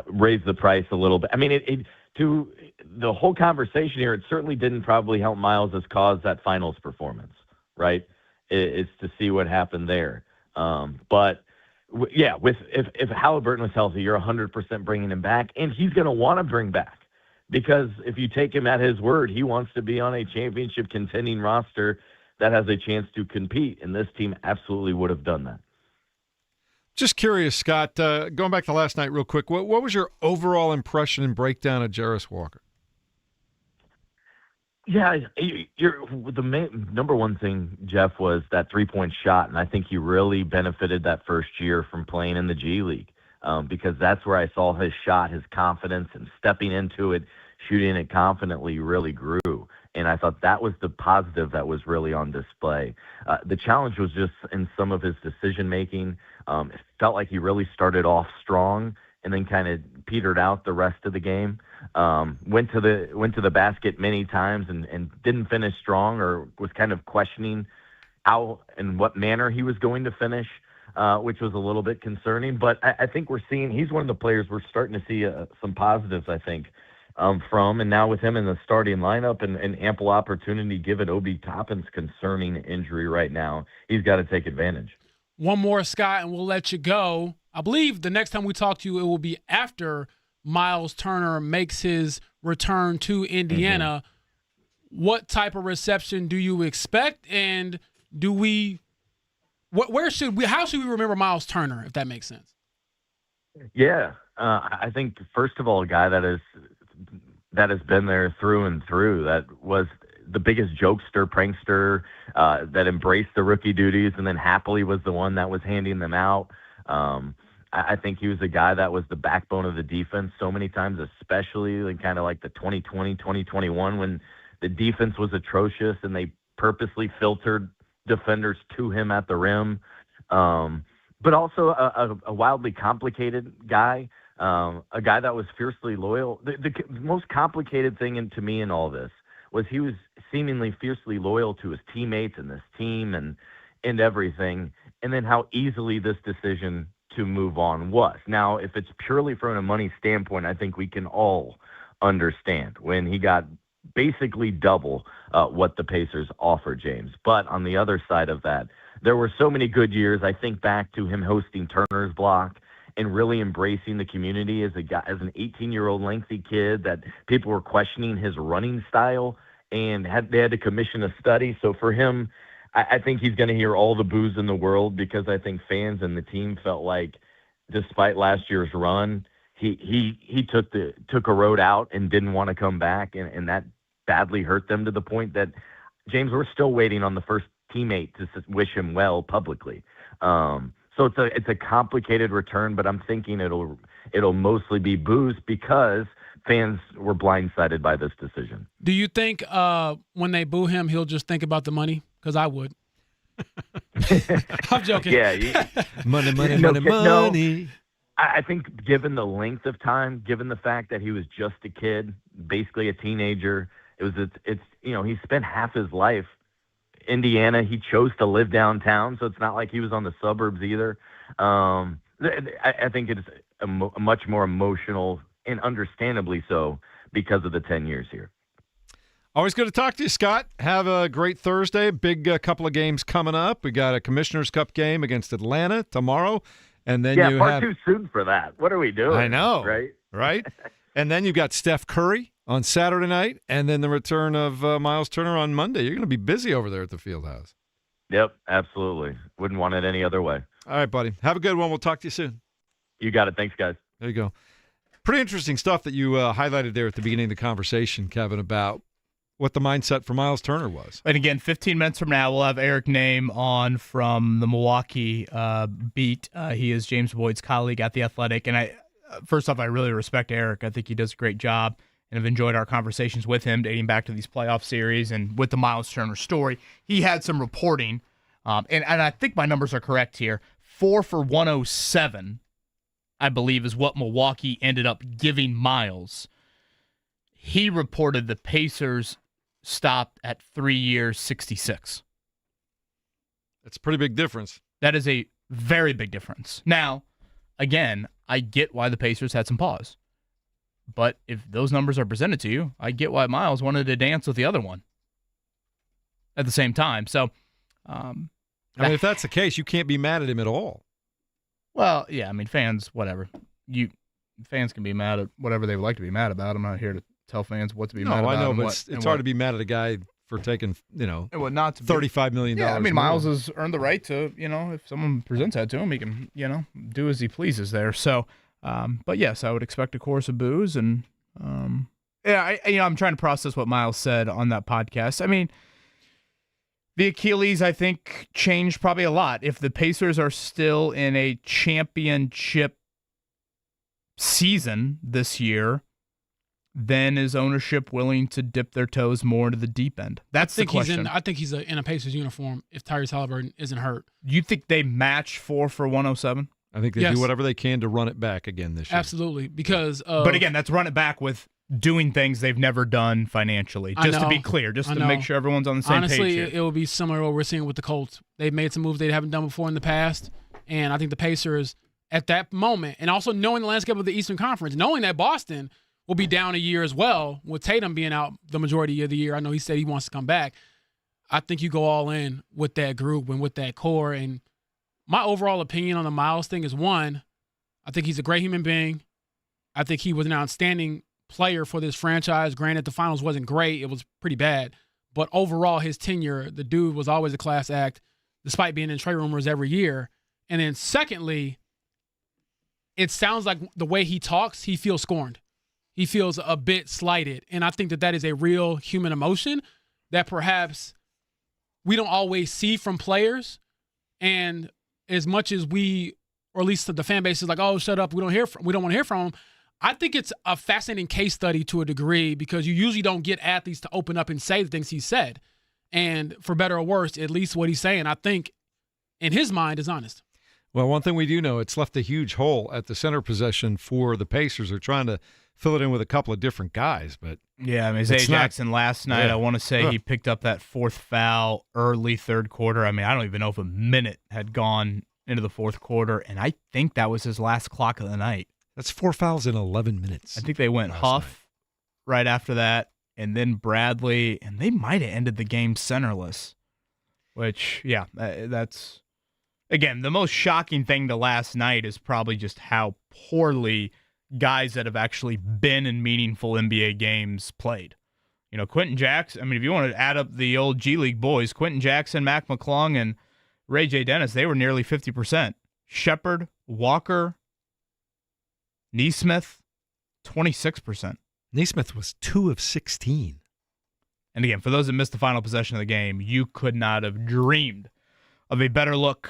raise the price a little bit? I mean, to the whole conversation here, it certainly didn't probably help Miles' cause that finals performance, right? It's to see what happened there. But yeah, if Halliburton was healthy, you're 100% bringing him back, and he's going to want to bring back, because if you take him at his word, he wants to be on a championship contending roster that has a chance to compete, and this team absolutely would have done that. Just curious, Scott, going back to last night real quick, what was your overall impression and breakdown of Jarris Walker? Yeah, the number one thing, Jeff, was that three-point shot, and I think he really benefited that first year from playing in the G League, because that's where I saw his shot, his confidence, and stepping into it, shooting it confidently really grew. And I thought that was the positive that was really on display. The challenge was just in some of his decision-making. It felt like he really started off strong and then kind of petered out the rest of the game. Went to the basket many times and didn't finish strong, or was kind of questioning how and what manner he was going to finish, which was a little bit concerning. But I think he's one of the players we're starting to see some positives, I think, from. And now with him in the starting lineup and ample opportunity given Obi Toppin's concerning injury right now, he's got to take advantage. One more, Scott, and we'll let you go. I believe the next time we talk to you, it will be after Miles Turner makes his return to Indiana. Mm-hmm. What type of reception do you expect? And how should we remember Miles Turner, if that makes sense? Yeah. I think, first of all, a guy that has been there through and through, that was the biggest jokester, prankster, that embraced the rookie duties and then happily was the one that was handing them out. I think he was a guy that was the backbone of the defense so many times, especially kind of like the 2020, 2021, when the defense was atrocious and they purposely filtered defenders to him at the rim. But also a wildly complicated guy, a guy that was fiercely loyal. The most complicated thing to me in all this was he was seemingly fiercely loyal to his teammates and this team and everything, and then how easily this decision to move on was. Now, if it's purely from a money standpoint, I think we can all understand when he got basically double what the Pacers offered, James. But on the other side of that, there were so many good years. I think back to him hosting Turner's Block and really embracing the community as an 18-year-old lengthy kid that people were questioning his running style, and they had to commission a study. So for him, I think he's going to hear all the boos in the world, because I think fans and the team felt like, despite last year's run, he took a road out and didn't want to come back, and that badly hurt them to the point that, James, we're still waiting on the first teammate to wish him well publicly. So it's a complicated return, but I'm thinking it'll mostly be boos because fans were blindsided by this decision. Do you think when they boo him, he'll just think about the money? Because I would. I'm joking. Yeah. Money. No, I think given the length of time, given the fact that he was just a kid, basically a teenager, he spent half his life Indiana. He chose to live downtown, so it's not like he was on the suburbs either. I think it's a much more emotional, and understandably so, because of the 10 years here. Always good to talk to you, Scott. Have a great Thursday. Big couple of games coming up. We got a Commissioner's Cup game against Atlanta tomorrow, and then far too soon for that. What are we doing? I know, right? And then you've got Steph Curry on Saturday night, and then the return of Miles Turner on Monday. You're going to be busy over there at the Fieldhouse. Yep, absolutely. Wouldn't want it any other way. All right, buddy. Have a good one. We'll talk to you soon. You got it. Thanks, guys. There you go. Pretty interesting stuff that you highlighted there at the beginning of the conversation, Kevin, about what the mindset for Miles Turner was. And again, 15 minutes from now, we'll have Eric Name on from the Milwaukee beat. He is James Boyd's colleague at The Athletic. And first off, I really respect Eric. I think he does a great job, and have enjoyed our conversations with him dating back to these playoff series and with the Miles Turner story. He had some reporting, and I think my numbers are correct here. 4 for 107, I believe, is what Milwaukee ended up giving Miles. He reported the Pacers stopped at 3 years, 66. That's a pretty big difference. That is a very big difference. Now, again, I get why the Pacers had some pause. But if those numbers are presented to you, I get why Miles wanted to dance with the other one at the same time. So, if that's the case, you can't be mad at him at all. Well, yeah, fans, whatever. Fans can be mad at whatever they would like to be mad about. I'm not here to tell fans what to be mad about. I know, but it's hard to be mad at a guy for taking, not to $35 million. Yeah, more. Miles has earned the right to, if someone presents that to him, he can, do as he pleases there. So, but yes, I would expect a chorus of boos, and I'm trying to process what Miles said on that podcast. The Achilles, I think, changed probably a lot. If the Pacers are still in a championship season this year, then is ownership willing to dip their toes more into the deep end? That's the question. I think he's in a Pacers uniform if Tyrese Halliburton isn't hurt. You think they match 4 for 107? I think they do whatever they can to run it back again this year. Absolutely, because but again, that's run it back with doing things they've never done financially. To be clear, just to make sure everyone's on the same page. Honestly, here. it will be similar to what we're seeing with the Colts. They've made some moves they haven't done before in the past, and I think the Pacers at that moment, and also knowing the landscape of the Eastern Conference, knowing that Boston will be down a year as well, with Tatum being out the majority of the year. I know he said he wants to come back. I think you go all in with that group and with that core. And my overall opinion on the Miles thing is, one, I think he's a great human being. I think he was an outstanding player for this franchise. Granted, the finals wasn't great. It was pretty bad. But overall, his tenure, the dude was always a class act, despite being in trade rumors every year. And then secondly, it sounds like the way he talks, he feels scorned. He feels a bit slighted. And I think that is a real human emotion that perhaps we don't always see from players. And as much as we, or at least the fan base is like, oh, shut up, we don't want to hear from him. I think it's a fascinating case study to a degree, because you usually don't get athletes to open up and say the things he said. And for better or worse, at least what he's saying, I think in his mind, is honest. Well, one thing we do know, it's left a huge hole at the center position for the Pacers. They're trying to fill it in with a couple of different guys, but Zay Jackson last night, I want to say he picked up that fourth foul early third quarter. I don't even know if a minute had gone into the fourth quarter, and I think that was his last clock of the night. That's 4 fouls in 11 minutes. I think they went Huff right after that, and then Bradley, and they might have ended the game centerless. Which, yeah, that's, again, the most shocking thing to last night is probably just how poorly guys that have actually been in meaningful NBA games played. You know, Quentin Jackson, I mean, if you want to add up the old G League boys, Quentin Jackson, Mac McClung, and Ray J. Dennis, they were nearly 50%. Shepard, Walker, Neesmith, 26%. Neesmith was 2 of 16. And again, for those that missed the final possession of the game, you could not have dreamed of a better look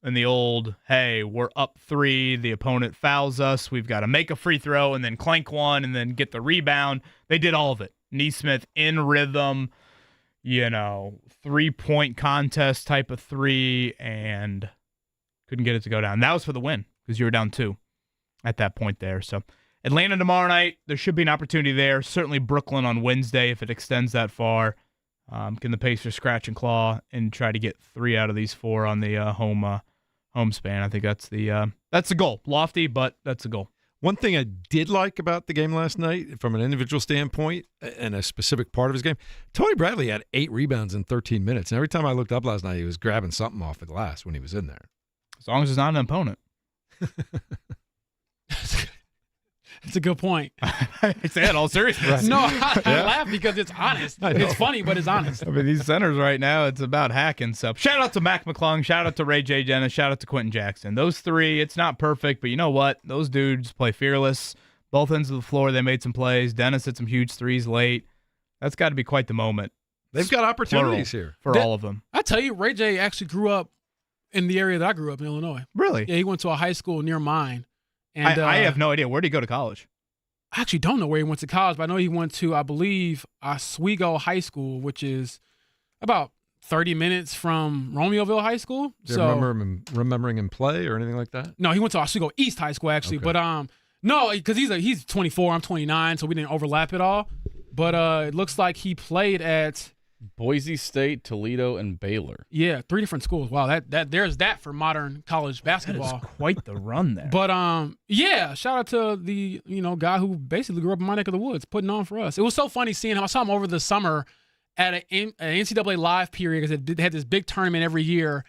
in the old, hey, we're up 3, the opponent fouls us, we've got to make a free throw and then clank one and then get the rebound. They did all of it. Neesmith in rhythm, 3-point contest type of 3, and couldn't get it to go down. That was for the win because you were down 2 at that point there. So Atlanta tomorrow night, there should be an opportunity there. Certainly Brooklyn on Wednesday if it extends that far. Can the Pacers scratch and claw and try to get 3 out of these 4 on the home span? I think that's the goal. Lofty, but that's the goal. One thing I did like about the game last night from an individual standpoint and a specific part of his game, Tony Bradley had 8 rebounds in 13 minutes. And every time I looked up last night, he was grabbing something off the glass when he was in there. As long as it's not an opponent. That's a good point. I say that all seriousness. No, I laugh because it's honest. It's funny, but it's honest. I mean, these centers right now, it's about hacking stuff. Shout out to Mac McClung. Shout out to Ray J. Dennis. Shout out to Quentin Jackson. Those 3, it's not perfect, but you know what? Those dudes play fearless. Both ends of the floor, they made some plays. Dennis hit some huge 3s late. That's got to be quite the moment. They've got opportunities here. For all of them. I tell you, Ray J actually grew up in the area that I grew up in, Illinois. Really? Yeah, he went to a high school near mine. And I have no idea. Where did he go to college? I actually don't know where he went to college, but I know he went to, I believe, Oswego High School, which is about 30 minutes from Romeoville High School. Do you remembering him play or anything like that? No, he went to Oswego East High School, actually. Okay. But no, because he's 24, I'm 29, so we didn't overlap at all. But it looks like he played at Boise State, Toledo, and Baylor. Yeah, 3 different schools. Wow, that there's that for modern college basketball. That is quite the run there. But yeah, shout out to the guy who basically grew up in my neck of the woods, putting on for us. It was so funny seeing him. I saw him over the summer at an NCAA live period because they had this big tournament every year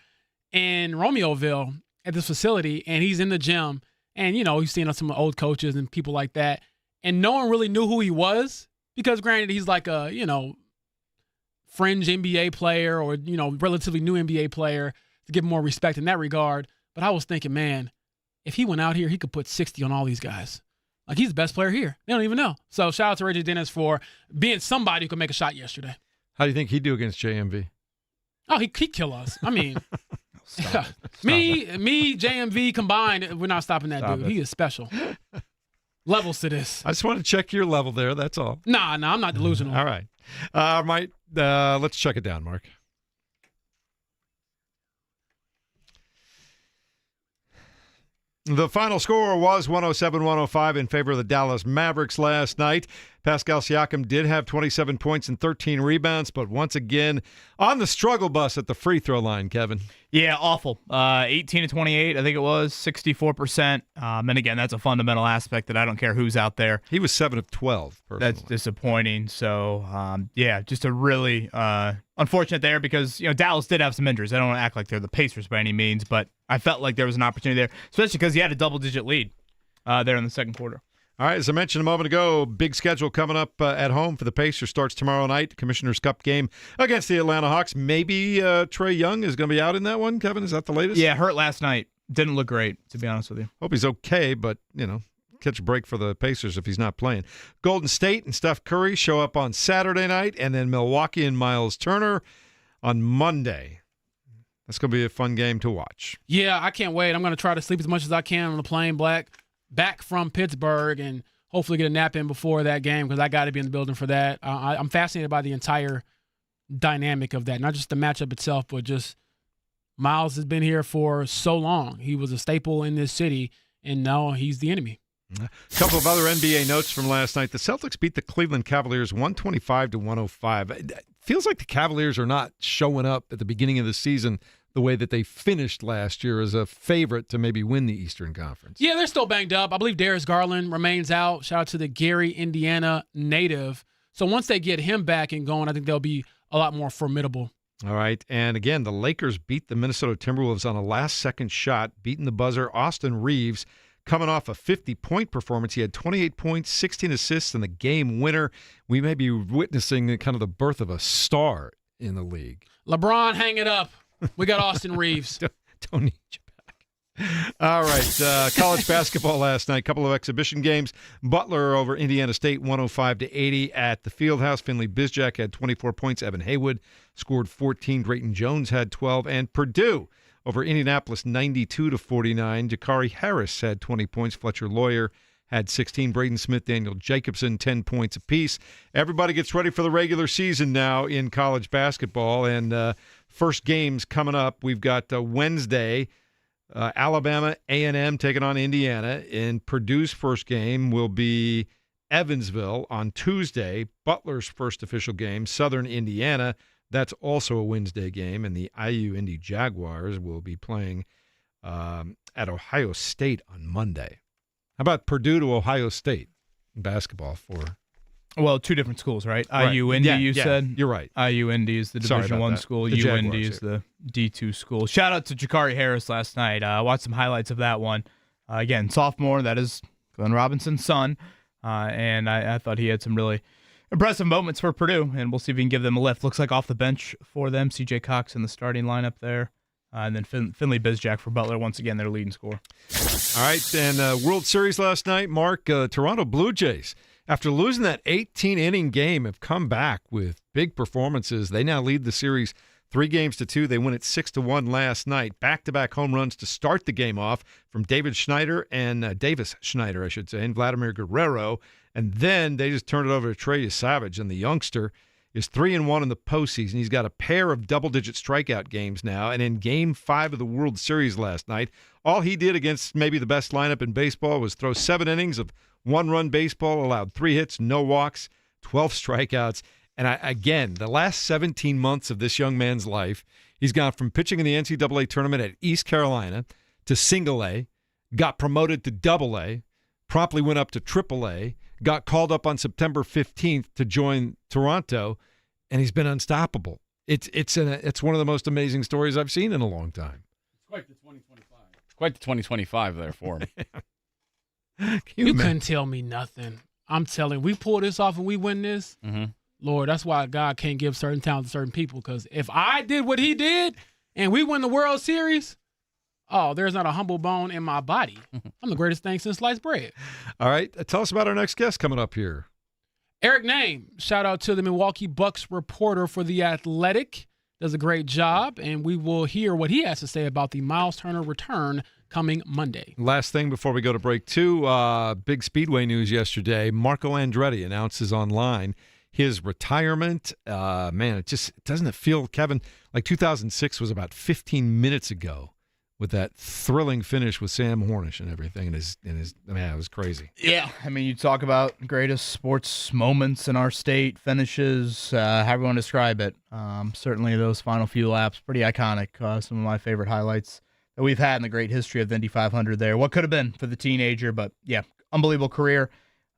in Romeoville at this facility, and he's in the gym, and he's seeing some old coaches and people like that, and no one really knew who he was because, granted, he's like a fringe NBA player or, relatively new NBA player to give him more respect in that regard. But I was thinking, man, if he went out here, he could put 60 on all these guys. Like, he's the best player here. They don't even know. So shout out to Reggie Dennis for being somebody who could make a shot yesterday. How do you think he'd do against JMV? Oh, he'd kill us. I mean, me, JMV combined, we're not stopping that dude. He is special. Levels to this. I just want to check your level there. That's all. Nah, I'm not delusional. All right. Let's check it down, Mark. The final score was 107-105 in favor of the Dallas Mavericks last night. Pascal Siakam did have 27 points and 13 rebounds, but once again on the struggle bus at the free throw line, Kevin. Yeah, awful. 18 to 28, I think it was, 64%. And again, that's a fundamental aspect that I don't care who's out there. He was 7 of 12, personally. That's disappointing. So, yeah, just a really unfortunate there because, Dallas did have some injuries. I don't want to act like they're the Pacers by any means, but I felt like there was an opportunity there, especially because he had a double-digit lead there in the second quarter. All right, as I mentioned a moment ago, big schedule coming up at home for the Pacers. Starts tomorrow night, the Commissioner's Cup game against the Atlanta Hawks. Maybe Trae Young is going to be out in that one, Kevin? Is that the latest? Yeah, hurt last night. Didn't look great, to be honest with you. Hope he's okay, but, catch a break for the Pacers if he's not playing. Golden State and Steph Curry show up on Saturday night, and then Milwaukee and Miles Turner on Monday. That's going to be a fun game to watch. Yeah, I can't wait. I'm going to try to sleep as much as I can on the plane back from Pittsburgh and hopefully get a nap in before that game because I got to be in the building for that. I'm fascinated by the entire dynamic of that, not just the matchup itself, but just Miles has been here for so long. He was a staple in this city, and now he's the enemy. A couple of other NBA notes from last night. The Celtics beat the Cleveland Cavaliers 125-105. It feels like the Cavaliers are not showing up at the beginning of the season the way that they finished last year as a favorite to maybe win the Eastern Conference. Yeah, they're still banged up. I believe Darius Garland remains out. Shout out to the Gary, Indiana native. So once they get him back and going, I think they'll be a lot more formidable All right. And again, the Lakers beat the Minnesota Timberwolves on a last-second shot, beating the buzzer. Austin Reeves coming off a 50-point performance. He had 28 points, 16 assists, and the game winner. We may be witnessing kind of the birth of a star in the league. LeBron, hang it up. We got Austin Reeves. Don't need you back. All right. College basketball last night. Couple of exhibition games. Butler over Indiana State, 105-80 at the Fieldhouse. Finley Bizjack had 24 points. Evan Haywood scored 14. Drayton Jones had 12. And Purdue over Indianapolis, 92-49. Jakari Harris had 20 points. Fletcher Lawyer had 16. Braden Smith, Daniel Jacobson, 10 points apiece. Everybody gets ready for the regular season now in college basketball. And first games coming up. We've got Wednesday, Alabama A&M taking on Indiana. And Purdue's first game will be Evansville on Tuesday. Butler's first official game, Southern Indiana. That's also a Wednesday game, and the IU Indy Jaguars will be playing at Ohio State on Monday. How about Purdue to Ohio State in basketball for? Well, two different schools, right? Right. IU Indy, said? You're right. IU Indy is the Division I school. The U Jaguars, Indy is the D2 school. Shout out to Jakari Harris last night. I watched some highlights of that one. Again, sophomore. That is Glenn Robinson's son. And I thought he had some really impressive moments for Purdue, and we'll see if we can give them a lift. Looks like off the bench for them, C.J. Cox in the starting lineup there. And then Finley Bizjack for Butler, once again, their leading scorer. All right, and World Series last night, Mark, Toronto Blue Jays, after losing that 18-inning game, have come back with big performances. They now lead the series 3-2. They win it 6-1 last night. Back-to-back home runs to start the game off from Davis Schneider, I should say, and Vladimir Guerrero. And then they just turned it over to Trey Savage, and the youngster is 3-1 in the postseason. He's got a pair of double-digit strikeout games now. And in Game 5 of the World Series last night, all he did against maybe the best lineup in baseball was throw 7 innings of one-run baseball, allowed 3 hits, no walks, 12 strikeouts. And again, the last 17 months of this young man's life, he's gone from pitching in the NCAA tournament at East Carolina to single A, got promoted to double A, promptly went up to triple A, got called up on September 15th to join Toronto, and he's been unstoppable. It's one of the most amazing stories I've seen in a long time. It's quite the 2025. It's quite the 2025 there for him. You couldn't tell me nothing. I'm telling you, we pull this off and we win this. Mm-hmm. Lord, that's why God can't give certain talent to certain people. Because if I did what he did and we win the World Series, there's not a humble bone in my body. I'm the greatest thing since sliced bread. All right. Tell us about our next guest coming up here. Eric Name, shout out to the Milwaukee Bucks reporter for The Athletic. Does a great job, and we will hear what he has to say about the Miles Turner return coming Monday. Last thing before we go to break 2, big Speedway news yesterday. Marco Andretti announces online his retirement. Man, doesn't it feel, Kevin, like 2006 was about 15 minutes ago with that thrilling finish with Sam Hornish and everything. Man, it was crazy. Yeah, I mean, you talk about greatest sports moments in our state, finishes, however you want to describe it. Certainly those final few laps, pretty iconic. Some of my favorite highlights that we've had in the great history of the Indy 500 there. What could have been for the teenager, but yeah, unbelievable career.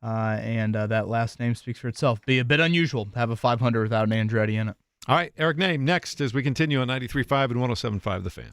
And that last name speaks for itself. Be a bit unusual to have a 500 without an Andretti in it. All right, Eric Name next as we continue on 93.5 and 107.5 The Fan.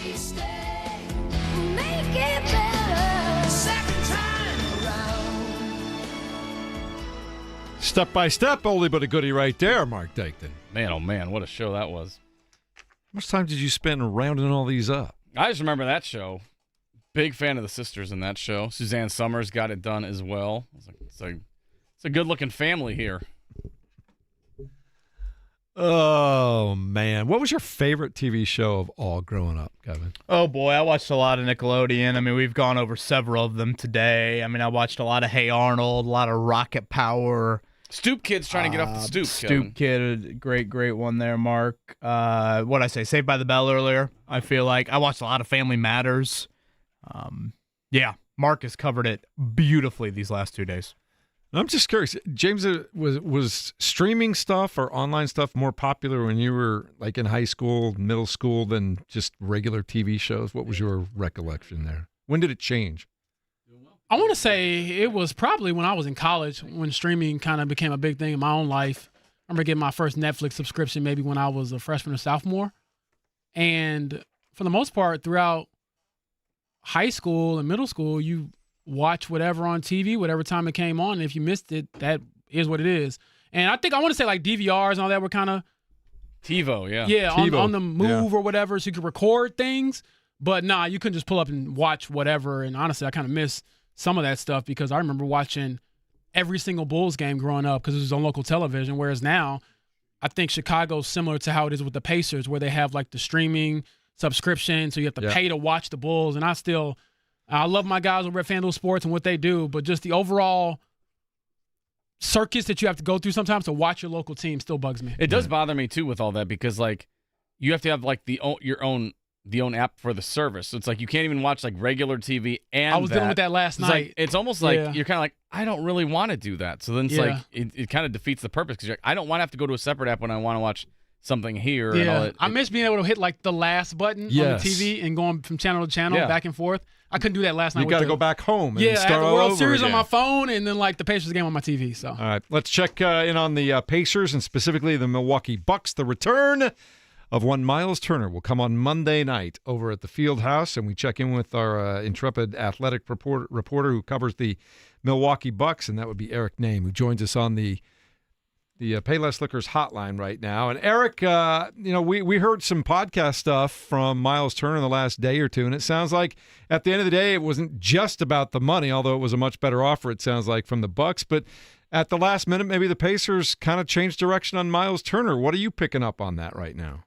we stay. Make it better. Second time around. Step by step, oldie but a goodie right there, Mark Dykton. Man, oh man, what a show that was. How much time did you spend rounding all these up? I just remember that show. Big fan of the sisters in that show. Suzanne Summers got it done as well. It's a good-looking family here. Oh, man. What was your favorite TV show of all growing up, Kevin? Oh, boy, I watched a lot of Nickelodeon. I mean, we've gone over several of them today. I mean, I watched a lot of Hey Arnold, a lot of Rocket Power. Stoop Kid's trying to get off the stoop, Kevin. Stoop Kid, great one there, Mark. What'd I say? Saved by the Bell earlier, I feel like. I watched a lot of Family Matters. Yeah, Mark has covered it beautifully these last 2 days. I'm just curious, James, was streaming stuff or online stuff more popular when you were like in high school, middle school than just regular TV shows? What was your recollection there? When did it change? I want to say it was probably when I was in college when streaming kind of became a big thing in my own life. I remember getting my first Netflix subscription maybe when I was a freshman or sophomore. And for the most part, throughout high school and middle school, you watch whatever on TV, whatever time it came on. And if you missed it, that is what it is. And I think I want to say like DVRs and all that were kind of TiVo, yeah. Yeah, TiVo, on the move or whatever, so you could record things. But nah, you couldn't just pull up and watch whatever. And honestly, I kind of miss some of that stuff because I remember watching every single Bulls game growing up because it was on local television. Whereas now, I think Chicago's similar to how it is with the Pacers, where they have like the streaming subscription, so you have to pay to watch the Bulls. And I love my guys over at FanDuel Sports and what they do, but just the overall circus that you have to go through sometimes to watch your local team still bugs me. It does bother me too with all that because like you have to have like your own app for the service. So it's like you can't even watch like regular TV and I was dealing with that last night. Like, it's almost like you're kind of like, I don't really want to do that. So then it's like it kind of defeats the purpose because I don't want to have to go to a separate app when I want to watch something here. Yeah, and all that. I miss being able to hit like the last button on the TV and going from channel to channel back and forth. I couldn't do that last night. You got to go back home and I start had the all World over Series again. on my phone and then like the Pacers game on my TV. So all right, let's check in on the Pacers and specifically the Milwaukee Bucks. The return of one Miles Turner will come on Monday night over at the Field House, and we check in with our intrepid athletic reporter who covers the Milwaukee Bucks, and that would be Eric Name, who joins us on the Payless Liquors hotline right now. And Eric, we heard some podcast stuff from Miles Turner in the last day or two, and it sounds like at the end of the day, it wasn't just about the money, although it was a much better offer, it sounds like, from the Bucks. But at the last minute, maybe the Pacers kind of changed direction on Miles Turner. What are you picking up on that right now?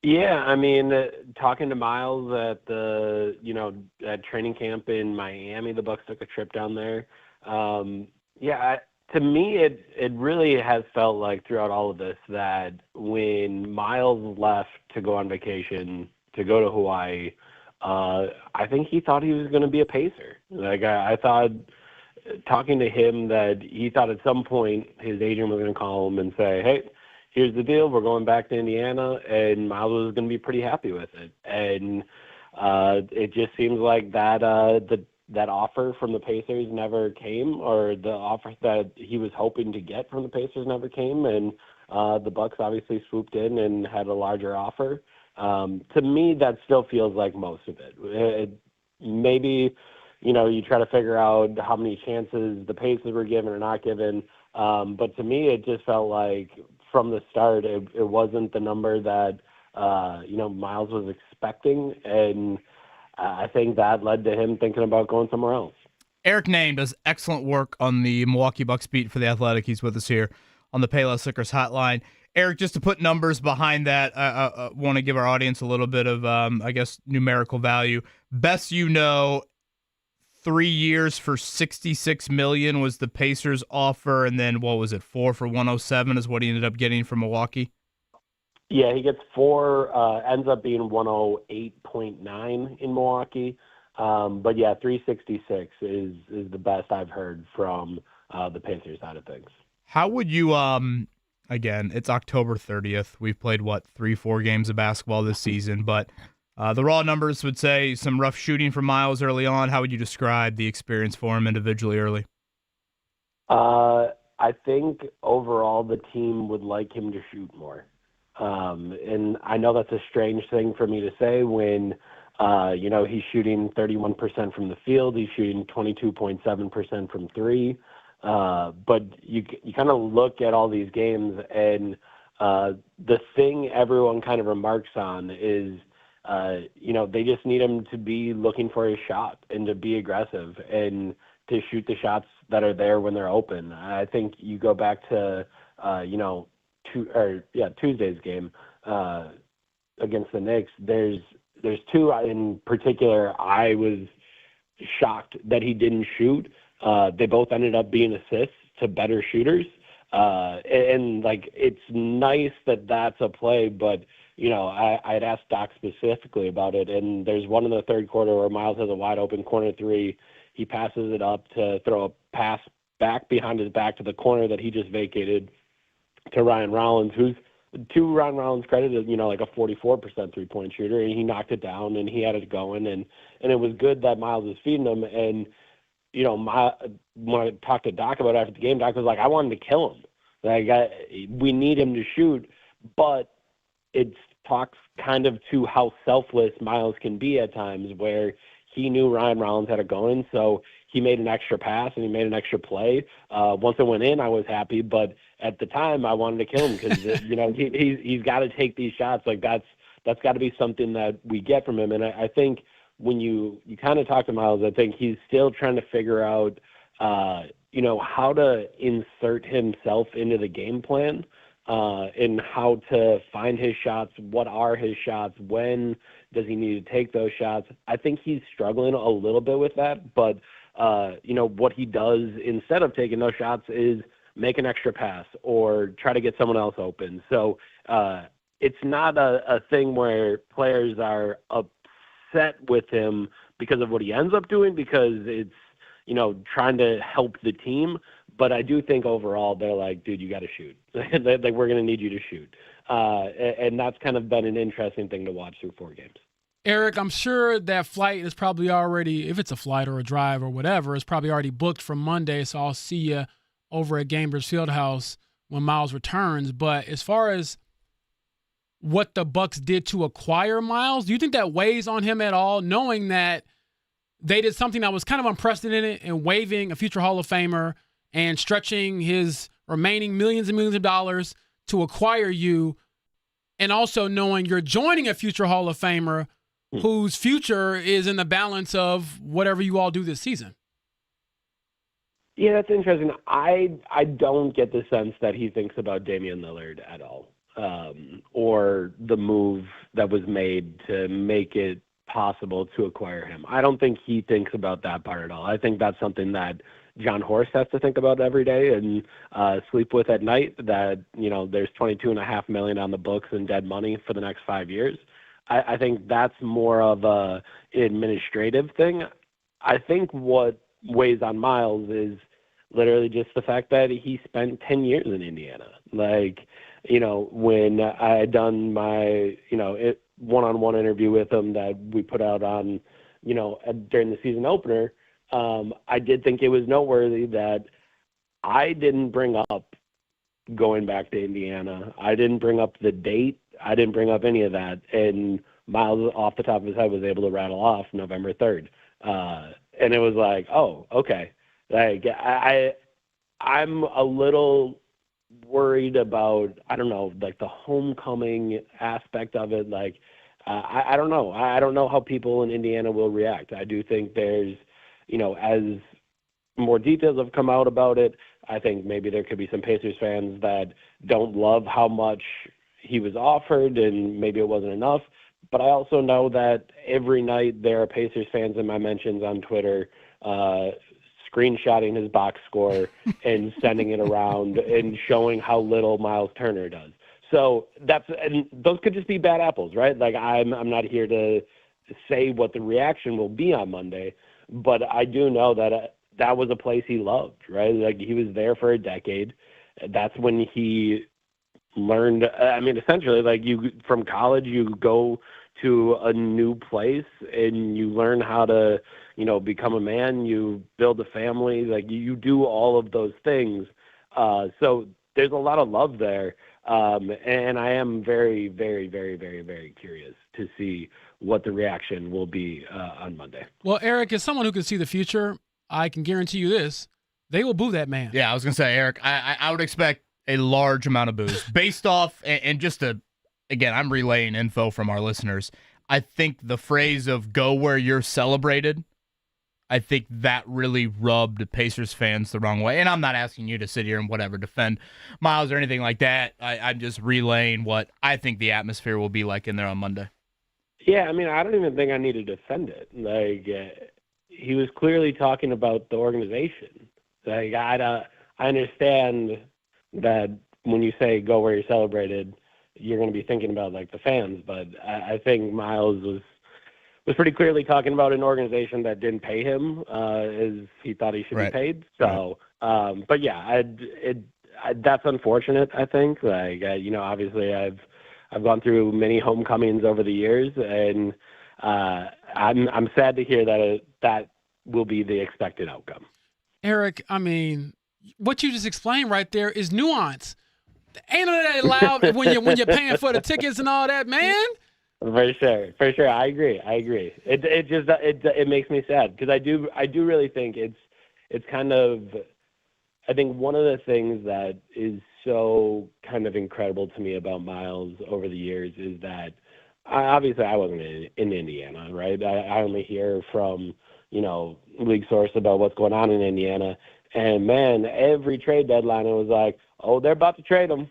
Yeah, I mean, talking to Miles at at training camp in Miami, the Bucks took a trip down there. To me, it really has felt like throughout all of this that when Miles left to go on vacation, to go to Hawaii, I think he thought he was going to be a Pacer. Like I thought, talking to him, that he thought at some point his agent was going to call him and say, hey, here's the deal, we're going back to Indiana, and Miles was going to be pretty happy with it. And it just seems like that that offer from the Pacers never came, or the offer that he was hoping to get from the Pacers never came, and the Bucks obviously swooped in and had a larger offer. To me, that still feels like most of it. Maybe, you try to figure out how many chances the Pacers were given or not given, but to me, it just felt like from the start, it wasn't the number that, Miles was expecting, and I think that led to him thinking about going somewhere else. Eric Name does excellent work on the Milwaukee Bucks beat for The Athletic. He's with us here on the Payless Liquors hotline. Eric, just to put numbers behind that, I want to give our audience a little bit of, numerical value. Best 3 years for $66 million was the Pacers offer, and then what was it, 4 for $107 is what he ended up getting from Milwaukee? Yeah, he gets 4, ends up being 108.9 in Milwaukee. But yeah, 366 is the best I've heard from the Pacers side of things. How would you, again, it's October 30th. We've played, 3-4 games of basketball this season, but the raw numbers would say some rough shooting from Miles early on. How would you describe the experience for him individually early? I think overall the team would like him to shoot more. And I know that's a strange thing for me to say when, he's shooting 31% from the field. He's shooting 22.7% from three. But you kind of look at all these games, and the thing everyone kind of remarks on is, they just need him to be looking for his shot and to be aggressive and to shoot the shots that are there when they're open. I think you go back to, Tuesday's game against the Knicks. There's two in particular I was shocked that he didn't shoot. They both ended up being assists to better shooters. And it's nice that that's a play, but I'd asked Doc specifically about it, and there's one in the third quarter where Miles has a wide open corner three. He passes it up to throw a pass back behind his back to the corner that he just vacated to Ryan Rollins, who's, to Ryan Rollins' credit, is, like a 44% three-point shooter, and he knocked it down, and he had it going, and it was good that Miles was feeding him. And, when I talked to Doc about it after the game, Doc was like, I wanted to kill him. We need him to shoot, but it talks kind of to how selfless Miles can be at times, where he knew Ryan Rollins had it going, so he made an extra pass and he made an extra play. Once it went in, I was happy, but at the time, I wanted to kill him because he's got to take these shots. That's got to be something that we get from him. And I think when you kind of talk to Miles, I think he's still trying to figure out how to insert himself into the game plan. And how to find his shots, what are his shots, when does he need to take those shots. I think he's struggling a little bit with that, but, what he does instead of taking those shots is make an extra pass or try to get someone else open. So it's not a thing where players are upset with him because of what he ends up doing, because it's, trying to help the team. But I do think overall they're like, dude, you got to shoot. We're going to need you to shoot. And that's kind of been an interesting thing to watch through 4 games. Eric, I'm sure that flight is probably already, if it's a flight or a drive or whatever, it's probably already booked for Monday. So I'll see you over at Gamers Fieldhouse when Miles returns. But as far as what the Bucks did to acquire Miles, do you think that weighs on him at all, knowing that they did something that was kind of unprecedented in waiving a future Hall of Famer and stretching his remaining millions and millions of dollars to acquire you, and also knowing you're joining a future Hall of Famer whose future is in the balance of whatever you all do this season? Yeah, that's interesting. I don't get the sense that he thinks about Damian Lillard at all, or the move that was made to make it possible to acquire him. I don't think he thinks about that part at all. I think that's something that John Horst has to think about every day and sleep with at night, that, there's $22.5 million on the books in dead money for the next 5 years. I think that's more of a administrative thing. I think what weighs on Miles is literally just the fact that he spent 10 years in Indiana. When I had done my, one-on-one interview with him that we put out on, during the season opener, I did think it was noteworthy that I didn't bring up going back to Indiana. I didn't bring up the date. I didn't bring up any of that. And Miles, off the top of his head, was able to rattle off November 3rd. And it was like, oh, okay. I'm a little worried about, I don't know, the homecoming aspect of it. I don't know. I don't know how people in Indiana will react. I do think there's, as more details have come out about it, I think maybe there could be some Pacers fans that don't love how much he was offered and maybe it wasn't enough. But I also know that every night there are Pacers fans in my mentions on Twitter screenshotting his box score and sending it around and showing how little Miles Turner does. So and those could just be bad apples, right? I'm not here to say what the reaction will be on Monday, but I do know that that was a place he loved, right? He was there for a decade. That's when he learned, essentially, from college, you go to a new place and you learn how to, become a man, you build a family, you do all of those things. So there's a lot of love there. And I am very, very, very, very, very curious to see what the reaction will be on Monday. Well, Eric, as someone who can see the future, I can guarantee you this: they will boo that man. Yeah, I was gonna say, Eric, I would expect a large amount of boos based off, and just again, I'm relaying info from our listeners. I think the phrase of "go where you're celebrated," I think that really rubbed Pacers fans the wrong way. And I'm not asking you to sit here and whatever defend Miles or anything like that. I'm just relaying what I think the atmosphere will be like in there on Monday. Yeah, I mean, I don't even think I need to defend it. Like, he was clearly talking about the organization. Like, I understand that when you say "go where you're celebrated," you're going to be thinking about like the fans, but I think Miles was pretty clearly talking about an organization that didn't pay him as he thought he should be paid. So, but yeah, that's unfortunate. I think, like, obviously I've gone through many homecomings over the years, and I'm sad to hear that that will be the expected outcome. Eric, I mean, what you just explained right there is nuance. Ain't none of that allowed when you're paying for the tickets and all that, man. For sure. I agree. It makes me sad because I do really think it's kind of, I think one of the things that is so kind of incredible to me about Miles over the years is that obviously I wasn't in Indiana, right? I only hear from, league source about what's going on in Indiana. And man, every trade deadline, it was like, oh, they're about to trade him.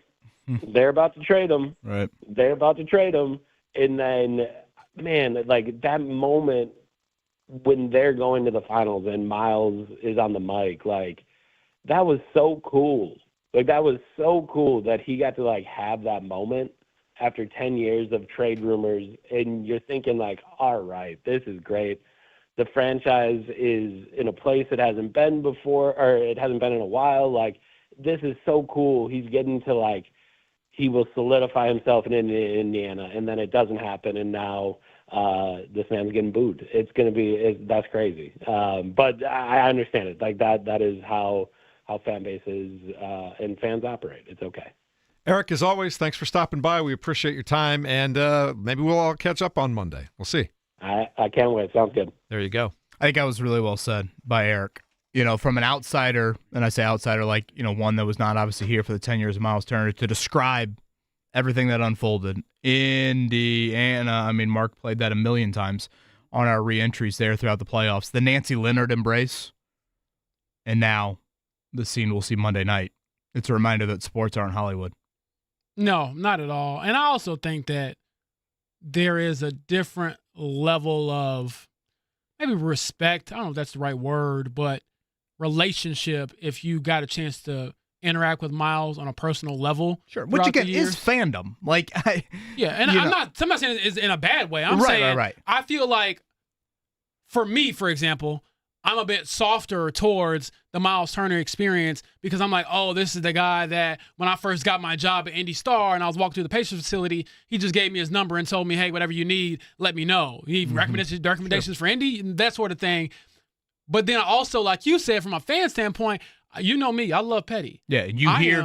They're about to trade him. Right. They're about to trade him. And then, man, like that moment when they're going to the finals and Miles is on the mic, like that was so cool. Like that was so cool that he got to like have that moment after 10 years of trade rumors. And you're thinking like, all right, this is great. The franchise is in a place it hasn't been before, or it hasn't been in a while. Like, this is so cool. He's getting to, like, he will solidify himself in Indiana, and then it doesn't happen, and now this man's getting booed. It's going to be that's crazy. But I understand it. Like, that is how fan bases and fans operate. It's okay. Eric, as always, thanks for stopping by. We appreciate your time, and maybe we'll all catch up on Monday. We'll see. I can't wait. Sounds good. There you go. I think that was really well said by Eric. From an outsider, and I say outsider like, one that was not obviously here for the 10 years of Miles Turner, to describe everything that unfolded. Indiana, I mean, Mark played that a million times on our re-entries there throughout the playoffs. The Nancy Leonard embrace, and now the scene we'll see Monday night. It's a reminder that sports aren't Hollywood. No, not at all. And I also think that there is a different level of maybe respect. I don't know if that's the right word, but relationship if you got a chance to interact with Miles on a personal level. Sure. Which again is fandom. Like, I'm not saying it's in a bad way. I'm saying right. I feel like for me, for example, I'm a bit softer towards the Miles Turner experience because I'm like, oh, this is the guy that when I first got my job at Indy Star and I was walking through the Pacers facility, he just gave me his number and told me, hey, whatever you need, let me know. You need recommendations for Indy and that sort of thing. But then also, like you said, from a fan standpoint, you know me, I love Petty. Yeah,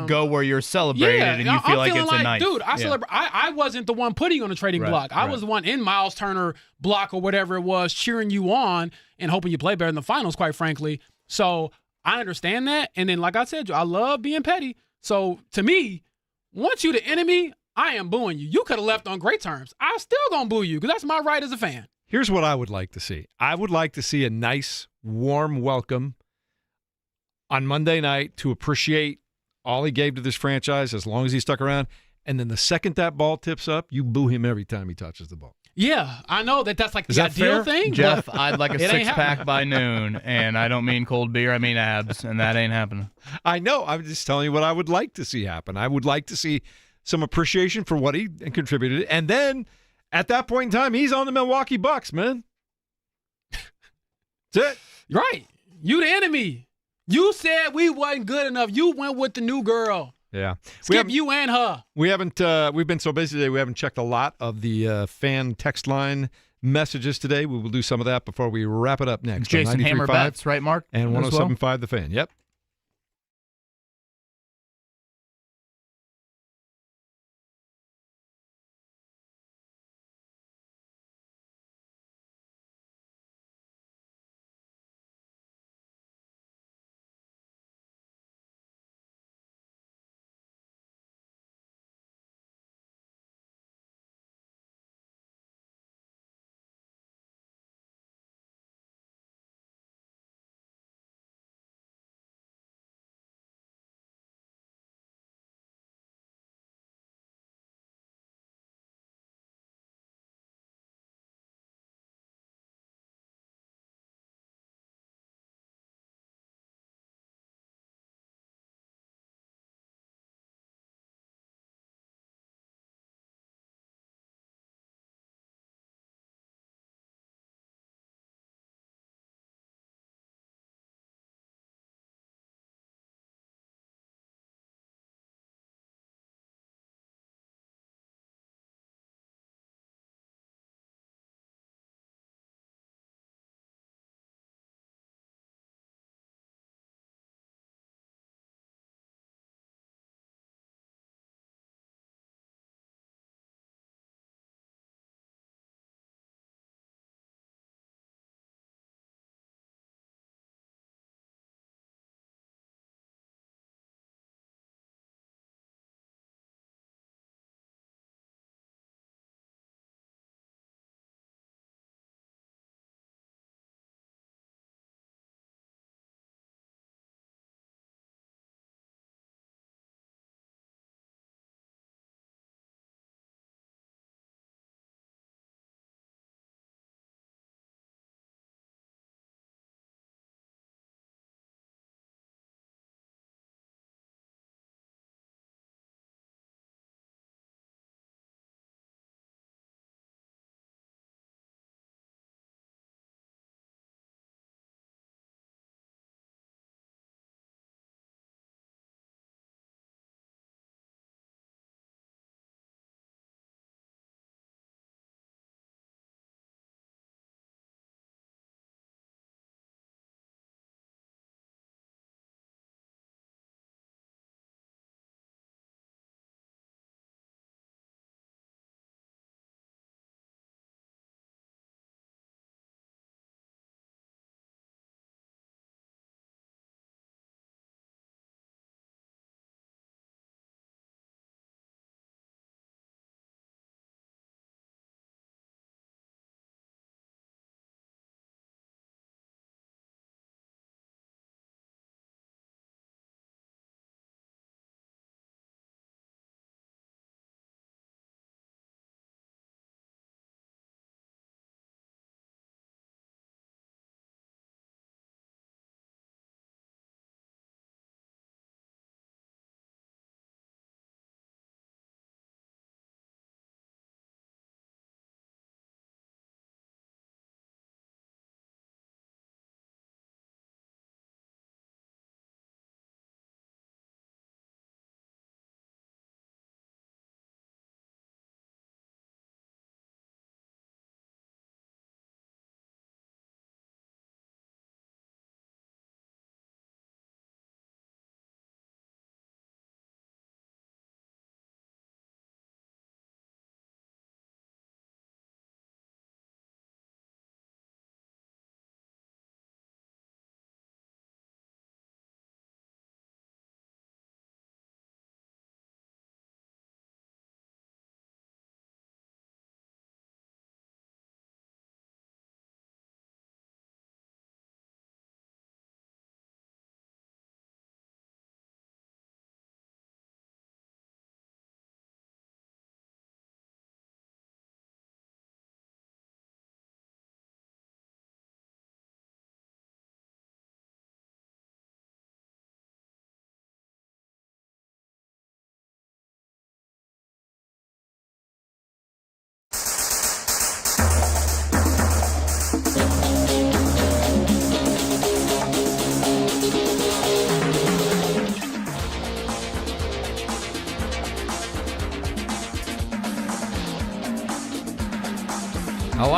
go where you're celebrated and you feel like it's a night. Dude, I wasn't the one putting you on the trading block. I was the one in Miles Turner block or whatever it was, cheering you on and hoping you play better in the finals, quite frankly. So I understand that. And then, like I said, I love being petty. So to me, once you the enemy, I am booing you. You could have left on great terms. I'm still going to boo you because that's my right as a fan. Here's what I would like to see. I would like to see a nice, warm welcome on Monday night to appreciate all he gave to this franchise as long as he stuck around. And then the second that ball tips up, you boo him every time he touches the ball. Yeah, I know that's like the fair? ideal thing. Jeff, I'd like a six-pack by noon, and I don't mean cold beer, I mean abs, and that ain't happening. I know. I'm just telling you what I would like to see happen. I would like to see some appreciation for what he contributed. And then at that point in time, he's on the Milwaukee Bucks, man. That's it. Right. You the enemy. You said we wasn't good enough. You went with the new girl. Yeah. Skip you and her. We haven't, we've been so busy today, we haven't checked a lot of the fan text line messages today. We will do some of that before we wrap it up next. Jason Hammer bets, right, Mark? And 107.5 The Fan. Yep.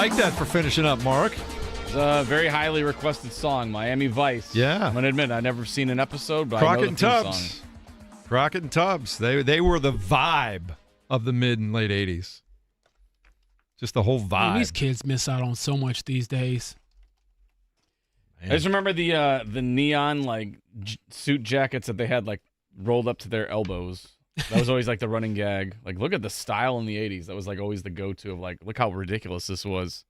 like that for finishing up, Mark. It's a very highly requested song, Miami Vice. Yeah. I'm going to admit, I've never seen an episode, but I know Crockett the and theme Tubbs. song. Crockett and Tubbs. They were the vibe of the mid and late 80s. Just the whole vibe. Man, these kids miss out on so much these days. I just remember the neon suit jackets that they had rolled up to their elbows. That was always the running gag. Look at the style in the 80s. That was always the go-to of look how ridiculous this was.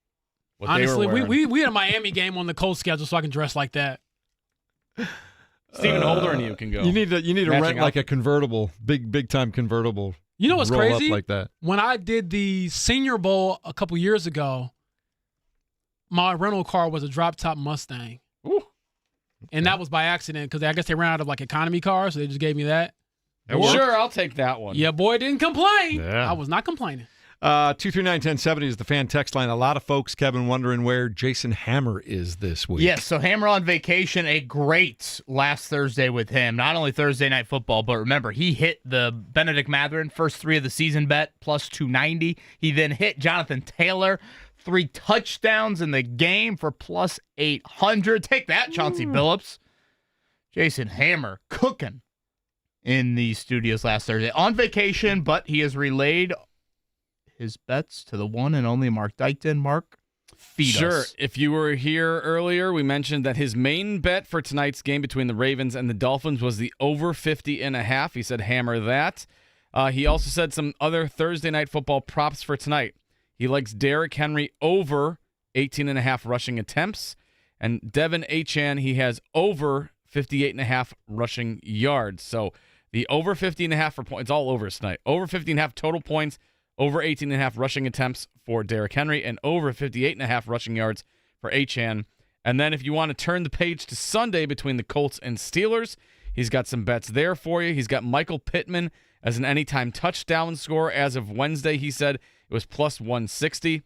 What Honestly, they were wearing. we had a Miami game on the Colts schedule, so I can dress like that. Stephen Holder and you can go. You need to Matching rent a convertible, big time convertible. You know what's roll crazy? Up like that. When I did the Senior Bowl a couple years ago, my rental car was a drop-top Mustang. Ooh. And that was by accident because I guess they ran out of economy cars, so they just gave me that. Sure, I'll take that one. Yeah, boy, didn't complain. Yeah. I was not complaining. 239-1070 is the fan text line. A lot of folks, Kevin, wondering where Jason Hammer is this week. Yes, so Hammer on vacation. A great last Thursday with him. Not only Thursday Night Football, but remember, he hit the Benedict Mathurin first 3 of the season bet, plus 290. He then hit Jonathan Taylor, 3 touchdowns in the game for plus 800. Take that, Chauncey Billups. Jason Hammer cooking in the studios last Thursday. On vacation, but he has relayed his bets to the one and only Mark Dykton. Mark, feed us. Sure. If you were here earlier, we mentioned that his main bet for tonight's game between the Ravens and the Dolphins was the over 50.5. He said hammer that. He also said some other Thursday Night Football props for tonight. He likes Derrick Henry over 18.5 rushing attempts. And Devin Achane, he has over 58.5 rushing yards. So the over 50.5 for points, it's all over tonight. Over 50.5 total points, over 18.5 rushing attempts for Derrick Henry, and over 58.5 rushing yards for Achane. And then if you want to turn the page to Sunday between the Colts and Steelers, he's got some bets there for you. He's got Michael Pittman as an anytime touchdown scorer. As of Wednesday, he said it was plus 160.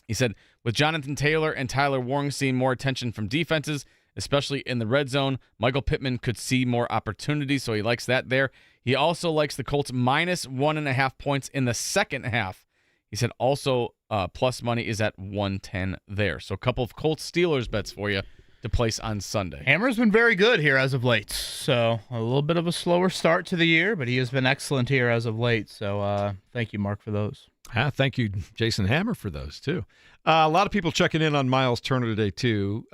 He said, with Jonathan Taylor and Tyler Warren seeing more attention from defenses, especially in the red zone, Michael Pittman could see more opportunities, so he likes that there. He also likes the Colts minus 1.5 points in the second half. He said also plus money is at 110 there. So a couple of Colts-Steelers bets for you to place on Sunday. Hammer's been very good here as of late. So a little bit of a slower start to the year, but he has been excellent here as of late. So thank you, Mark, for those. Thank you, Jason Hammer, for those, too. A lot of people checking in on Miles Turner today, too.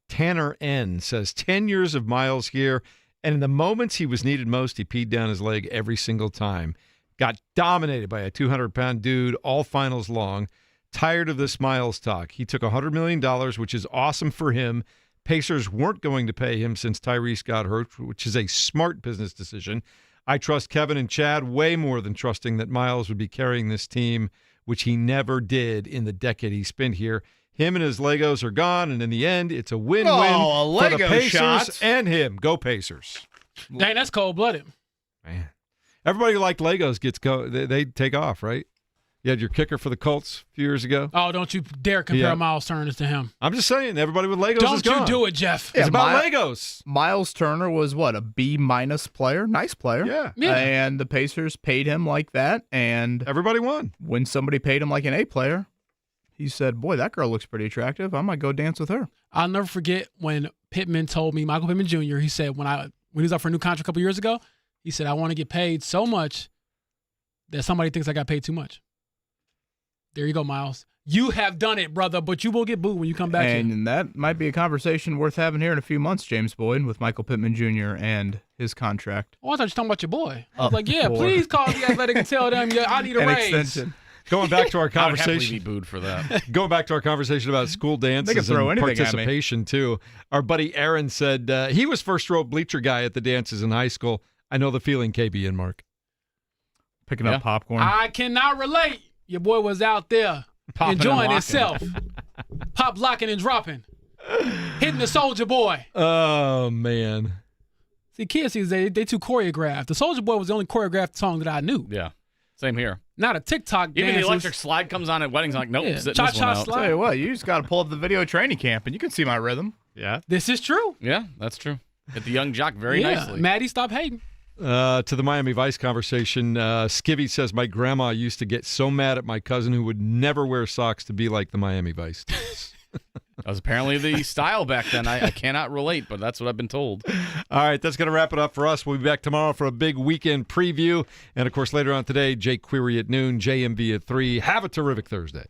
Tanner N. says, 10 years of Miles here, and in the moments he was needed most, he peed down his leg every single time. Got dominated by a 200-pound dude all finals long. Tired of this Miles talk. He took $100 million, which is awesome for him. Pacers weren't going to pay him since Tyrese got hurt, which is a smart business decision. I trust Kevin and Chad way more than trusting that Miles would be carrying this team, which he never did in the decade he spent here. Him and his Legos are gone, and in the end, it's a win-win for the Pacers shot. and him. Go Pacers. Dang, that's cold-blooded. Man. Everybody who liked Legos they take off, right? You had your kicker for the Colts a few years ago. Oh, don't you dare compare Miles Turner to him. I'm just saying, everybody with Legos is Don't gone. you do it, Jeff. It's about Legos. Miles Turner was a B- player? Nice player. Yeah. And the Pacers paid him like that, and everybody won. When somebody paid him like an A player, he said, boy, that girl looks pretty attractive. I might go dance with her. I'll never forget when Pittman told me, Michael Pittman Jr., he said when he was up for a new contract a couple years ago, he said, I want to get paid so much that somebody thinks I got paid too much. There you go, Miles. You have done it, brother, but you will get booed when you come back and here. that might be a conversation worth having here in a few months, James Boyd, with Michael Pittman Jr. and his contract. Oh, I thought you were talking about your boy. I was like, yeah, please call the Athletic and tell them I need a raise. Extension. Going back to our I would happily conversation. be booed for that. Going back to our conversation about school dances throw and anything at me. participation, too. Our buddy Aaron said he was first row bleacher guy at the dances in high school. I know the feeling, KB and Mark. Picking up popcorn. I cannot relate. Your boy was out there Popping enjoying and himself. Pop, locking, and dropping. Hitting the Soldier Boy. Oh, man. See, kids these days, they too choreographed. The Soldier Boy was the only choreographed song that I knew. Yeah, same here. Not a TikTok Even dances. the electric slide comes on at weddings. I'm like, nope, Yeah. sitting this Cha-cha one out. slide. Tell you what, you just got to pull up the video training camp, and you can see my rhythm. Yeah. This is true. Yeah, that's true. Hit the young jock very nicely. Maddie, stop hating. To the Miami Vice conversation, Skivvy says, my grandma used to get so mad at my cousin who would never wear socks to be like the Miami Vice does. That was apparently the style back then. I cannot relate, but that's what I've been told. All right, that's going to wrap it up for us. We'll be back tomorrow for a big weekend preview. And, of course, later on today, Jake Query at noon, JMV at 3. Have a terrific Thursday.